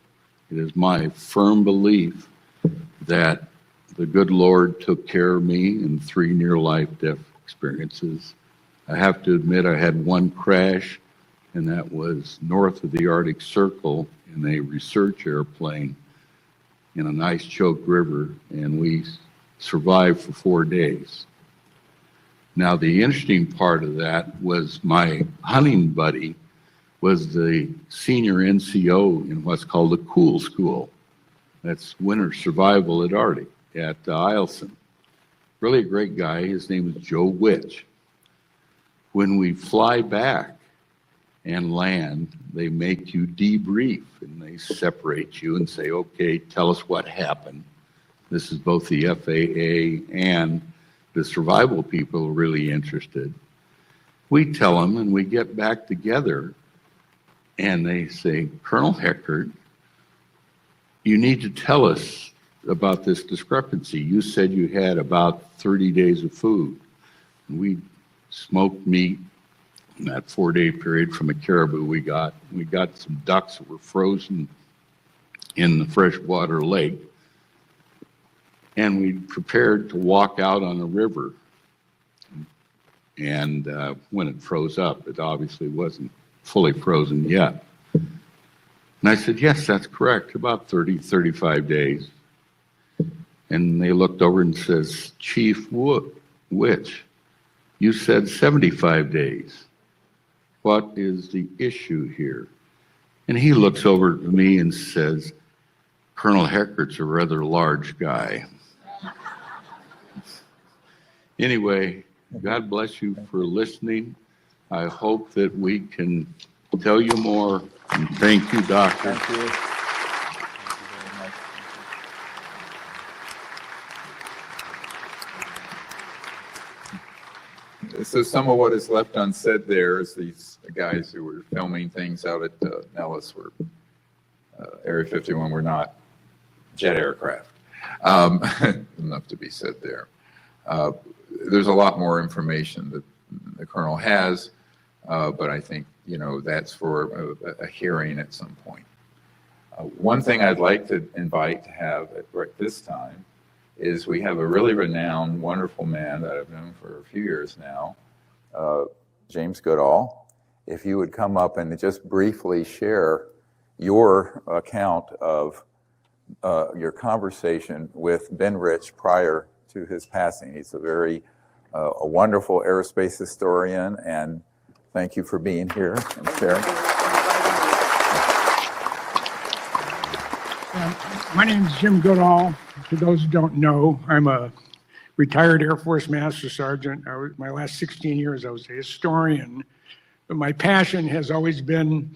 I: It is my firm belief that the good Lord took care of me in 3 near-life-death experiences. I have to admit I had one crash, and that was north of the Arctic Circle in a research airplane in an ice-choked river, and we survived for 4 days. Now, the interesting part of that was my hunting buddy was the senior NCO in what's called the Cool School. That's Winter Survival at Arctic at Eielson. Really a great guy. His name is Joe Witch. When we fly back and land, they make you debrief and they separate you and say, okay, tell us what happened. This is both the FAA and the survival people are really interested. We tell them and we get back together and they say, Colonel Heckert, you need to tell us about this discrepancy. You said you had about 30 days of food. We smoked meat in that 4-day period from a caribou we got. We got some ducks that were frozen in the freshwater lake. And we prepared to walk out on the river. And when it froze up, it obviously wasn't fully frozen yet. And I said, yes, that's correct, about 30, 35 days. And they looked over and says, Chief Witch, you said 75 days. What is the issue here? And he looks over to me and says, Colonel Heckert's a rather large guy. Anyway, God bless you for listening. I hope that we can tell you more. And thank you, Doctor.
A: Thank you. So some of what is left unsaid there is these guys who were filming things out at Nellis were Area 51 were not jet aircraft. Enough to be said there. There's a lot more information that the Colonel has, but I think, you know, that's for a hearing at some point. One thing I'd like to invite to have at this time is we have a really renowned, wonderful man that I've known for a few years now, James Goodall. If you would come up and just briefly share your account of your conversation with Ben Rich prior to his passing. He's a very a wonderful aerospace historian, and thank you for being here and sharing.
J: My name is Jim Goodall. For those who don't know, I'm a retired Air Force Master Sergeant. My last 16 years, I was a historian, but my passion has always been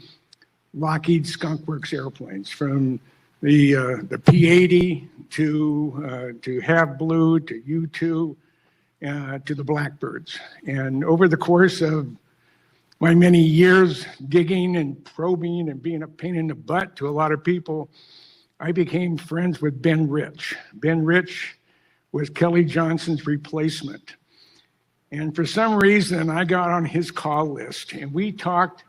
J: Lockheed Skunk Works airplanes, from the P-80 to Have Blue to U-2 to the Blackbirds. And over the course of my many years digging and probing and being a pain in the butt to a lot of people, I became friends with Ben Rich. Ben Rich was Kelly Johnson's replacement. And for some reason, I got on his call list, and we talked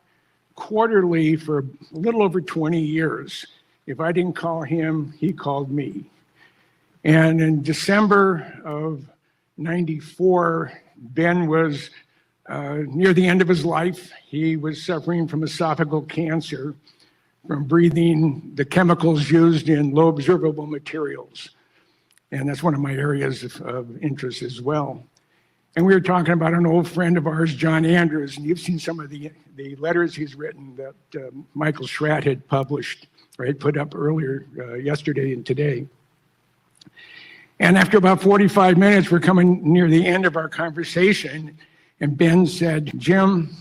J: quarterly for a little over 20 years. If I didn't call him, he called me. And in December of '94, Ben was near the end of his life. He was suffering from esophageal cancer from breathing the chemicals used in low observable materials. And that's one of my areas of interest as well. And we were talking about an old friend of ours, John Andrews, and you've seen some of the letters he's written that Michael Schratt had published, or had put up earlier yesterday and today. And after about 45 minutes, we're coming near the end of our conversation, and Ben said, Jim,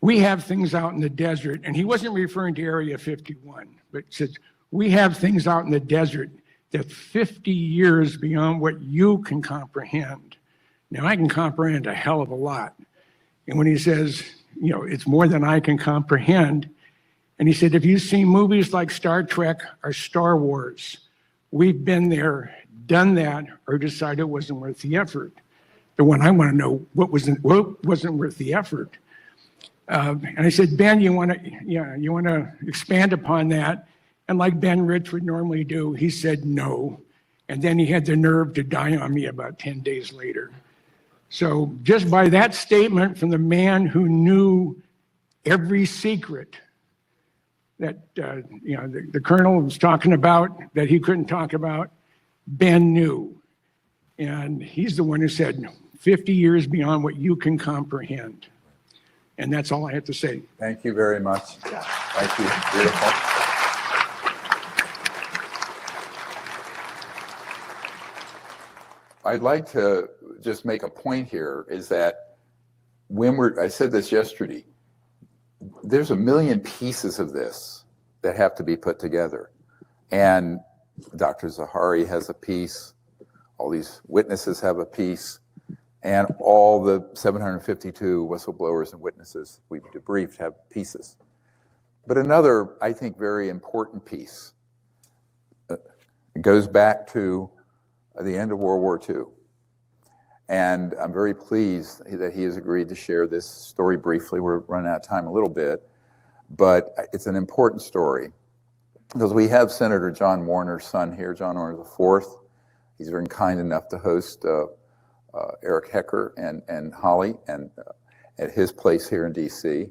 J: we have things out in the desert, and he wasn't referring to Area 51, but said, we have things out in the desert that's 50 years beyond what you can comprehend. Now, I can comprehend a hell of a lot. And when he says, you know, it's more than I can comprehend, and he said, if you've seen movies like Star Trek or Star Wars, we've been there, done that, or decided it wasn't worth the effort. The one I want to know, what wasn't worth the effort? And I said, Ben, you want to expand upon that? And like Ben Rich would normally do, he said no. And then he had the nerve to die on me about 10 days later. So just by that statement from the man who knew every secret that the colonel was talking about that he couldn't talk about, Ben knew. And he's the one who said, 50 years beyond what you can comprehend. And that's all I have to say.
A: Thank you very much. Thank you. Beautiful. I'd like to just make a point here is that I said this yesterday, there's a million pieces of this that have to be put together. And Dr. Zahari has a piece, all these witnesses have a piece, and all the 752 whistleblowers and witnesses we've debriefed have pieces. But another, I think, very important piece goes back to the end of World War II. And I'm very pleased that he has agreed to share this story briefly. We're running out of time a little bit, but it's an important story because we have Senator John Warner's son here, John Warner IV. He's been kind enough to host Eric Heckert and Holly at his place here in DC.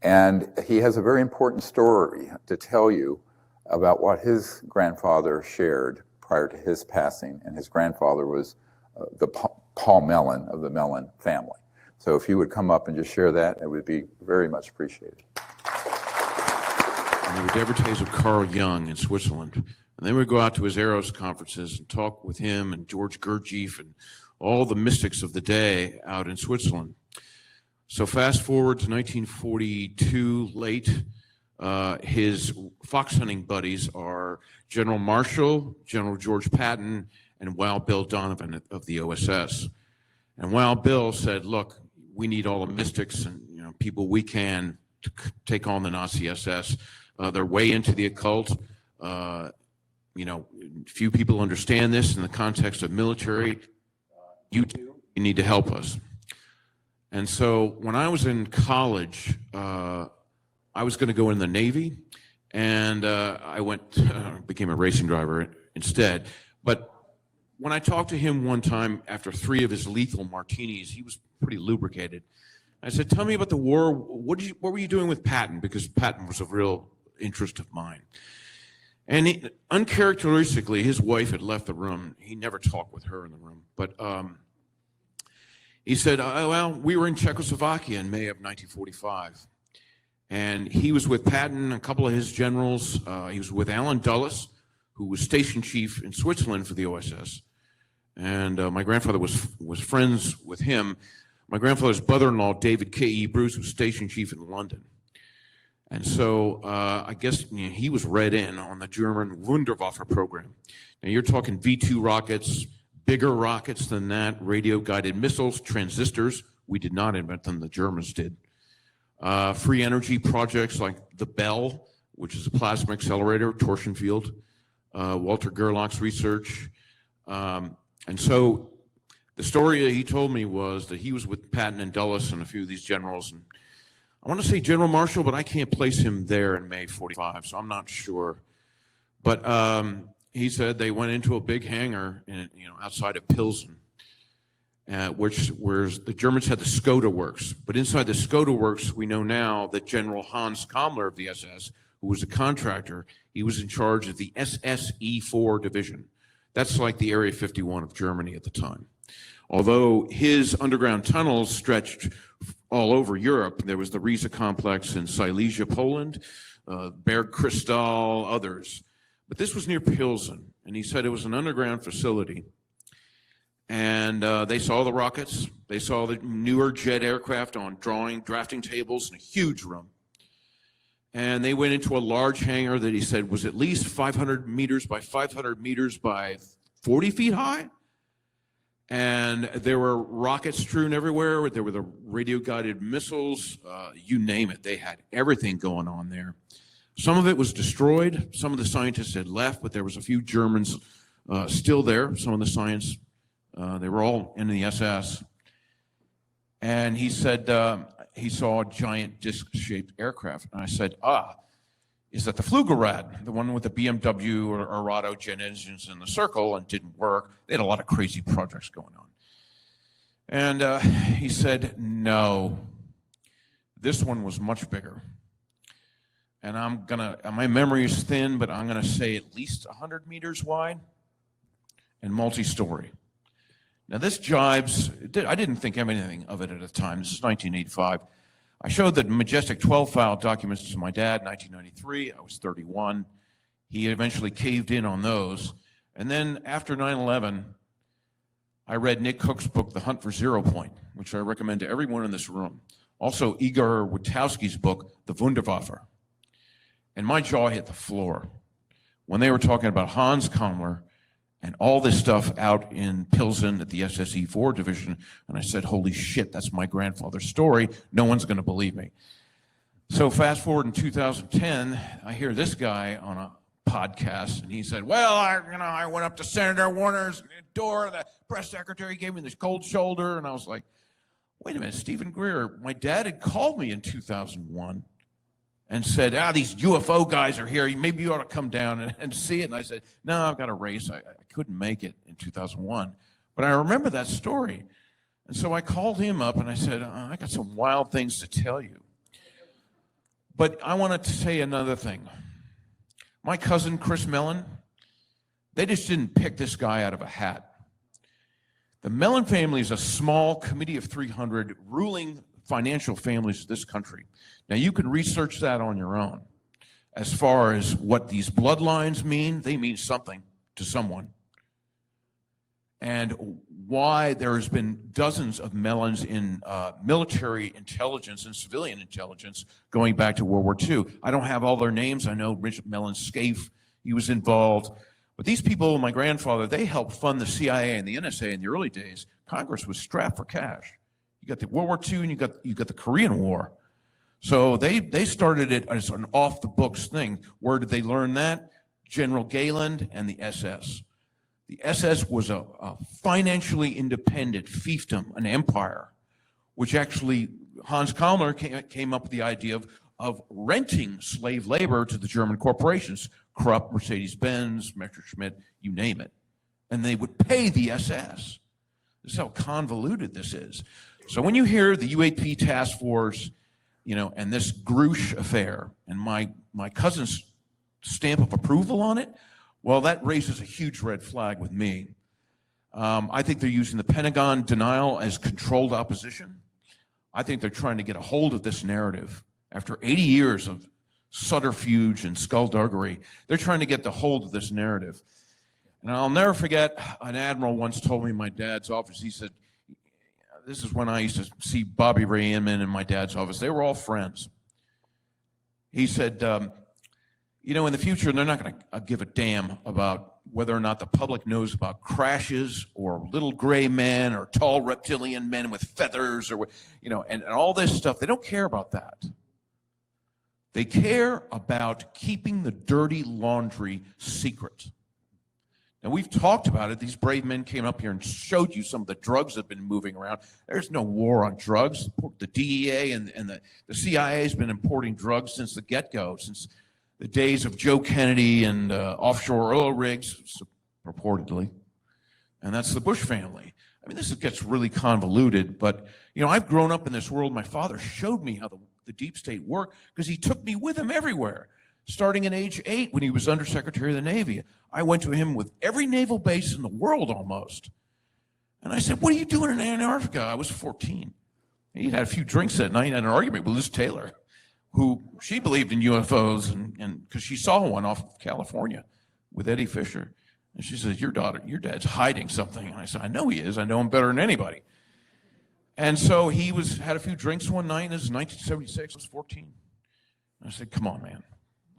A: And he has a very important story to tell you about what his grandfather shared prior to his passing. And his grandfather was the Paul Mellon of the Mellon family. So if you would come up and just share that, it would be very much appreciated.
K: And they were devotees of Carl Jung in Switzerland. And then we go out to his Eros conferences and talk with him and George Gurdjieff and all the mystics of the day out in Switzerland. So fast forward to 1942 late, his fox hunting buddies are General Marshall, General George Patton, and Wild Bill Donovan of the OSS. And Wild Bill said, look, we need all the mystics and people we can to take on the Nazi SS. They're way into the occult. Few people understand this in the context of military. You need to help us. And so when I was in college, I was going to go in the Navy, and I became a racing driver instead. But when I talked to him one time after 3 of his lethal martinis, he was pretty lubricated. I said, tell me about the war. What were you doing with Patton? Because Patton was a real interest of mine. And uncharacteristically, his wife had left the room. He never talked with her in the room. But he said, well, we were in Czechoslovakia in May of 1945. And he was with Patton, a couple of his generals. He was with Alan Dulles, who was station chief in Switzerland for the OSS. And my grandfather was friends with him. My grandfather's brother-in-law, David K.E. Bruce, was station chief in London. And so I guess he was read in on the German Wunderwaffe program. Now you're talking V-2 rockets, bigger rockets than that, radio-guided missiles, transistors. We did not invent them, the Germans did. Free energy projects like the Bell, which is a plasma accelerator, torsion field, Walter Gerlach's research. And so the story he told me was that he was with Patton and Dulles and a few of these generals. And I want to say General Marshall, but I can't place him there in May 45, so I'm not sure. But he said they went into a big hangar outside of Pilsen, where the Germans had the Skoda Works. But inside the Skoda Works, we know now that General Hans Kammler of the SS, who was a contractor, he was in charge of the SSE-4 division. That's like the Area 51 of Germany at the time. Although his underground tunnels stretched all over Europe, there was the Riesa complex in Silesia, Poland, Bergkristall, others. But this was near Pilsen, and he said it was an underground facility. And they saw the rockets. They saw the newer jet aircraft on drafting tables in a huge room. And they went into a large hangar that he said was at least 500 meters by 500 meters by 40 feet high. And there were rockets strewn everywhere. There were the radio-guided missiles, you name it. They had everything going on there. Some of it was destroyed. Some of the scientists had left, but there was a few Germans still there. Some of the science, they were all in the SS. And he said he saw a giant disc-shaped aircraft. And I said, is that the Flügelrad, the one with the BMW or Arado jet engines in the circle and didn't work? They had a lot of crazy projects going on. And he said, no, this one was much bigger. And my memory is thin, but I'm gonna say at least 100 meters wide and multi-story. Now this jibes, I didn't think anything of it at the time. This is 1985. I showed the Majestic 12 file documents to my dad in 1993. I was 31. He eventually caved in on those. And then after 9/11, I read Nick Cook's book, The Hunt for Zero Point, which I recommend to everyone in this room. Also Igor Witowski's book, The Wunderwaffe. And my jaw hit the floor when they were talking about Hans Kammler and all this stuff out in Pilsen at the SSE-4 division. And I said, holy shit, that's my grandfather's story. No one's going to believe me. So fast forward in 2010, I hear this guy on a podcast, and he said, well, I went up to Senator Warner's door, the press secretary gave me this cold shoulder. And I was like, wait a minute, Stephen Greer, my dad had called me in 2001 and said, these UFO guys are here. Maybe you ought to come down and see it. And I said, no, I've got a race. I couldn't make it in 2001. But I remember that story. And so I called him up and I said, I got some wild things to tell you. But I wanted to say another thing. My cousin, Chris Mellon, they just didn't pick this guy out of a hat. The Mellon family is a small committee of 300 ruling financial families of this country. Now, you can research that on your own. As far as what these bloodlines mean, they mean something to someone. And why there has been dozens of Mellons in military intelligence and civilian intelligence going back to World War II. I don't have all their names. I know Richard Mellon Scaife, he was involved. But these people, my grandfather, they helped fund the CIA and the NSA in the early days. Congress was strapped for cash. You got the World War II and you got the Korean War. So they started it as an off-the-books thing. Where did they learn that? General Gayland and the SS. The SS was a financially independent fiefdom, an empire, which actually Hans Kammler came up with the idea of renting slave labor to the German corporations, Krupp, Mercedes-Benz, Messerschmitt, you name it. And they would pay the SS. This is how convoluted this is. So when you hear the UAP task force, and this Grush affair, and my cousin's stamp of approval on it, well, that raises a huge red flag with me. I think they're using the Pentagon denial as controlled opposition. I think they're trying to get a hold of this narrative. After 80 years of subterfuge and skullduggery, they're trying to get the hold of this narrative. And I'll never forget, an admiral once told me in my dad's office, he said, this is when I used to see Bobby Ray Inman in my dad's office. They were all friends. He said, in the future, they're not going to give a damn about whether or not the public knows about crashes or little gray men or tall reptilian men with feathers or, and all this stuff. They don't care about that. They care about keeping the dirty laundry secret. And we've talked about it. These brave men came up here and showed you some of the drugs that have been moving around. There's no war on drugs. The DEA and the CIA has been importing drugs since the get-go, since the days of Joe Kennedy and offshore oil rigs, purportedly. And that's the Bush family. I mean, this gets really convoluted, but, you know, I've grown up in this world. My father showed me how the deep state worked because he took me with him everywhere. Starting at age 8 when he was Undersecretary of the Navy, I went to him with every naval base in the world almost. And I said, what are you doing in Antarctica? I was 14. He'd had a few drinks that night and had an argument with Liz Taylor, who she believed in UFOs and because she saw one off of California with Eddie Fisher. And she says, your dad's hiding something. And I said, I know he is. I know him better than anybody. And so he had a few drinks one night. This is 1976. I was 14. And I said, come on, man.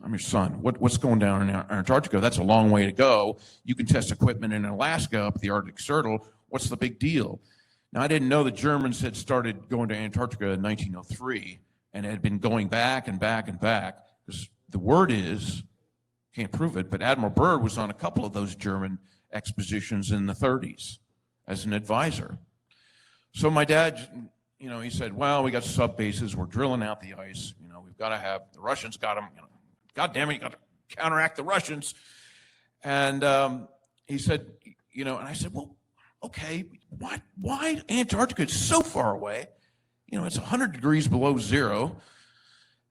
K: I'm your son. What's going down in Antarctica? That's a long way to go. You can test equipment in Alaska up the Arctic Circle. What's the big deal? Now, I didn't know the Germans had started going to Antarctica in 1903 and had been going back and back and back. Because the word is, can't prove it, but Admiral Byrd was on a couple of those German expeditions in the 30s as an advisor. So my dad, you know, he said, well, we got sub bases. We're drilling out the ice. You know, we've got to have, the Russians got them, you know. God damn it, you got to counteract the Russians. And he said, you know, and I said, well, okay, why Antarctica is so far away? You know, it's 100 degrees below zero.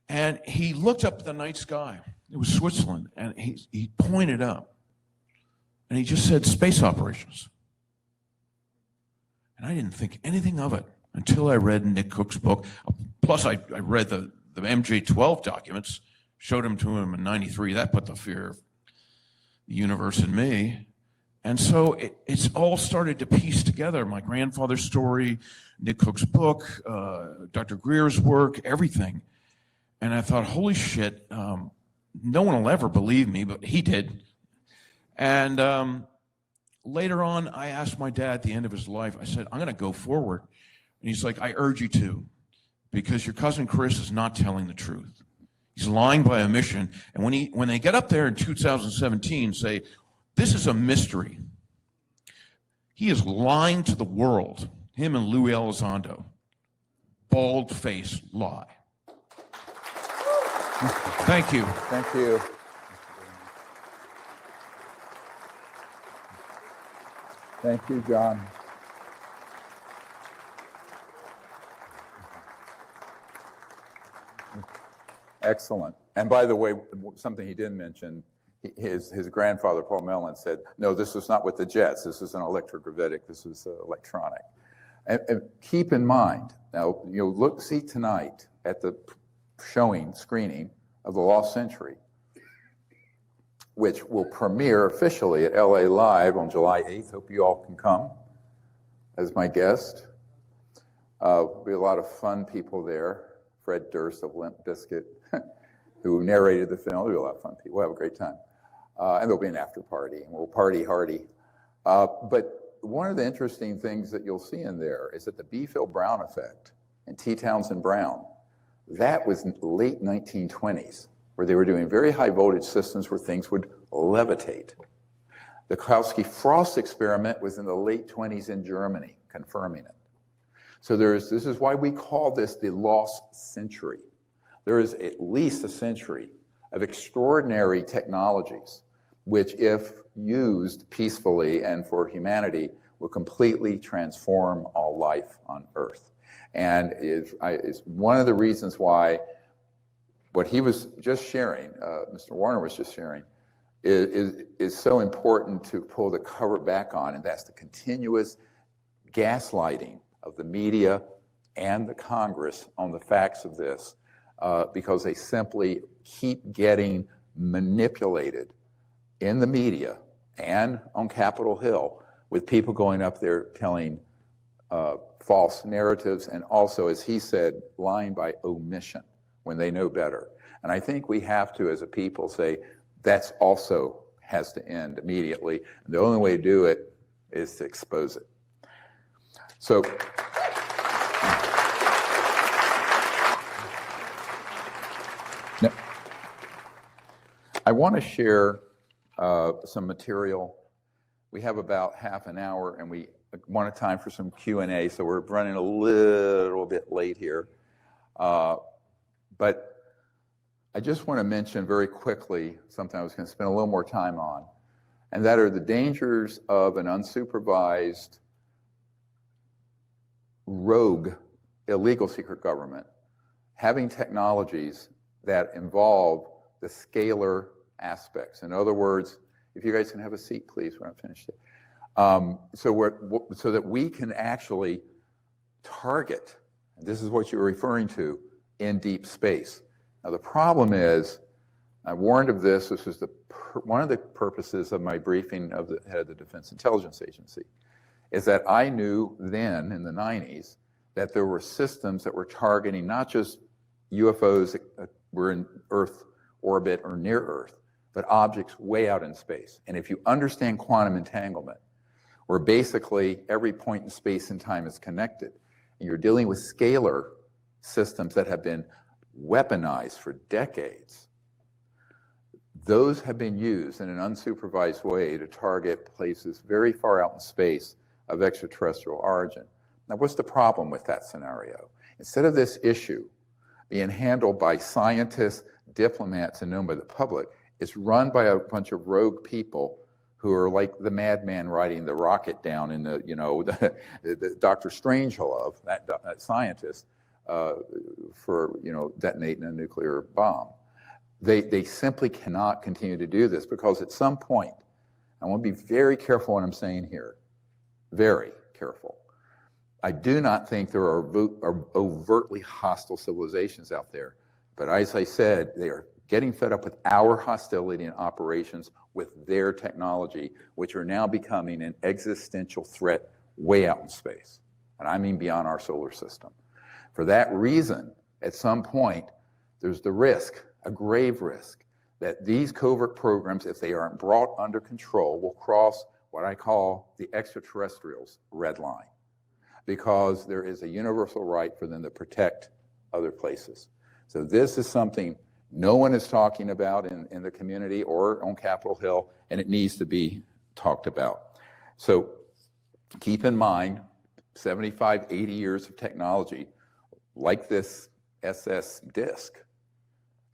K: And he looked up at the night sky. It was Switzerland. And he pointed up. And he just said, space operations. And I didn't think anything of it until I read Nick Cook's book. Plus, I read the MJ-12 documents. Showed him to him in '93. That put the fear of the universe in me. And so it's all started to piece together. My grandfather's story, Nick Cook's book, Dr. Greer's work, everything. And I thought, holy shit, no one will ever believe me, but he did. And later on, I asked my dad at the end of his life, I said, I'm going to go forward. And he's like, I urge you to, because your cousin Chris is not telling the truth. He's lying by omission. And when they get up there in 2017, say, this is a mystery. He is lying to the world, him and Louis Elizondo. Bald-faced lie. Thank you.
A: Thank you. Thank you, John. Excellent. And by the way, something he didn't mention, his grandfather, Paul Mellon, said, no, this is not with the jets. This is an electrogravitic. This is electronic. And keep in mind, now, you know, see tonight at the screening of The Lost Century, which will premiere officially at LA Live on July 8th. Hope you all can come as my guest. There'll be a lot of fun people there. Fred Durst of Limp Bizkit, who narrated the film. There'll be a lot of fun people. We'll have a great time. And there'll be an after party, and we'll party hardy. But one of the interesting things that you'll see in there is that the B. Phil Brown effect and T. Townsend Brown, that was late 1920s, where they were doing very high voltage systems where things would levitate. The Kautsky-Frost experiment was in the late 20s in Germany, confirming it. So this is why we call this the lost century. There is at least a century of extraordinary technologies, which if used peacefully and for humanity, will completely transform all life on Earth. And it's one of the reasons why what he was just sharing, Mr. Warner was just sharing, is so important to pull the cover back on, and that's the continuous gaslighting of the media and the Congress on the facts of this, because they simply keep getting manipulated in the media and on Capitol Hill with people going up there telling false narratives and also, as he said, lying by omission when they know better. And I think we have to, as a people, say that's also has to end immediately. And the only way to do it is to expose it. So, I want to share some material We have about half an hour, and we want time for some Q&A, so we're running a little bit late here. But I just want to mention very quickly something I was going to spend a little more time on, and that are the dangers of an unsupervised, rogue, illegal secret government having technologies that involve the scalar aspects. In other words, if you guys can have a seat, please, when I'm finished. So that we can actually target, this is what you're referring to, in deep space. Now, the problem is, I warned of this, this was one of the purposes of my briefing of the head of the Defense Intelligence Agency, is that I knew then, in the 90s, that there were systems that were targeting not just UFOs that were in Earth orbit or near Earth, but objects way out in space. And if you understand quantum entanglement, where basically every point in space and time is connected, and you're dealing with scalar systems that have been weaponized for decades, those have been used in an unsupervised way to target places very far out in space of extraterrestrial origin. Now, what's the problem with that scenario? Instead of this issue being handled by scientists, diplomats, and known by the public, it's run by a bunch of rogue people who are like the madman riding the rocket down in the, the Dr. Strangelove, that scientist, for, detonating a nuclear bomb. They simply cannot continue to do this, because at some point, I want to be very careful what I'm saying here, very careful. I do not think there are overtly hostile civilizations out there, but as I said, they are getting fed up with our hostility and operations with their technology, which are now becoming an existential threat way out in space. And I mean beyond our solar system. For that reason, at some point, there's the risk, a grave risk, that these covert programs, if they aren't brought under control, will cross what I call the extraterrestrials' red line, because there is a universal right for them to protect other places. So this is something no one is talking about in the community or on Capitol Hill, and it needs to be talked about. So keep in mind, 75, 80 years of technology, like this SS disk,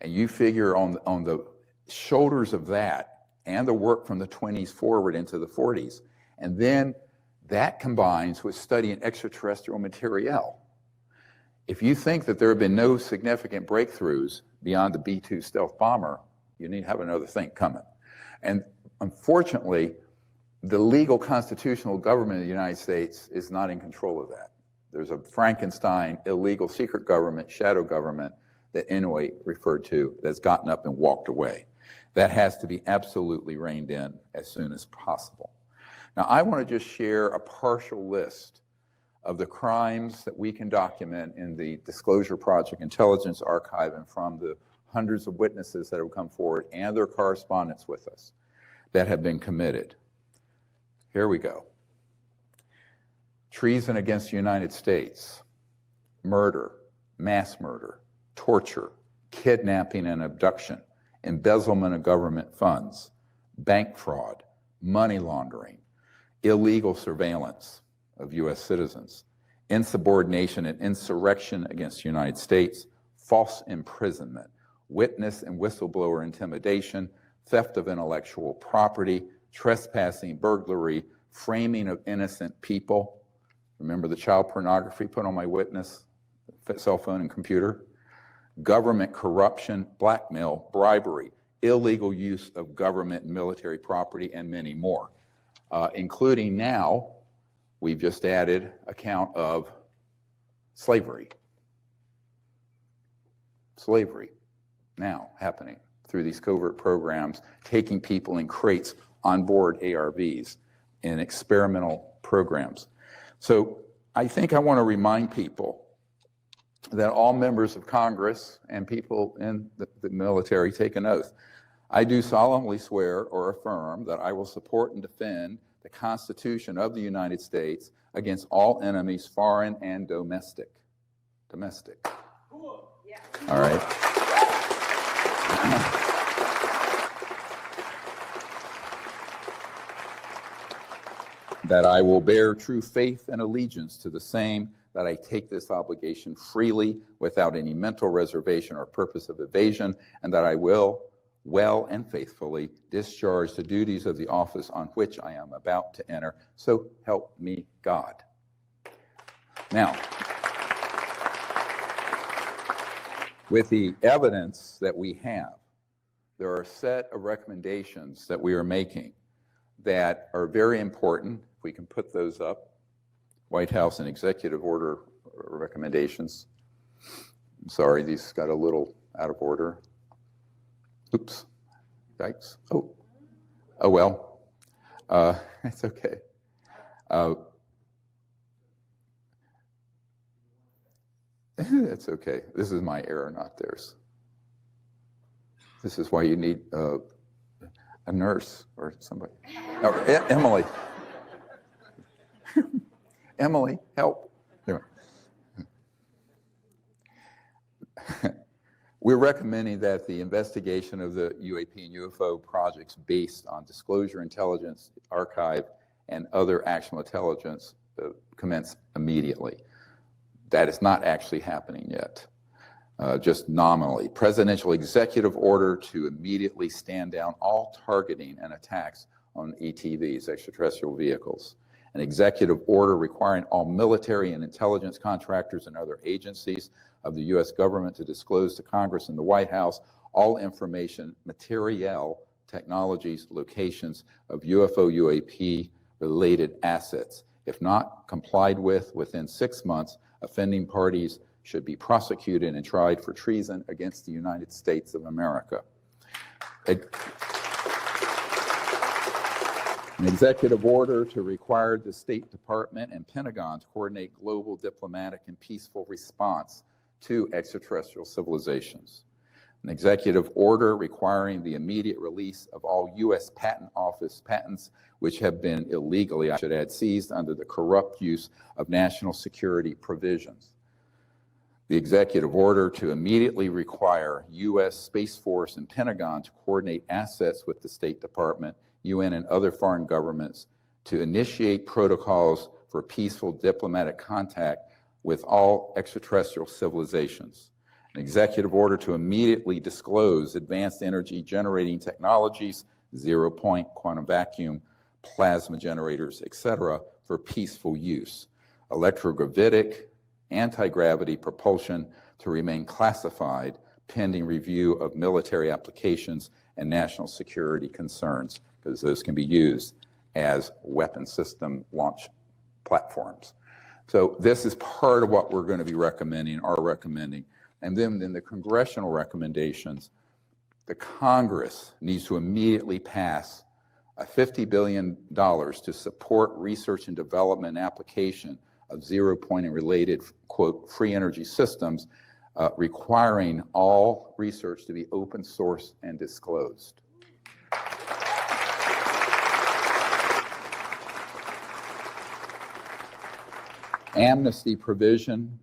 A: and you figure on the shoulders of that and the work from the 20s forward into the 40s, and then that combines with studying extraterrestrial material. If you think that there have been no significant breakthroughs beyond the B-2 stealth bomber, you need to have another thing coming. And unfortunately, the legal constitutional government of the United States is not in control of that. There's a Frankenstein illegal secret government, shadow government, that Inouye referred to, that's gotten up and walked away. That has to be absolutely reined in as soon as possible. Now, I want to just share a partial list of the crimes that we can document in the Disclosure Project Intelligence Archive and from the hundreds of witnesses that have come forward and their correspondence with us that have been committed. Here we go. Treason against the United States, murder, mass murder, torture, kidnapping and abduction, embezzlement of government funds, bank fraud, money laundering, illegal surveillance of U.S. citizens, insubordination and insurrection against the United States, false imprisonment, witness and whistleblower intimidation, theft of intellectual property, trespassing, burglary, framing of innocent people. Remember the child pornography put on my witness, cell phone and computer? Government corruption, blackmail, bribery, illegal use of government and military property, and many more, including now, we've just added a count of slavery. Slavery now happening through these covert programs, taking people in crates on board ARVs in experimental programs. So I think I want to remind people that all members of Congress and people in the military take an oath. I do solemnly swear or affirm that I will support and defend the Constitution of the United States against all enemies, foreign and domestic. Domestic. Cool. Yeah. All right. that I will bear true faith and allegiance to the same, that I take this obligation freely without any mental reservation or purpose of evasion, and that I will well and faithfully discharge the duties of the office on which I am about to enter. So help me God. Now, with the evidence that we have, there are a set of recommendations that we are making that are very important. If we can put those up. White House and executive order recommendations. I'm sorry, these got a little out of order. Oops, yikes. Oh well, it's okay. It's okay. This is my error, not theirs. This is why you need a nurse or somebody. Oh, Emily. Emily, help. Anyway. We're recommending that the investigation of the UAP and UFO projects based on disclosure intelligence, archive, and other actionable intelligence commence immediately. That is not actually happening yet, just nominally. Presidential executive order to immediately stand down all targeting and attacks on ETVs, extraterrestrial vehicles. An executive order requiring all military and intelligence contractors and other agencies of the U.S. government to disclose to Congress and the White House all information, materiel, technologies, locations of UFO, UAP related assets. If not complied with within 6 months, offending parties should be prosecuted and tried for treason against the United States of America. An executive order to require the State Department and Pentagon to coordinate global diplomatic and peaceful response to extraterrestrial civilizations. An executive order requiring the immediate release of all U.S. Patent Office patents which have been illegally, I should add, seized under the corrupt use of national security provisions. The executive order to immediately require U.S. Space Force and Pentagon to coordinate assets with the State Department, UN, and other foreign governments to initiate protocols for peaceful diplomatic contact with all extraterrestrial civilizations. An executive order to immediately disclose advanced energy generating technologies, zero-point, quantum vacuum, plasma generators, etc., for peaceful use. Electrogravitic, anti-gravity propulsion to remain classified pending review of military applications and national security concerns, because those can be used as weapon system launch platforms. So this is part of what we're going to be recommending, are recommending. And then in the congressional recommendations, the Congress needs to immediately pass $50 billion to support research and development and application of zero-point and related, quote, free energy systems, requiring all research to be open source and disclosed. Amnesty provision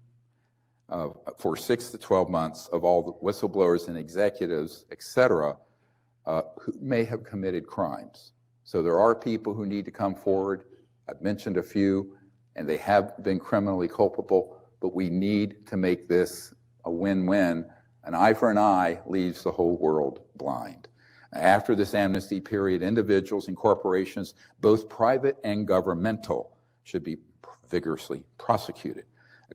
A: for 6 to 12 months of all the whistleblowers and executives, et cetera, who may have committed crimes. So there are people who need to come forward. I've mentioned a few, and they have been criminally culpable, but we need to make this a win-win. An eye for an eye leaves the whole world blind. After this amnesty period, individuals and corporations, both private and governmental, should be vigorously prosecuted.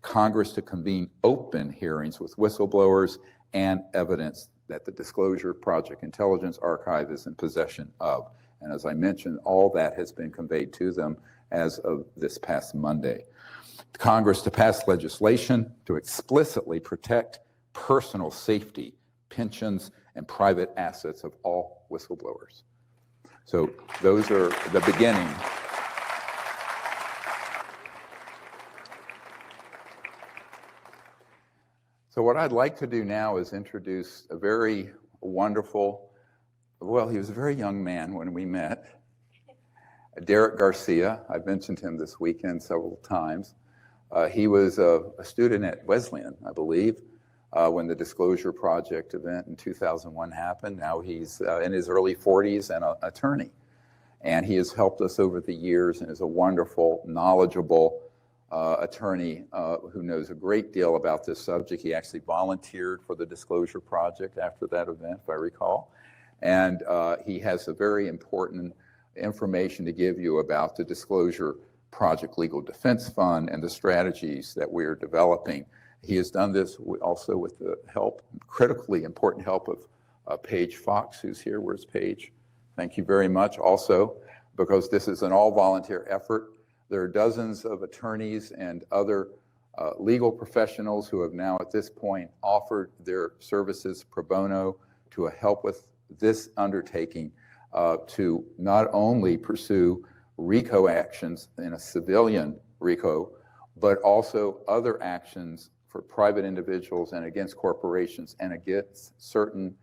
A: Congress to convene open hearings with whistleblowers and evidence that the Disclosure Project Intelligence Archive is in possession of. And as I mentioned, all that has been conveyed to them as of this past Monday. Congress to pass legislation to explicitly protect personal safety, pensions, and private assets of all whistleblowers. So those are the beginning. So what I'd like to do now is introduce a very wonderful, well, he was a very young man when we met, Derek Garcia. I've mentioned him this weekend several times. He was a student at Wesleyan, I believe, when the Disclosure Project event in 2001 happened. Now he's in his early 40s and an attorney. And he has helped us over the years and is a wonderful, knowledgeable attorney who knows a great deal about this subject. He actually volunteered for the Disclosure Project after that event, if I recall. And he has a very important information to give you about the Disclosure Project Legal Defense Fund and the strategies that we're developing. He has done this also with the help, critically important help of Paige Fox, who's here. Where's Paige? Thank you very much. Also, because this is an all-volunteer effort, there are dozens of attorneys and other legal professionals who have now at this point offered their services pro bono to help with this undertaking to not only pursue RICO actions in a civilian RICO, but also other actions for private individuals and against corporations and against certain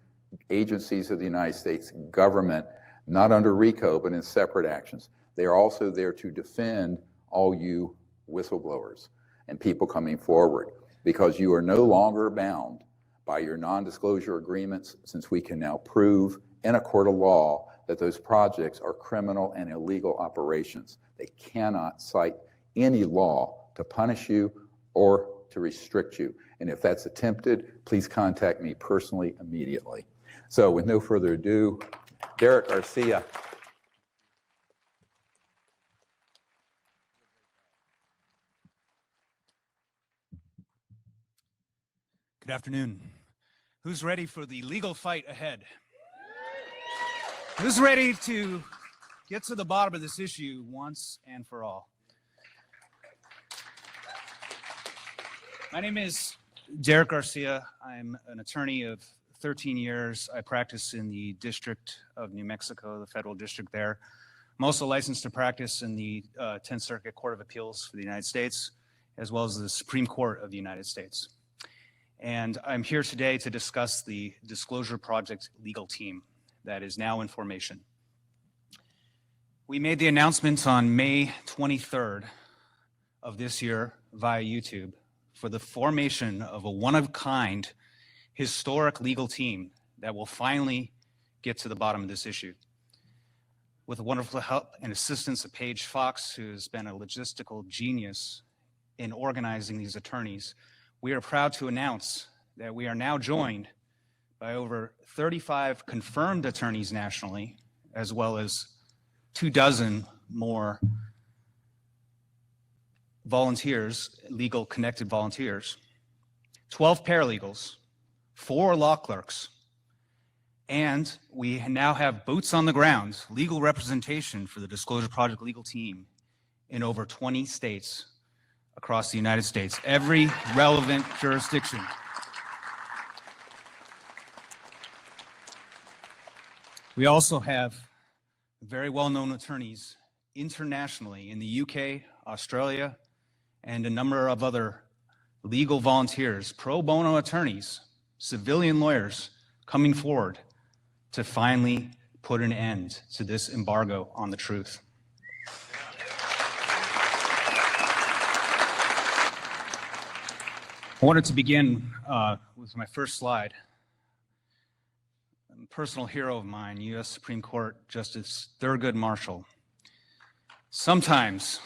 A: agencies of the United States government, not under RICO, but in separate actions. They are also there to defend all you whistleblowers and people coming forward, because you are no longer bound by your non-disclosure agreements, since we can now prove in a court of law that those projects are criminal and illegal operations. They cannot cite any law to punish you or to restrict you. And if that's attempted, please contact me personally immediately. So with no further ado, Derek Garcia.
L: Good afternoon. Who's ready for the legal fight ahead? Who's ready to get to the bottom of this issue once and for all? My name is Derek Garcia. I'm an attorney of 13 years. I practice in the District of New Mexico, the federal district there. I'm also licensed to practice in the 10th Circuit Court of Appeals for the United States, as well as the Supreme Court of the United States. And I'm here today to discuss the Disclosure Project legal team that is now in formation. We made the announcement on May 23rd of this year via YouTube for the formation of a one-of-a-kind historic legal team that will finally get to the bottom of this issue. With the wonderful help and assistance of Paige Fox, who has been a logistical genius in organizing these attorneys, we are proud to announce that we are now joined by over 35 confirmed attorneys nationally, as well as 24 more volunteers, legal connected volunteers, 12 paralegals, 4 law clerks, and we now have boots on the ground, legal representation for the Disclosure Project legal team in over 20 states across the United States, every relevant jurisdiction. We also have very well-known attorneys internationally in the UK, Australia, and a number of other legal volunteers, pro bono attorneys, civilian lawyers coming forward to finally put an end to this embargo on the truth. I wanted to begin with my first slide. A personal hero of mine, U.S. Supreme Court Justice Thurgood Marshall. Sometimes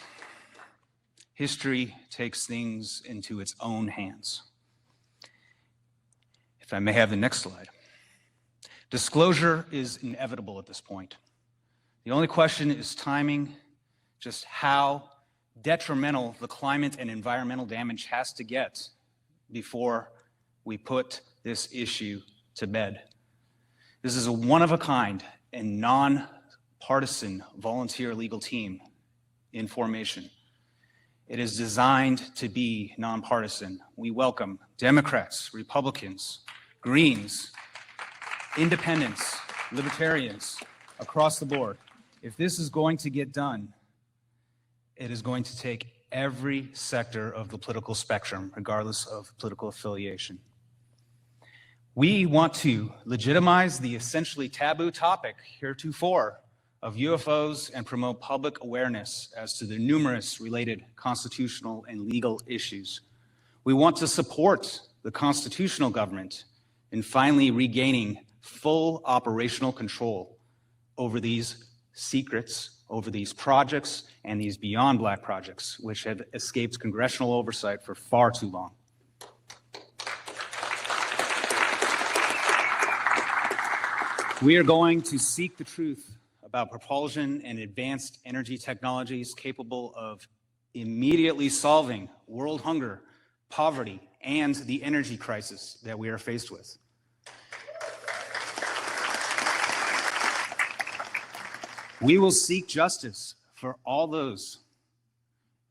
L: history takes things into its own hands. If I may have the next slide. Disclosure is inevitable at this point. The only question is timing, just how detrimental the climate and environmental damage has to get before we put this issue to bed. This is a one-of-a-kind and non-partisan volunteer legal team in formation. It is designed to be nonpartisan. We welcome Democrats, Republicans, Greens, Independents, Libertarians, across the board. If this is going to get done, it is going to take every sector of the political spectrum, regardless of political affiliation. We want to legitimize the essentially taboo topic heretofore of UFOs and promote public awareness as to the numerous related constitutional and legal issues. We want to support the constitutional government in finally regaining full operational control over these secrets over these projects and these beyond black projects, which have escaped congressional oversight for far too long. We are going to seek the truth about propulsion and advanced energy technologies capable of immediately solving world hunger, poverty, and the energy crisis that we are faced with. We will seek justice for all those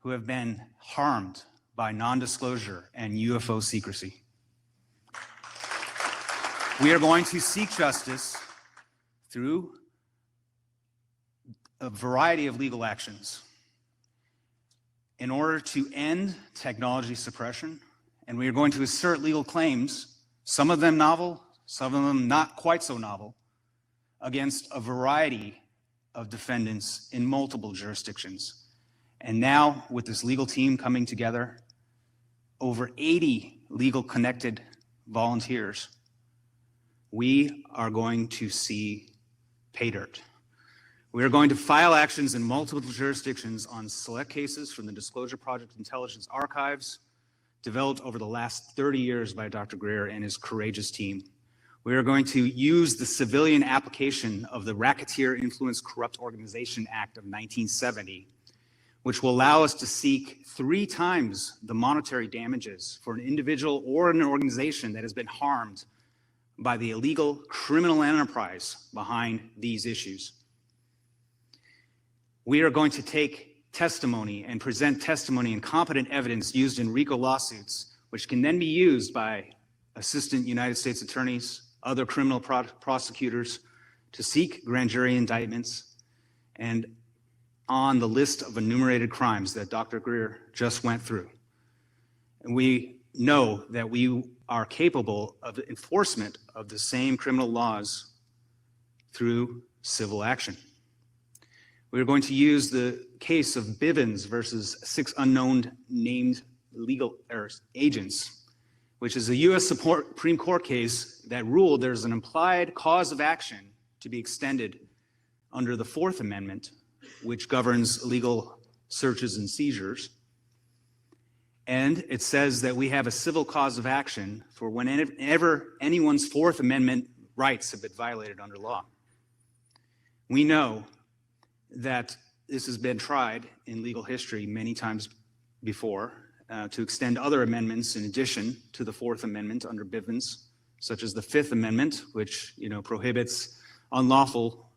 L: who have been harmed by non-disclosure and UFO secrecy. We are going to seek justice through a variety of legal actions in order to end technology suppression, and we are going to assert legal claims, some of them novel, some of them not quite so novel, against a variety of defendants in multiple jurisdictions. And now, with this legal team coming together, over 80 legal connected volunteers, we are going to see pay dirt. We are going to file actions in multiple jurisdictions on select cases from the Disclosure Project intelligence archives developed over the last 30 years by Dr. Greer and his courageous team. We are going to use the civilian application of the Racketeer Influence Corrupt Organization Act of 1970, which will allow us to seek 3 times the monetary damages for an individual or an organization that has been harmed by the illegal criminal enterprise behind these issues. We are going to take testimony and present testimony and competent evidence used in RICO lawsuits, which can then be used by assistant United States attorneys, other criminal prosecutors to seek grand jury indictments, and on the list of enumerated crimes that Dr. Greer just went through. And we know that we are capable of enforcement of the same criminal laws through civil action. We're going to use the case of Bivens versus 6 unknown named legal agents, which is a U.S. Supreme Court case that ruled there's an implied cause of action to be extended under the 4th Amendment, which governs illegal searches and seizures. And it says that we have a civil cause of action for whenever anyone's 4th Amendment rights have been violated under law. We know that this has been tried in legal history many times before to extend other amendments in addition to the 4th Amendment under Bivens, such as the 5th Amendment, which prohibits unlawful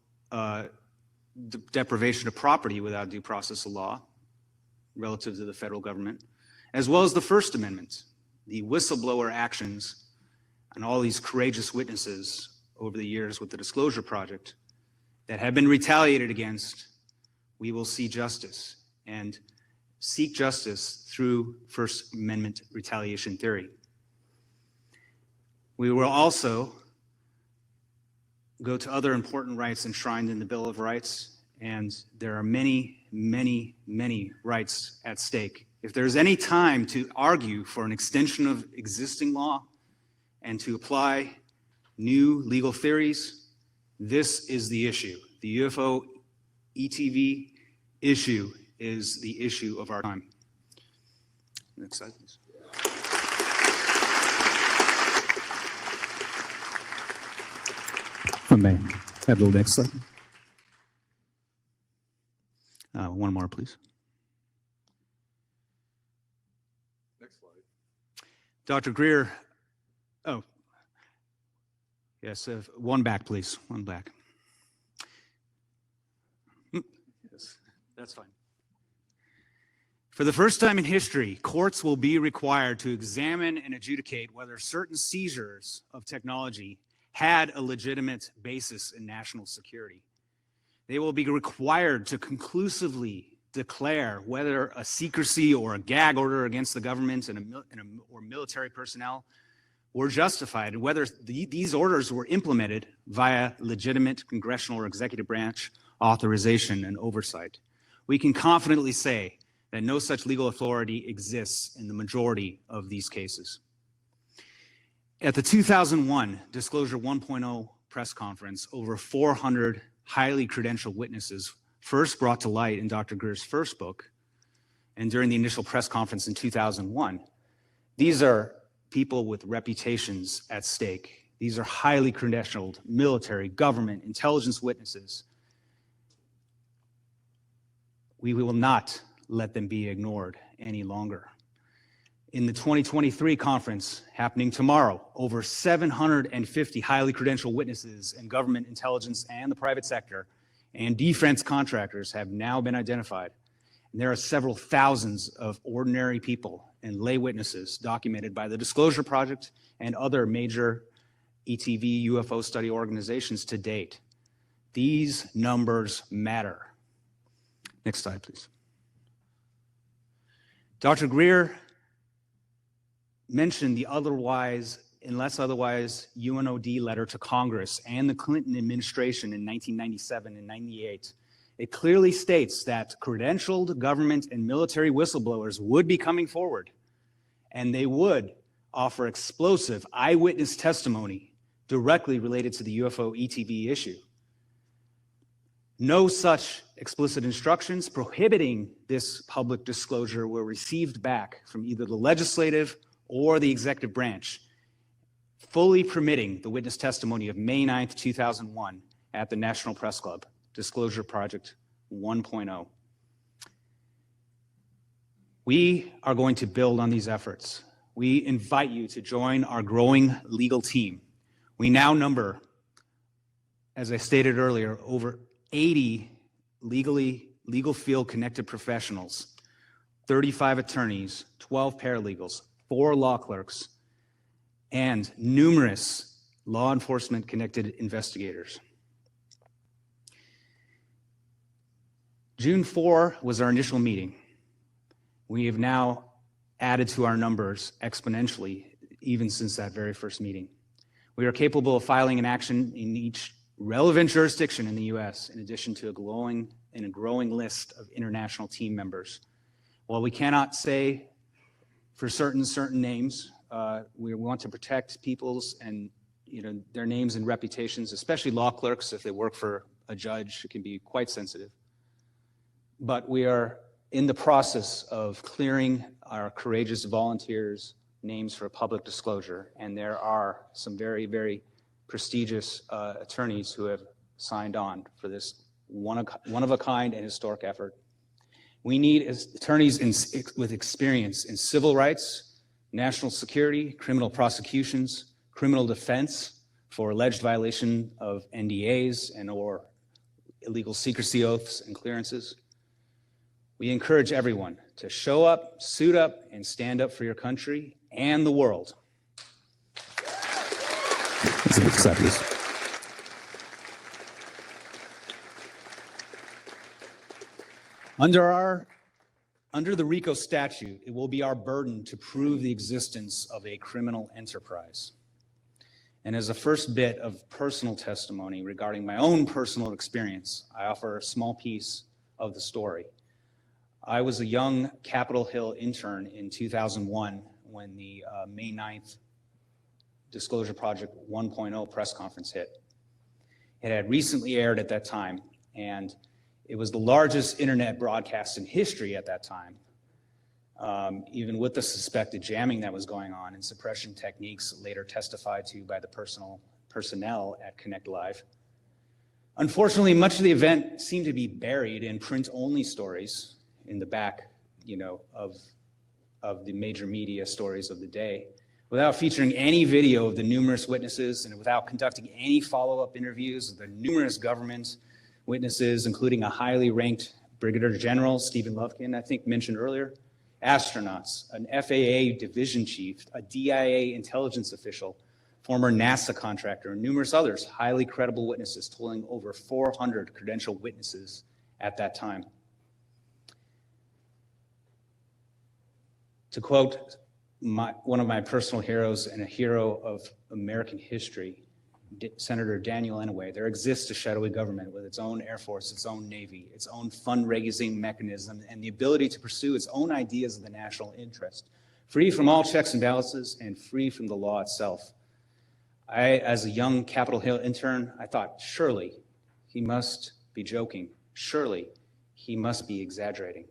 L: deprivation of property without due process of law relative to the federal government, as well as the First Amendment, the whistleblower actions and all these courageous witnesses over the years with the Disclosure Project that have been retaliated against. We will see justice and seek justice through First Amendment retaliation theory. We will also go to other important rights enshrined in the Bill of Rights, and there are many, many, many rights at stake. If there's any time to argue for an extension of existing law and to apply new legal theories, this is the issue. The UFO ETV issue is the issue of our time. Next slide, please. If I may have the next slide. One more, please.
A: Next slide.
L: Dr. Greer, oh, yes, one back, please, one back. Yes, that's fine. For the first time in history, courts will be required to examine and adjudicate whether certain seizures of technology had a legitimate basis in national security. They will be required to conclusively declare whether a secrecy or a gag order against the government or military personnel were justified, and whether these orders were implemented via legitimate congressional or executive branch authorization and oversight. We can confidently say that no such legal authority exists in the majority of these cases. At the 2001 Disclosure 1.0 press conference, over 400 highly credentialed witnesses first brought to light in Dr. Greer's first book and during the initial press conference in 2001. These are people with reputations at stake. These are highly credentialed military, government, intelligence witnesses. We will not let them be ignored any longer. In the 2023 conference happening tomorrow, over 750 highly credentialed witnesses in government, intelligence, and the private sector and defense contractors have now been identified. And there are several thousands of ordinary people and lay witnesses documented by the Disclosure Project and other major ETV UFO study organizations to date. These numbers matter. Next slide, please. Dr. Greer mentioned the otherwise, unless otherwise, UNOD letter to Congress and the Clinton administration in 1997 and 98. It clearly states that credentialed government and military whistleblowers would be coming forward, and they would offer explosive eyewitness testimony directly related to the UFO ETV issue. No such explicit instructions prohibiting this public disclosure were received back from either the legislative or the executive branch, fully permitting the witness testimony of May 9th, 2001 at the National Press Club, Disclosure Project 1.0. We are going to build on these efforts. We invite you to join our growing legal team. We now number, as I stated earlier, over 80 legal field connected professionals, 35 attorneys, 12 paralegals, 4 law clerks, and numerous law enforcement connected investigators. June 4 was our initial meeting. We have now added to our numbers exponentially, even since that very first meeting. We are capable of filing an action in each relevant jurisdiction in the U.S., in addition to a growing list of international team members. While we cannot say for certain names, we want to protect people's and their names and reputations, especially law clerks. If they work for a judge, it can be quite sensitive. But we are in the process of clearing our courageous volunteers' names for public disclosure, and there are some very, very prestigious attorneys who have signed on for this one-of-a-kind and historic effort. We need attorneys with experience in civil rights, national security, criminal prosecutions, criminal defense for alleged violation of NDAs and or illegal secrecy oaths and clearances. We encourage everyone to show up, suit up, and stand up for your country and the world. Under the RICO statute, it will be our burden to prove the existence of a criminal enterprise. And as a first bit of personal testimony regarding my own personal experience, I offer a small piece of the story. I was a young Capitol Hill intern in 2001 when the May 9th Disclosure Project 1.0 press conference hit. It had recently aired at that time, and it was the largest internet broadcast in history at that time, even with the suspected jamming that was going on and suppression techniques later testified to by the personnel at Connect Live. Unfortunately, much of the event seemed to be buried in print-only stories in the back, of the major media stories of the day, without featuring any video of the numerous witnesses and without conducting any follow-up interviews of the numerous government witnesses, including a highly ranked Brigadier General, Stephen Lufkin, I think mentioned earlier, astronauts, an FAA division chief, a DIA intelligence official, former NASA contractor, and numerous others, highly credible witnesses, totaling over 400 credentialed witnesses at that time. To quote one of my personal heroes and a hero of American history, Senator Daniel Inouye, there exists a shadowy government with its own Air Force, its own Navy, its own fundraising mechanism, and the ability to pursue its own ideas of the national interest, free from all checks and balances and free from the law itself. As a young Capitol Hill intern, I thought, surely he must be joking. Surely, he must be exaggerating.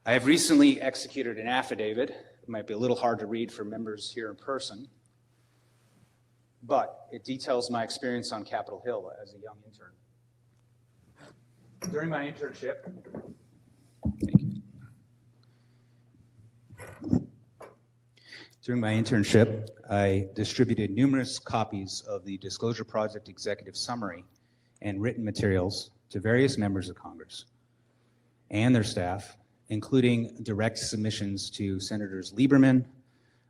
L: I have recently executed an affidavit. It might be a little hard to read for members here in person, but it details my experience on Capitol Hill as a young intern. During my internship, thank you. During my internship, I distributed numerous copies of the Disclosure Project Executive Summary and written materials to various members of Congress and their staff, including direct submissions to Senators Lieberman,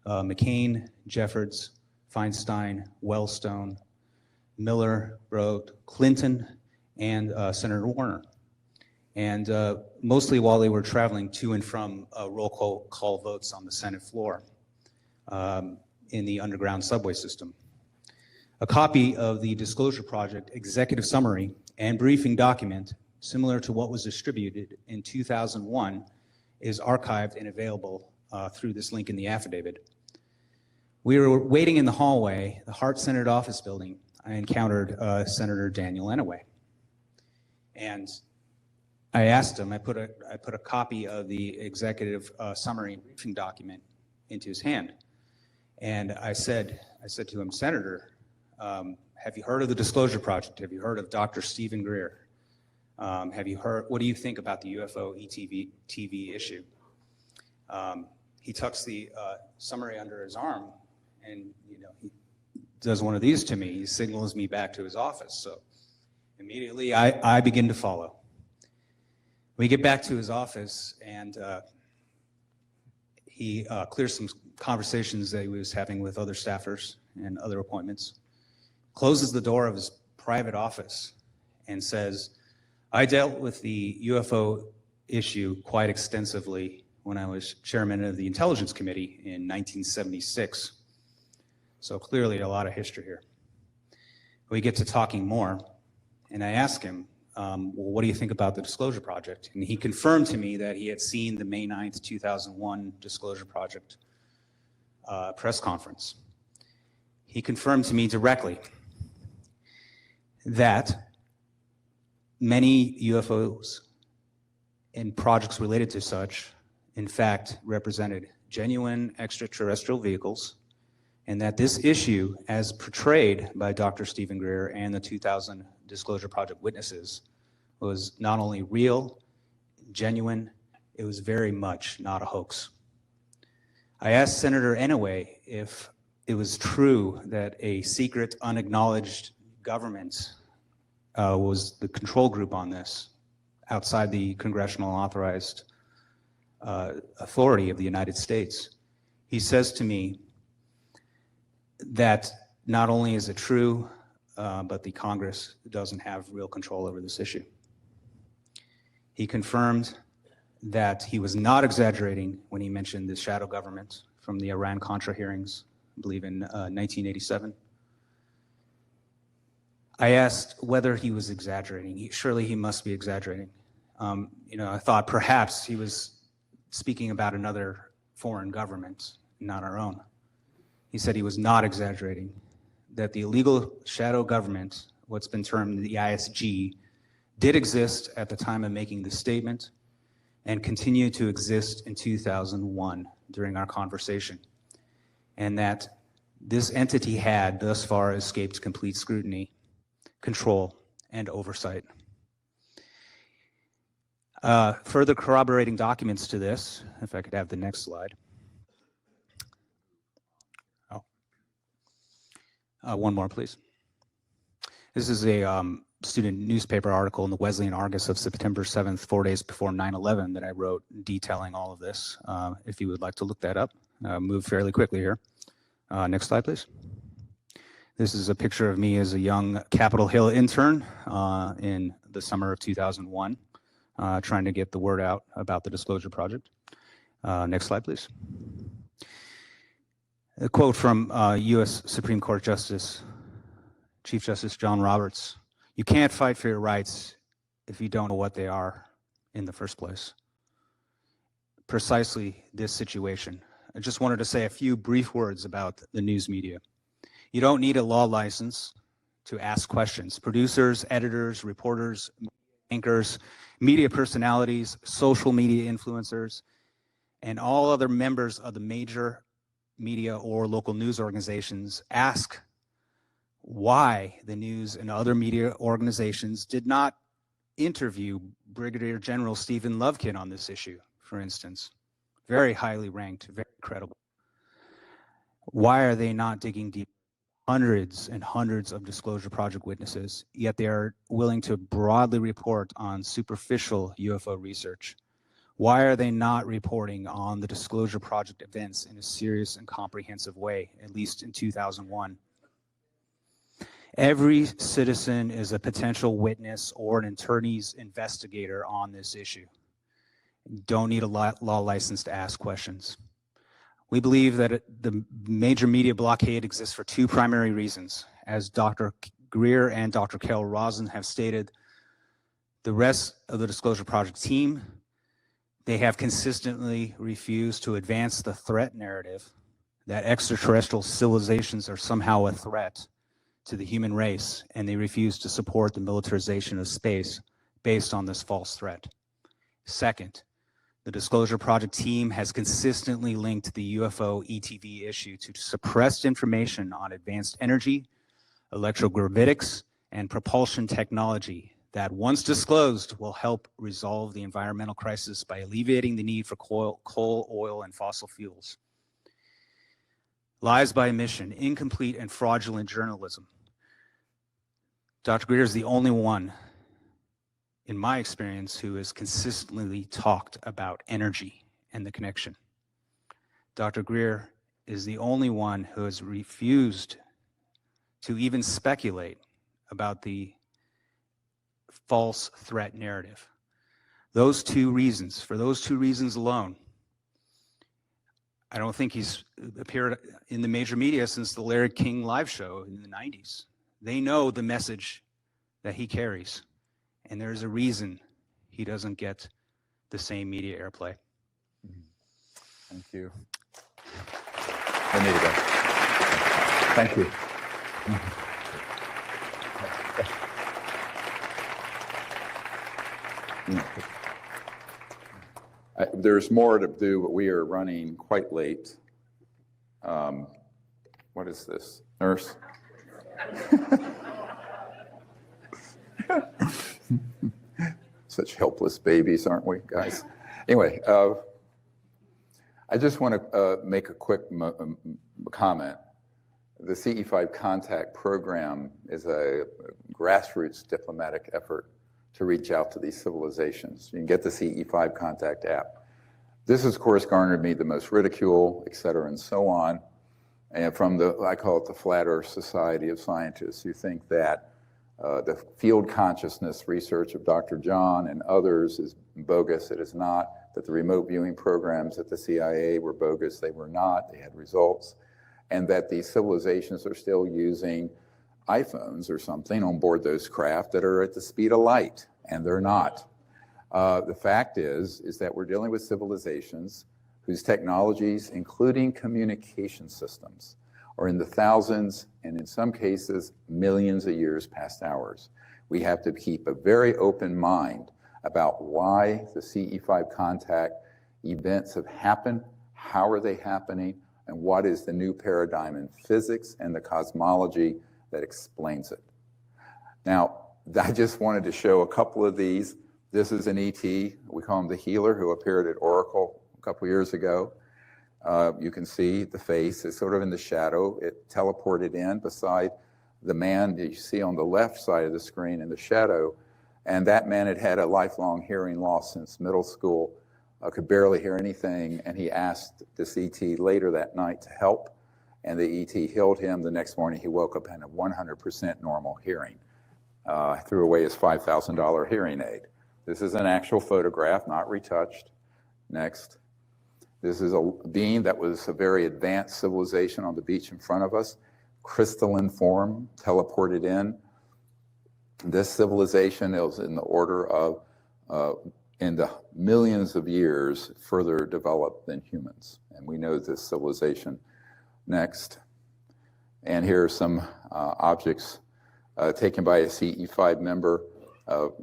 L: McCain, Jeffords, Feinstein, Wellstone, Miller, Broad, Clinton, and Senator Warner. And mostly while they were traveling to and from roll call votes on the Senate floor in the underground subway system. A copy of the Disclosure Project Executive Summary and Briefing Document, similar to what was distributed in 2001, is archived and available through this link in the affidavit. We were waiting in the hallway, the Hart Senate office building. I encountered Senator Daniel Inouye. And I asked him, I put a copy of the executive summary and briefing document into his hand. And I said to him, Senator, have you heard of the Disclosure Project? Have you heard of Dr. Stephen Greer? Have you heard, what do you think about the UFO TV issue? He tucks the summary under his arm and, you know, he does one of these to me. He signals me back to his office. So immediately I begin to follow. We get back to his office and he clears some conversations that he was having with other staffers and other appointments, closes the door of his private office and says, I dealt with the UFO issue quite extensively when I was chairman of the Intelligence Committee in 1976. So clearly a lot of history here. We get to talking more, and I ask him, well, what do you think about the Disclosure Project? And he confirmed to me that he had seen the May 9th, 2001 Disclosure Project press conference. He confirmed to me directly that many UFOs and projects related to such, in fact, represented genuine extraterrestrial vehicles, and that this issue, as portrayed by Dr. Stephen Greer and the 2000 Disclosure Project witnesses, was not only real, genuine, it was very much not a hoax. I asked Senator Inouye if it was true that a secret, unacknowledged government was the control group on this, outside the congressional authorized authority of the United States. He says to me that not only is it true, but the Congress doesn't have real control over this issue. He confirmed that he was not exaggerating when he mentioned the shadow government from the Iran-Contra hearings, I believe in 1987. I asked whether he was exaggerating. Surely he must be exaggerating. You know, I thought perhaps he was speaking about another foreign government, not our own. He said he was not exaggerating, that the illegal shadow government, what's been termed the ISG, did exist at the time of making the statement and continued to exist in 2001 during our conversation, and that this entity had thus far escaped complete scrutiny, control, and oversight. Further corroborating documents to this, if I could have the next slide. One more, please. This is a student newspaper article in the Wesleyan Argus of September 7th, 4 days before 9/11, that I wrote detailing all of this. If you would like to look that up, move fairly quickly here. Next slide, please. This is a picture of me as a young Capitol Hill intern in the summer of 2001, trying to get the word out about the Disclosure Project. Next slide, please. A quote from U.S. Supreme Court Justice, Chief Justice John Roberts: "You can't fight for your rights if you don't know what they are in the first place." Precisely this situation. I just wanted to say a few brief words about the news media. You don't need a law license to ask questions. Producers, editors, reporters, anchors, media personalities, social media influencers, and all other members of the major media or local news organizations ask why the news and other media organizations did not interview Brigadier General Stephen Lovekin on this issue, for instance. Very highly ranked, very credible. Why are they not digging deep? Hundreds and hundreds of Disclosure Project witnesses, yet they are willing to broadly report on superficial UFO research. Why are they not reporting on the Disclosure Project events in a serious and comprehensive way, at least in 2001? Every citizen is a potential witness or an attorney's investigator on this issue. You don't need a law license to ask questions. We believe that the major media blockade exists for two primary reasons. As Dr. Greer and Dr. Carol Rosen have stated, the rest of the Disclosure Project team, they have consistently refused to advance the threat narrative that extraterrestrial civilizations are somehow a threat to the human race, and they refuse to support the militarization of space based on this false threat. Second, the Disclosure Project team has consistently linked the UFO ETV issue to suppressed information on advanced energy, electrogravitics, and propulsion technology that, once disclosed, will help resolve the environmental crisis by alleviating the need for coal, oil, and fossil fuels. Lies by omission, incomplete and fraudulent journalism. Dr. Greer is the only one, in my experience, who has consistently talked about energy and the connection. Dr. Greer is the only one who has refused to even speculate about the false threat narrative. Those two reasons, for those two reasons alone, I don't think he's appeared in the major media since the Larry King live show in the 90s. They know the message that he carries. And there's a reason he doesn't get the same media airplay.
A: Thank you. Anita. Thank you. There's more to do, but we are running quite late. What is this? Nurse? Such helpless babies, aren't we, guys? Anyway, I just want to make a quick comment. The CE5 Contact Program is a grassroots diplomatic effort to reach out to these civilizations. You can get the CE5 Contact app. This has, of course, garnered me the most ridicule, et cetera, and so on. And from the, I call it the Flat Earth Society of Scientists, who think that the field consciousness research of Dr. John and others is bogus. It is not. That the remote viewing programs at the CIA were bogus. They were not. They had results. And that these civilizations are still using iPhones or something on board those craft that are at the speed of light, and they're not. The fact is that we're dealing with civilizations whose technologies, including communication systems, are in the thousands and in some cases millions of years past ours. We have to keep a very open mind about why the CE5 contact events have happened, how are they happening, and what is the new paradigm in physics and the cosmology that explains it. Now, I just wanted to show a couple of these. This is an ET, we call him the healer, who appeared at Oracle a couple years ago. You can see the face is sort of in the shadow. It teleported in beside the man that you see on the left side of the screen in the shadow. And that man had had a lifelong hearing loss since middle school, could barely hear anything. And he asked this ET later that night to help. And the ET healed him. The next morning he woke up in a 100% normal hearing. Threw away his $5,000 hearing aid. This is an actual photograph, not retouched. Next. This is a being that was a very advanced civilization on the beach in front of us, crystalline form, teleported in. This civilization is in the order of, in the millions of years, further developed than humans. And we know this civilization. Next. And here are some objects taken by a CE5 member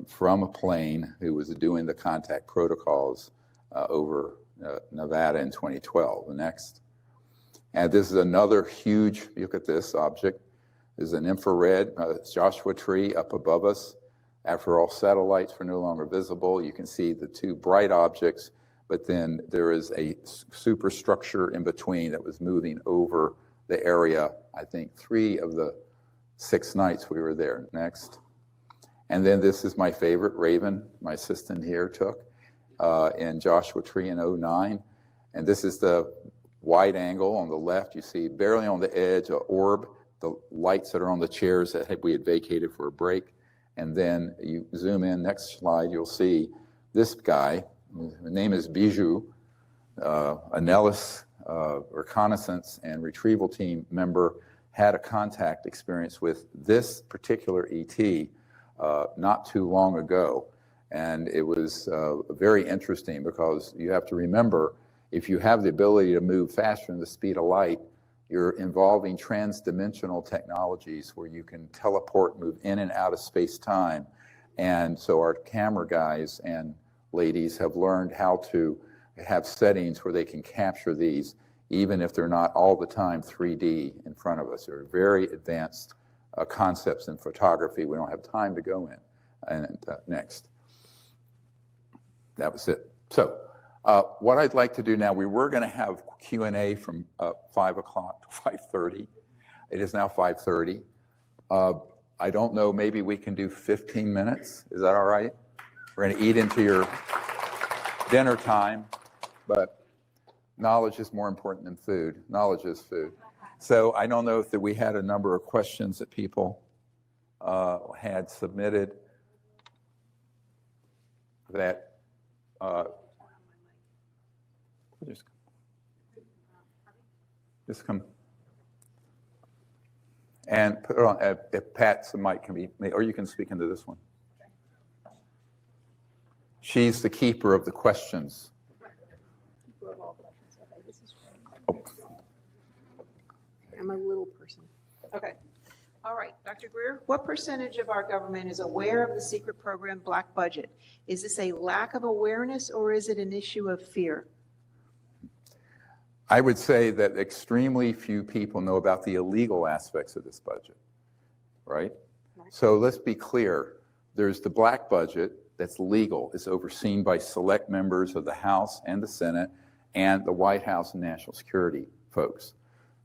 A: from a plane who was doing the contact protocols over Nevada in 2012. The next. And this is another huge, look at this object. This is an infrared Joshua Tree up above us. After all satellites were no longer visible, you can see the two bright objects, but then there is a superstructure in between that was moving over the area, I think 3 of the 6 nights we were there. Next. And then this is my favorite, Raven, my assistant here took in Joshua Tree in 2009. And this is the wide angle on the left. You see barely on the edge, an orb, the lights that are on the chairs that we had vacated for a break. And then you zoom in, next slide, you'll see this guy, his name is Bijou, a Nellis reconnaissance and retrieval team member, had a contact experience with this particular ET not too long ago. And it was very interesting because you have to remember, if you have the ability to move faster than the speed of light, you're involving trans-dimensional technologies where you can teleport, move in and out of space-time. And so our camera guys and ladies have learned how to have settings where they can capture these, even if they're not all the time 3D in front of us. They're very advanced concepts in photography. We don't have time to go in. And next. That was it. So what I'd like to do now, we were going to have Q&A from 5 o'clock to 5:30. It is now 5:30. I don't know, maybe we can do 15 minutes. Is that all right? We're going to eat into your dinner time, but knowledge is more important than food. Knowledge is food. So I don't know if we had a number of questions that people had submitted that just come and put it on. If Pat's mic can be, or you can speak into this one. She's the keeper of the questions. Oh.
M: I'm a little person. Okay. All right, Dr. Greer, what percentage of our government is aware of the secret program black budget? Is this a lack of awareness or is it an issue of fear?
A: I would say that extremely few people know about the illegal aspects of this budget, right? So let's be clear. There's the black budget that's legal. It's overseen by select members of the House and the Senate and the White House and National Security folks.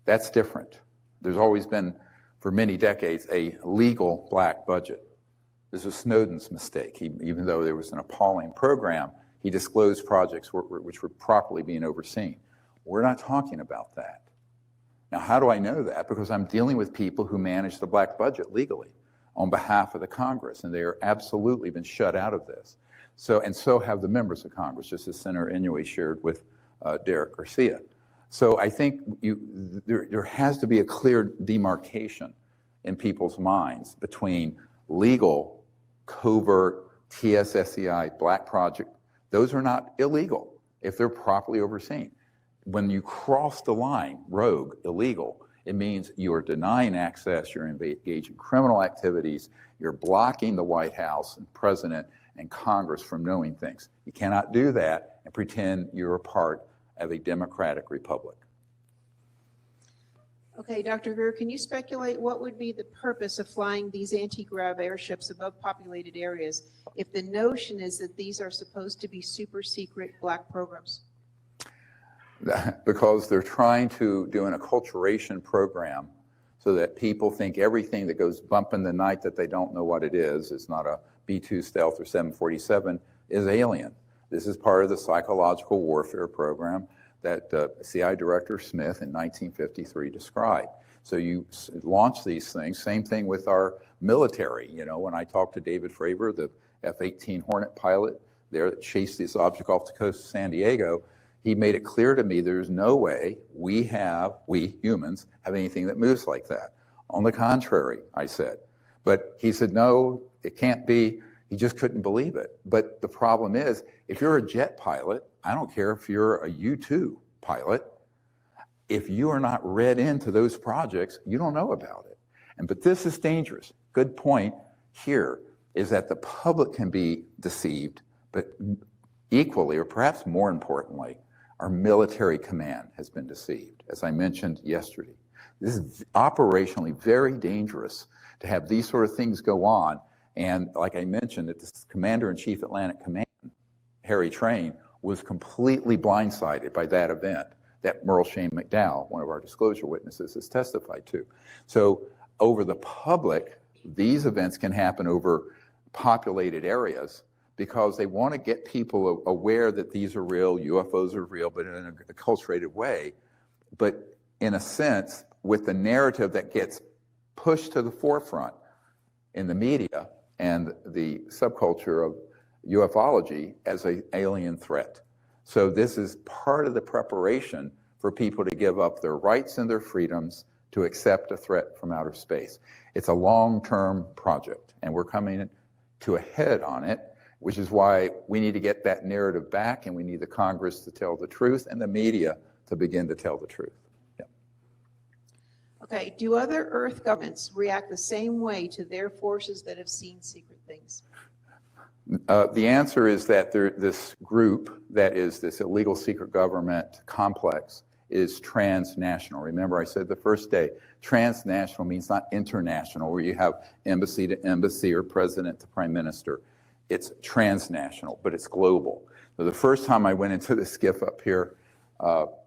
A: That's different. There's always been, for many decades, a legal black budget. This was Snowden's mistake. Even though there was an appalling program, he disclosed projects which were properly being overseen. We're not talking about that. Now, how do I know that? Because I'm dealing with people who manage the black budget legally on behalf of the Congress, and they are absolutely been shut out of this. So have the members of Congress, just as Senator Inouye shared with Derek Garcia. So I think there has to be a clear demarcation in people's minds between legal, covert, TSSCI, black project. Those are not illegal if they're properly overseen. When you cross the line, rogue, illegal, it means you are denying access, you're engaged in criminal activities, you're blocking the White House and President and Congress from knowing things. You cannot do that and pretend you're a part of a democratic republic.
M: Okay, Dr. Greer, can you speculate what would be the purpose of flying these anti-grav airships above populated areas if the notion is that these are supposed to be super secret black programs?
A: Because they're trying to do an acculturation program so that people think everything that goes bump in the night that they don't know what it is, it's not a B-2 stealth or 747, is alien. This is part of the psychological warfare program that CI Director Smith in 1953 described. So you launch these things, same thing with our military. You know, when I talked to David Fravor, the F-18 Hornet pilot there that chased this object off the coast of San Diego, he made it clear to me there's no way we humans, have anything that moves like that. On the contrary, I said. But he said, no, it can't be. He just couldn't believe it. But the problem is, if you're a jet pilot, I don't care if you're a U-2 pilot, if you are not read into those projects, you don't know about it. But this is dangerous. good point here is that the public can be deceived, but equally, or perhaps more importantly, our military command has been deceived, as I mentioned yesterday. This is operationally very dangerous to have these sort of things go on. And like I mentioned, that this Commander-in-Chief Atlantic Command, Harry Train, was completely blindsided by that event that Merle Shane McDowell, one of our disclosure witnesses, has testified to. So over the public, these events can happen over populated areas because they want to get people aware that these are real, UFOs are real, but in a acculturated way. But in a sense, with the narrative that gets pushed to the forefront in the media and the subculture of ufology as an alien threat. So this is part of the preparation for people to give up their rights and their freedoms to accept a threat from outer space. It's a long-term project, and we're coming to a head on it, which is why we need to get that narrative back, and we need the Congress to tell the truth and the media to begin to tell the truth. Yeah.
M: Okay, do other Earth governments react the same way to their forces that have seen secret things?
A: The answer is that this group, that is this illegal secret government complex, is transnational. Remember, I said the first day, transnational means not international, where you have embassy to embassy or president to prime minister. It's transnational, but it's global. So the first time I went into the skiff up here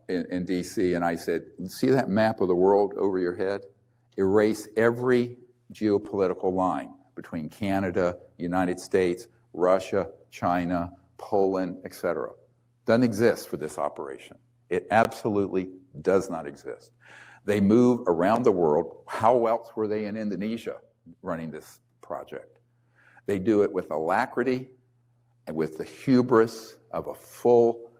A: in DC, and I said, see that map of the world over your head? Erase every geopolitical line between Canada, United States, Russia, China, Poland, etc. Doesn't exist for this operation. It absolutely does not exist. They move around the world. How else were they in Indonesia running this project? They do it with alacrity and with the hubris of a full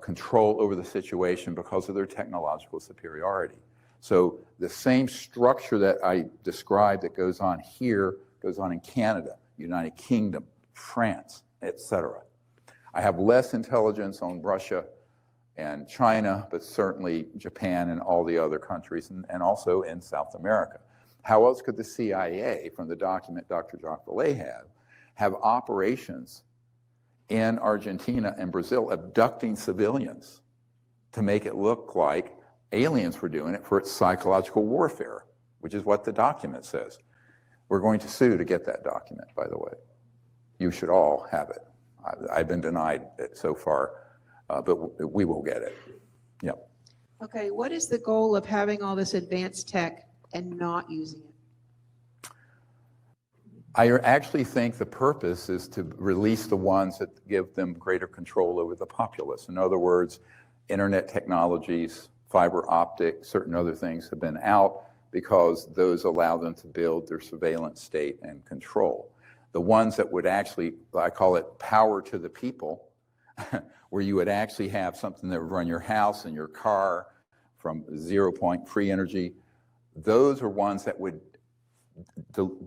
A: control over the situation because of their technological superiority. So the same structure that I described that goes on here goes on in Canada, United Kingdom, France, etc. I have less intelligence on Russia and China, but certainly Japan and all the other countries, and also in South America. How else could the CIA, from the document Dr. Jacques Vallée have operations in Argentina and Brazil abducting civilians to make it look like aliens were doing it for its psychological warfare, which is what the document says. We're going to sue to get that document, by the way. You should all have it. I've been denied it so far, but we will get it. Yeah.
M: Okay, what is the goal of having all this advanced tech and not using it?
A: I actually think the purpose is to release the ones that give them greater control over the populace. In other words, internet technologies, fiber optic, certain other things have been out because those allow them to build their surveillance state and control. The ones that would actually, I call it power to the people, where you would actually have something that would run your house and your car from 0 point free energy, those are ones that would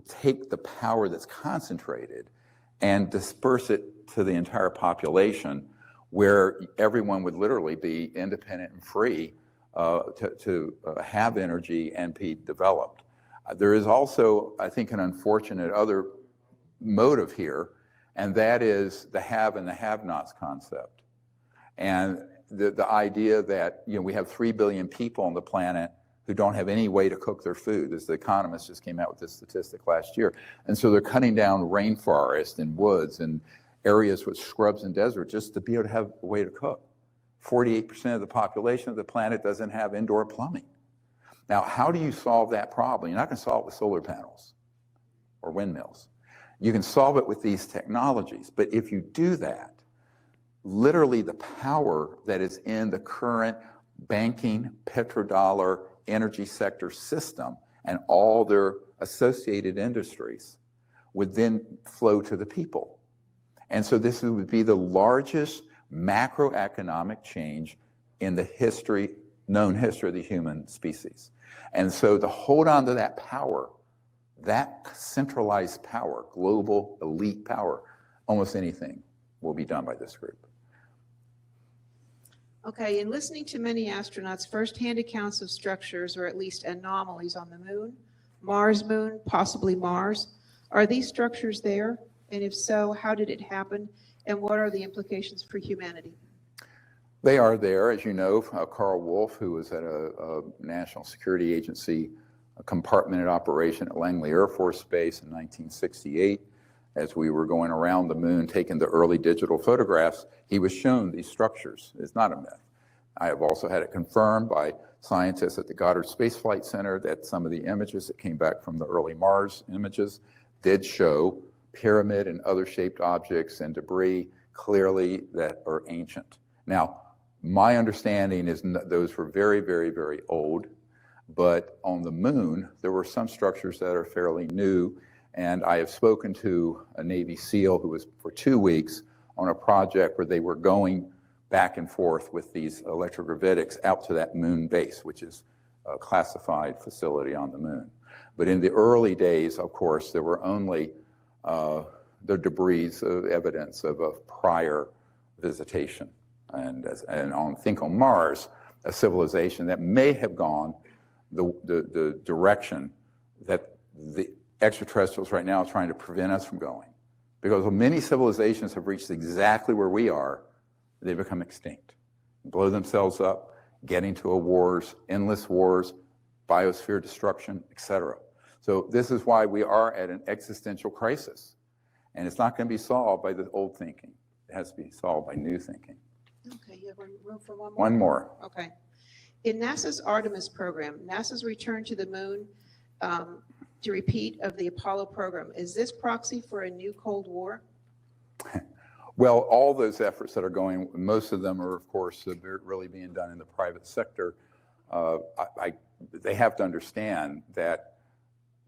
A: take the power that's concentrated and disperse it to the entire population, where everyone would literally be independent and free to have energy and be developed. There is also, I think, an unfortunate other motive here, and that is the have and the have-nots concept. And the idea that, you know, we have 3 billion people on the planet who don't have any way to cook their food. As The Economist just came out with this statistic last year. And so they're cutting down rainforest and woods and areas with scrubs and desert just to be able to have a way to cook. 48% of the population of the planet doesn't have indoor plumbing. Now, how do you solve that problem? You're not going to solve it with solar panels or windmills. You can solve it with these technologies, but if you do that, literally the power that is in the current banking, petrodollar, energy sector system and all their associated industries would then flow to the people. And so this would be the largest macroeconomic change in the known history of the human species. And so to hold on to that power, that centralized power, global elite power, almost anything will be done by this group.
M: Okay, in listening to many astronauts' firsthand accounts of structures or at least anomalies on the moon, Mars moon, possibly Mars. Are these structures there? And if so, how did it happen? And what are the implications for humanity?
A: They are there, as you know. Carl Wolf, who was at a National Security Agency compartmented operation at Langley Air Force Base in 1968, as we were going around the moon taking the early digital photographs, he was shown these structures. It's not a myth. I have also had it confirmed by scientists at the Goddard Space Flight Center that some of the images that came back from the early Mars images did show pyramid and other shaped objects and debris clearly that are ancient. Now, my understanding is those were very, very, very old, but on the moon, there were some structures that are fairly new, and I have spoken to a Navy SEAL who was for 2 weeks on a project where they were going back and forth with these electrogravitics out to that moon base, which is a classified facility on the moon. But in the early days, of course, there were only the debris of evidence of a prior visitation. And think on Mars, a civilization that may have gone the direction that the extraterrestrials right now are trying to prevent us from going. Because many civilizations have reached exactly where we are, they become extinct, blow themselves up, get into wars, endless wars, biosphere destruction, etc. So this is why we are at an existential crisis. And it's not going to be solved by the old thinking. It has to be solved by new thinking.
M: Okay, you have room for one more?
A: One more.
M: Okay. In NASA's Artemis program, NASA's return to the moon to repeat of the Apollo program, is this proxy for a new Cold War?
A: Well, all those efforts that are going, most of them are, of course, really being done in the private sector. They have to understand that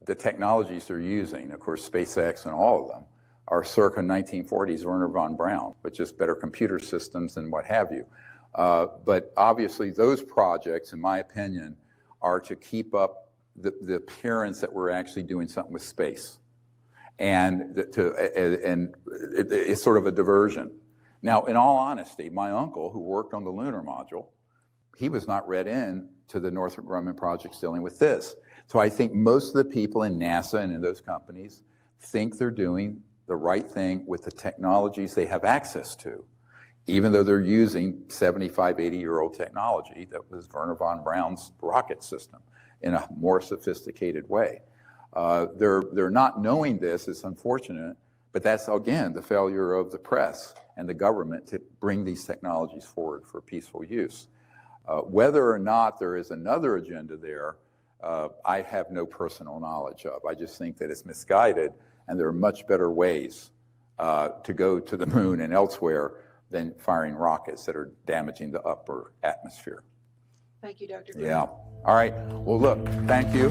A: the technologies they're using, of course, SpaceX and all of them, are circa 1940s Werner von Braun, but just better computer systems and what have you. But obviously, those projects, in my opinion, are to keep up the appearance that we're actually doing something with space. And it's sort of a diversion. Now, in all honesty, my uncle, who worked on the lunar module, he was not read in to the Northrop Grumman projects dealing with this. So I think most of the people in NASA and in those companies think they're doing the right thing with the technologies they have access to, even though they're using 75, 80-year-old technology that was Werner von Braun's rocket system in a more sophisticated way. They're not knowing this. It's unfortunate, but that's, again, the failure of the press and the government to bring these technologies forward for peaceful use. Whether or not there is another agenda there, I have no personal knowledge of. I just think that it's misguided, and there are much better ways to go to the moon and elsewhere than firing rockets that are damaging the upper atmosphere.
M: Thank you, Dr. Greer.
A: Yeah. All right. Well, look, thank you.